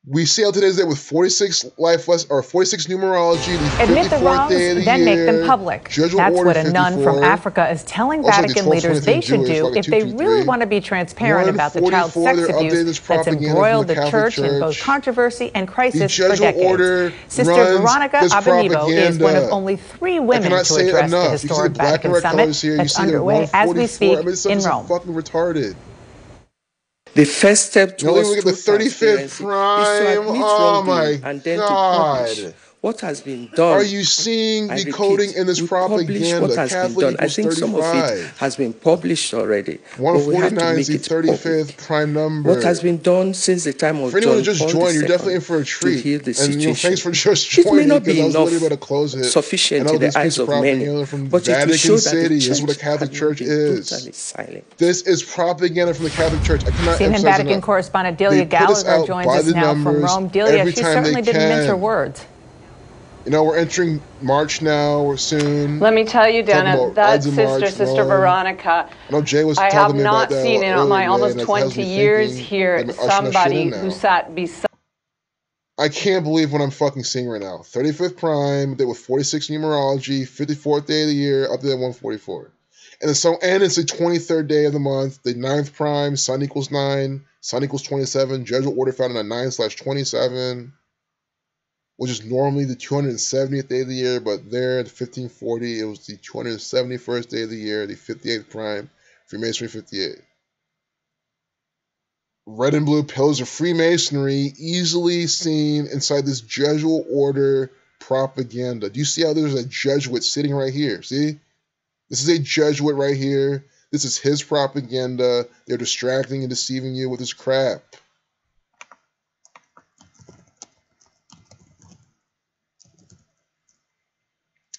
We sailed today's day with 46 life lessons, or 46 numerology. Admit the wrongs, then make them public. That's what a nun from Africa is telling Vatican leaders they should do if they really want to be transparent about the child sex abuse that's embroiled the church in both controversy and crisis for decades. Sister Veronica Abanivo is one of only 3 women to address the historic Vatican summit that's underway as we speak in Rome. Fucking retarded. The first step towards look at the 35th prime. Oh my and then God. To publish what has been done. Are you seeing the coding in this propaganda? What has been done. I think 35. Some of it has been published already. 149 is the 35th prime number. What has been done since the time of for anyone John who just Paul joined, II you're definitely in for a treat. To heal the and situation. Thanks for just joining. It may not be enough to close it. Sufficient in the eyes of many, but it will show that the church is what a Catholic Church is. Totally silent. This is propaganda from the Catholic Church. I cannot CNN Vatican correspondent Delia Gallagher joins us now from Rome. Delia, she certainly didn't mince her words. You know, we're entering March now. We're soon. Let me tell you, Dana, that Sister Veronica, I know Jay was I telling have me not about that seen in my almost 20 thinking, years here somebody who sat beside. I can't believe what I'm fucking seeing right now. 35th prime, they with 46 numerology, 54th day of the year, up to that 144. And it's the 23rd day of the month, the 9th prime, sun equals 9, sun equals 27, Jesuit order found on 9/27. Which is normally the 270th day of the year, but there, the 1540, it was the 271st day of the year, the 58th prime, Freemasonry 58. red and blue pillars of Freemasonry easily seen inside this Jesuit order propaganda. Do you see how there's a Jesuit sitting right here? See? This is a Jesuit right here. This is his propaganda. They're distracting and deceiving you with this crap.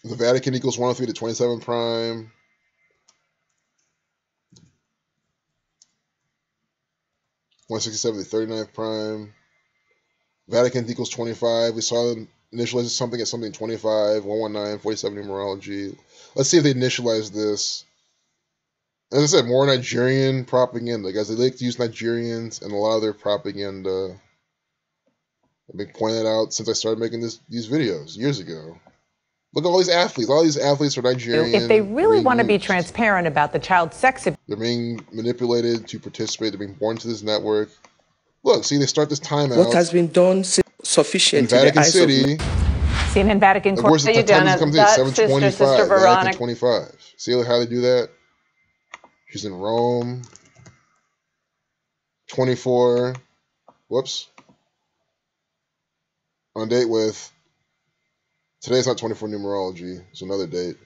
The Vatican equals 103 to 27 prime. (167 to 39 prime). Vatican equals 25. We saw them initialize something at something 25. 119, 47 numerology. Let's see if they initialize this. As I said, more Nigerian propaganda. Guys, they like to use Nigerians and a lot of their propaganda. I've been pointing it out since I started making these videos years ago. Look at all these athletes. All these athletes are Nigerian. If they really want to be transparent about the child sex abuse, they're being manipulated to participate. They're being born into this network. Look, see, they start this timeout. What has been done sufficient in Vatican City. CNN Vatican Of course, the time comes in 7:25. Vatican 25. See how they do that? She's in Rome. 24. Whoops. On date with. Today's not 24 numerology. It's another date.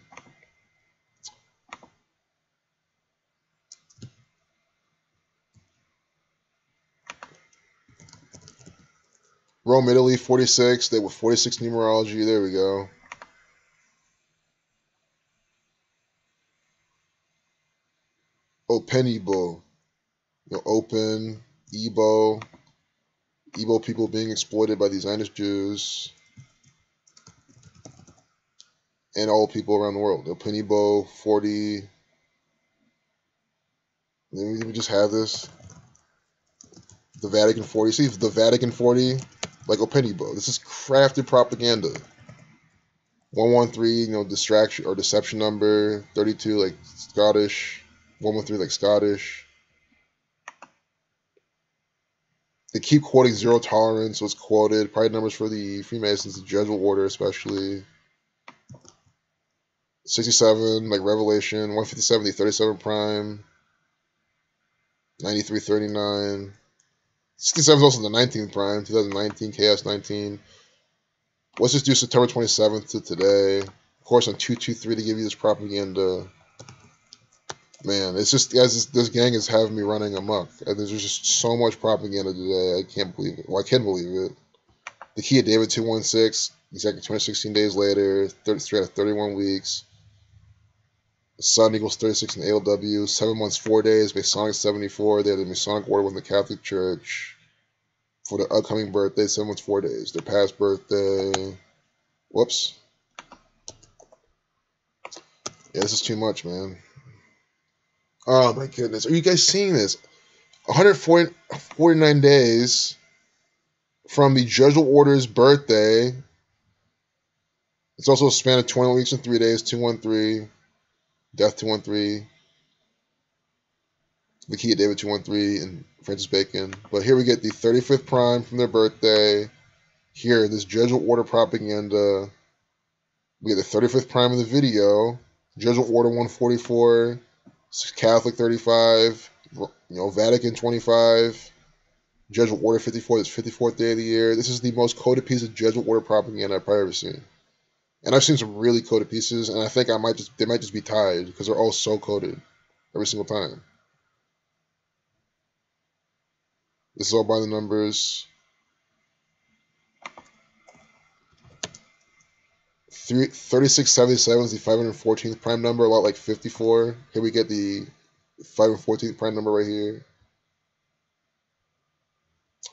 Rome, Italy, 46. They were 46 numerology. There we go. Open Igbo. Open Igbo. Igbo people being exploited by the Zionist Jews. And all people around the world. Open Igbo, 40. Then we just have this. The Vatican 40. See, the Vatican 40, like Open Igbo. This is crafted propaganda. 113, distraction or deception number. 32, like Scottish. 113, like Scottish. They keep quoting zero tolerance, so it's quoted. Pride numbers for the Freemasons, the Jesuit order especially. 67, like Revelation. 157, the 37 prime. 93, 39. 67 is also the 19th prime. 2019, Chaos 19. Let's just do September 27th to today. Of course, on 223 to give you this propaganda. Man, it's just, guys, this gang is having me running amok. There's just so much propaganda today. I can't believe it. Well, I can believe it. The key of David 216, exactly 216 days later, 33 out of 31 weeks. The Sun equals 36 in ALW, 7 months, 4 days, Masonic 74. They had the Masonic order with the Catholic Church. For their upcoming birthday, 7 months, 4 days. Their past birthday. Whoops. Yeah, this is too much, man. Oh my goodness. Are you guys seeing this? 149 days from the Jesuit order's birthday. It's also a span of 20 weeks and 3 days, 213. Death 213. The key of David 213 and Francis Bacon. But here we get the 35th prime from their birthday. Here, this Jesuit order propaganda. We get the 35th prime of the video. Jesuit order 144. Catholic 35. Vatican 25. Jesuit order 54. This 54th day of the year. This is the most coded piece of Jesuit order propaganda I've probably ever seen. And I've seen some really coded pieces, and I think they might just be tied because they're all so coded every single time. This is all by the numbers. 3677 is the 514th prime number, a lot like 54. Here we get the 514th prime number right here.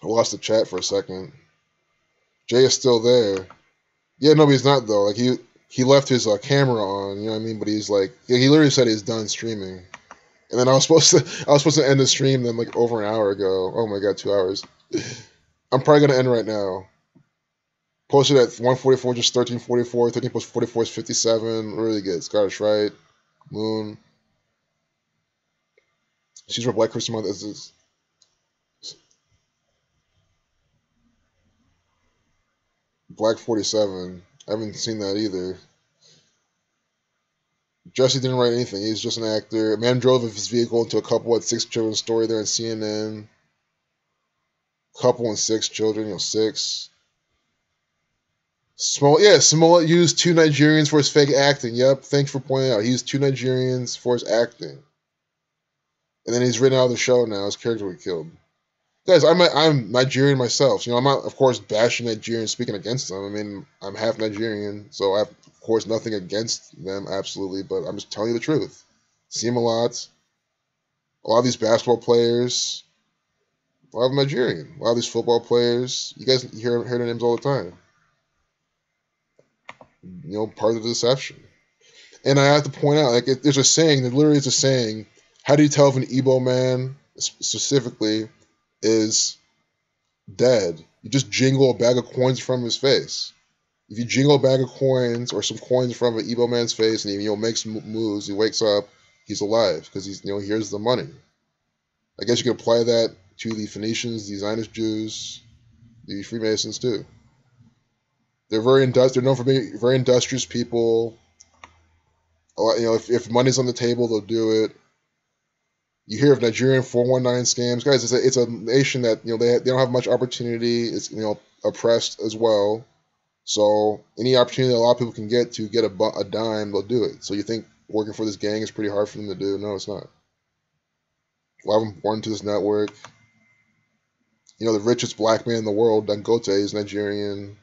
I lost the chat for a second. Jay is still there. Yeah, no, but he's not though. Like he left his camera on, you know what I mean? But he's like, yeah, he literally said he's done streaming. And then I was supposed to end the stream then like over an hour ago. Oh my god, 2 hours. I'm probably gonna end right now. Posted at 144, just 1344. 13 plus 44 is 57. Really good. Scottish Rite. Moon. She's for Black Christian Month. Is Black 47. I haven't seen that either. Jesse didn't write anything. He's just an actor. A man drove his vehicle into a couple at 6 children's story there on CNN. Couple and 6 children, 6. Smollett used 2 Nigerians for his fake acting. Yep, thanks for pointing out. He used 2 Nigerians for his acting. And then he's written out of the show now. His character was killed. Guys, I'm Nigerian myself. I'm not, of course, bashing Nigerians, speaking against them. I mean, I'm half Nigerian, so I have, of course, nothing against them, absolutely. But I'm just telling you the truth. See them a lot. A lot of these basketball players, a lot of them Nigerian. A lot of these football players, you guys hear their names all the time. Part of the deception. And I have to point out, there's a saying, there literally is a saying, how do you tell if an Igbo man, specifically, is dead? You just jingle a bag of coins from his face. If you jingle a bag of coins or some coins from an Igbo man's face and he makes moves, he wakes up, he's alive because here's the money. I guess you could apply that to the Phoenicians, the Zionist Jews, the Freemasons too. They're they're known for being very industrious people. If money's on the table, they'll do it. You hear of Nigerian 419 scams, guys. It's a nation that they don't have much opportunity. It's oppressed as well. So any opportunity that a lot of people can get to get a dime, they'll do it. So you think working for this gang is pretty hard for them to do? No, it's not. A lot of them born into this network. The richest black man in the world, Decode, is Nigerian.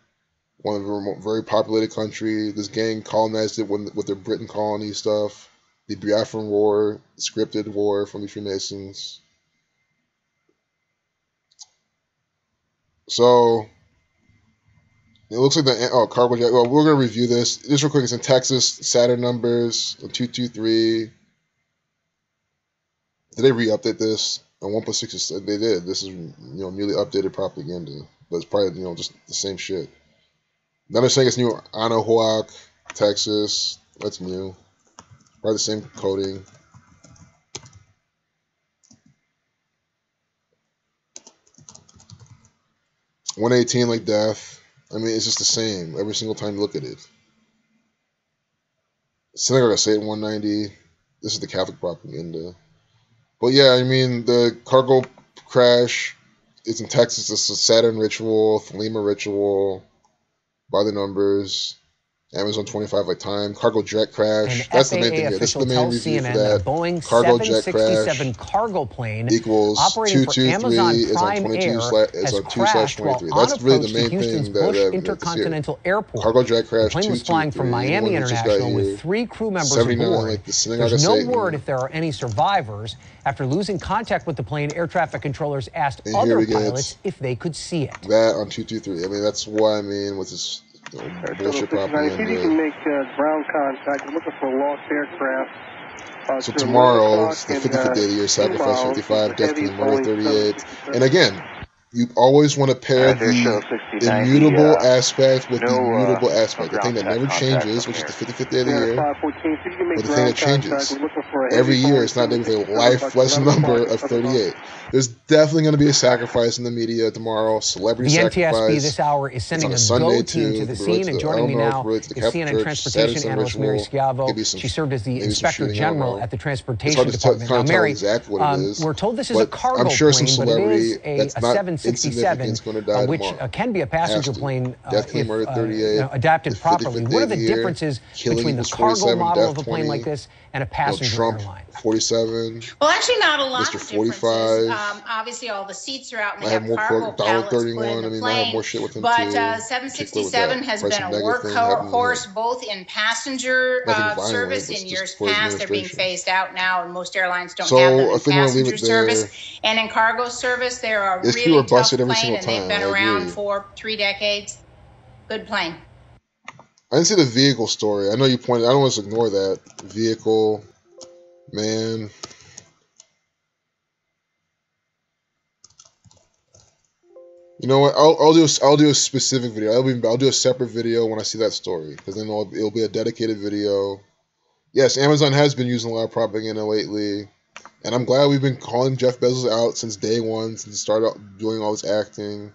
One of the very populated country. This gang colonized it with their Britain colony stuff. The Biafran War, scripted war from the Freemasons. So it looks like cargo jack. Well, we're gonna review this. Just real quick, it's in Texas. Saturn numbers 223. Did they re-update this? On 1.6, they did. This is newly updated propaganda, but it's probably just the same shit. Now they're saying it's new. Anahuac, Texas. That's new. Probably the same coding. $118 like death. I mean, it's just the same every single time you look at it. Synagogue of Satan 190. This is the Catholic propaganda. But yeah, I mean, the cargo crash is in Texas. It's a Saturn ritual, Thelema ritual. By the numbers, Amazon 25 like time, cargo jet crash. That's the main thing here. This is the main review for that. Boeing Cargo jet crash cargo plane equals 223 is on 22/23. That's really the main thing that Intercontinental Airport. Cargo jet crash. The plane was flying from Miami International with 3 crew members aboard. Like There's no word if there are any survivors. After losing contact with the plane, air traffic controllers asked other pilots if they could see it. That on 223. I mean, that's what I mean with this bullshit propaganda. If you can make ground contact, we're looking for a lost aircraft. So tomorrow, the 55th day of the year, sacrifice 55, death penalty murder 38. And again, you always want to pair the immutable aspect with the mutable aspect. The thing that never changes, which is the 55th day of the year, but the thing that changes every year is not with a lifeless number of 38. There's definitely going to be a sacrifice in the media tomorrow. Celebrity sacrifice. The NTSB this hour is sending a GO team to the scene, and joining me now is CNN transportation analyst Mary Schiavo. She served as the Inspector General at the Transportation Department. Now, Mary, we're told this is a cargo plane, but it is a 767, which can be a passenger plane if adapted properly. What are the differences between the cargo model of a plane like this and a passenger airline? 47. Well, actually, not a lot Mr. of 45. Obviously, all the seats are out and they I have more cargo pallets 31. put in the I plane. have more shit with him but too. 767 has been a workhorse both in passenger service in years past. They're being phased out now, and most airlines don't have them in passenger service. And in cargo service, they're a really tough plane, and they've been around for 3 decades. Good plane. I didn't see the vehicle story. I know you pointed. I don't want to ignore that vehicle. Man, you know what? I'll do a specific video. I'll do a separate video when I see that story, because then it'll be a dedicated video. Yes, Amazon has been using a lot of propaganda lately, and I'm glad we've been calling Jeff Bezos out since day one, since he started doing all this acting.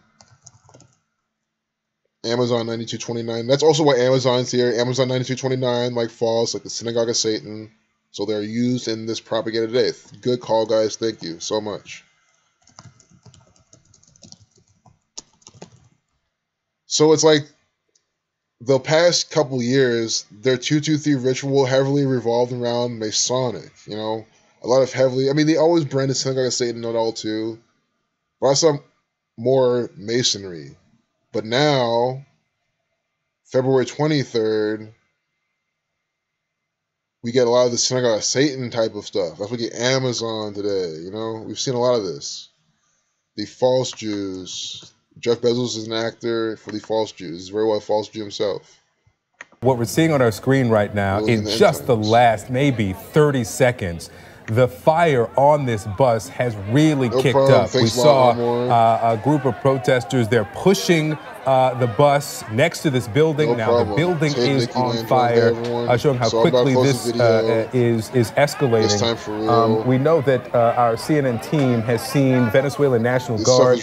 Amazon 9229. That's also why Amazon's here. Amazon 9229 like false, like the Synagogue of Satan. So they're used in this propaganda today. Good call, guys. Thank you so much. So it's like the past couple years, their 223 ritual heavily revolved around Masonic. You know, a lot of heavily. I mean, they always branded Synagogue of Satan and all too, but I saw more Masonry. But now, February 23rd, we get a lot of the Synagogue of Satan type of stuff. That's what we get Amazon today. You know, we've seen a lot of this. The false Jews. Jeff Bezos is an actor for the false Jews. He's very well a false Jew himself. What we're seeing on our screen right now, in just the last maybe 30 seconds, the fire on this bus has really kicked up. We saw a group of protesters. They're pushing the bus next to this building. Now the building is on fire, showing how quickly this is escalating. We know that our CNN team has seen Venezuelan National Guard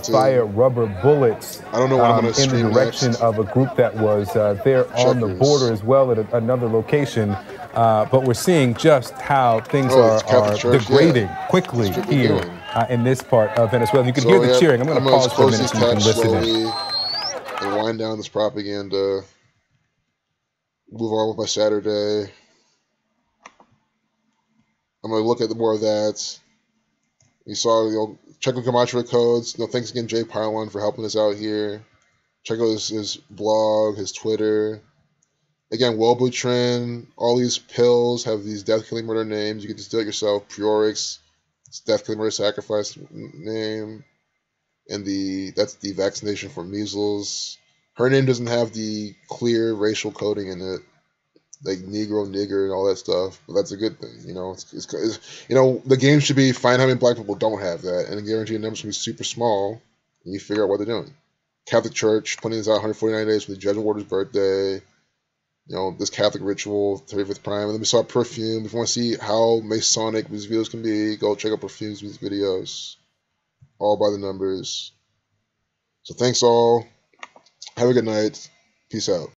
fire rubber bullets in the direction of a group that was there on the border as well at another location. But we're seeing just how things are degrading quickly here in this part of Venezuela. You can hear the cheering. I'm going to pause for a minute so you can listen in. And wind down this propaganda. Move on with my Saturday. I'm going to look at more of that. You saw, check out Camacho codes. Thanks again, Jay Pilon, for helping us out here. Check out his blog, his Twitter. Again, Wellbutrin, all these pills have these death, killing, murder names. You can just do it yourself. Priorix, it's death, killing, murder, sacrifice name. And that's the vaccination for measles. Her name doesn't have the clear racial coding in it, like Negro, nigger, and all that stuff. But that's a good thing, you know. The game should be find how many black people don't have that, and I guarantee the numbers will be super small, and you figure out what they're doing. Catholic Church putting this out 149 days for the Judge and Warder's birthday. This Catholic ritual, 35th Prime. And then we saw Perfume. If you want to see how Masonic these videos can be, go check out Perfume's videos. All by the numbers. So thanks all. Have a good night. Peace out.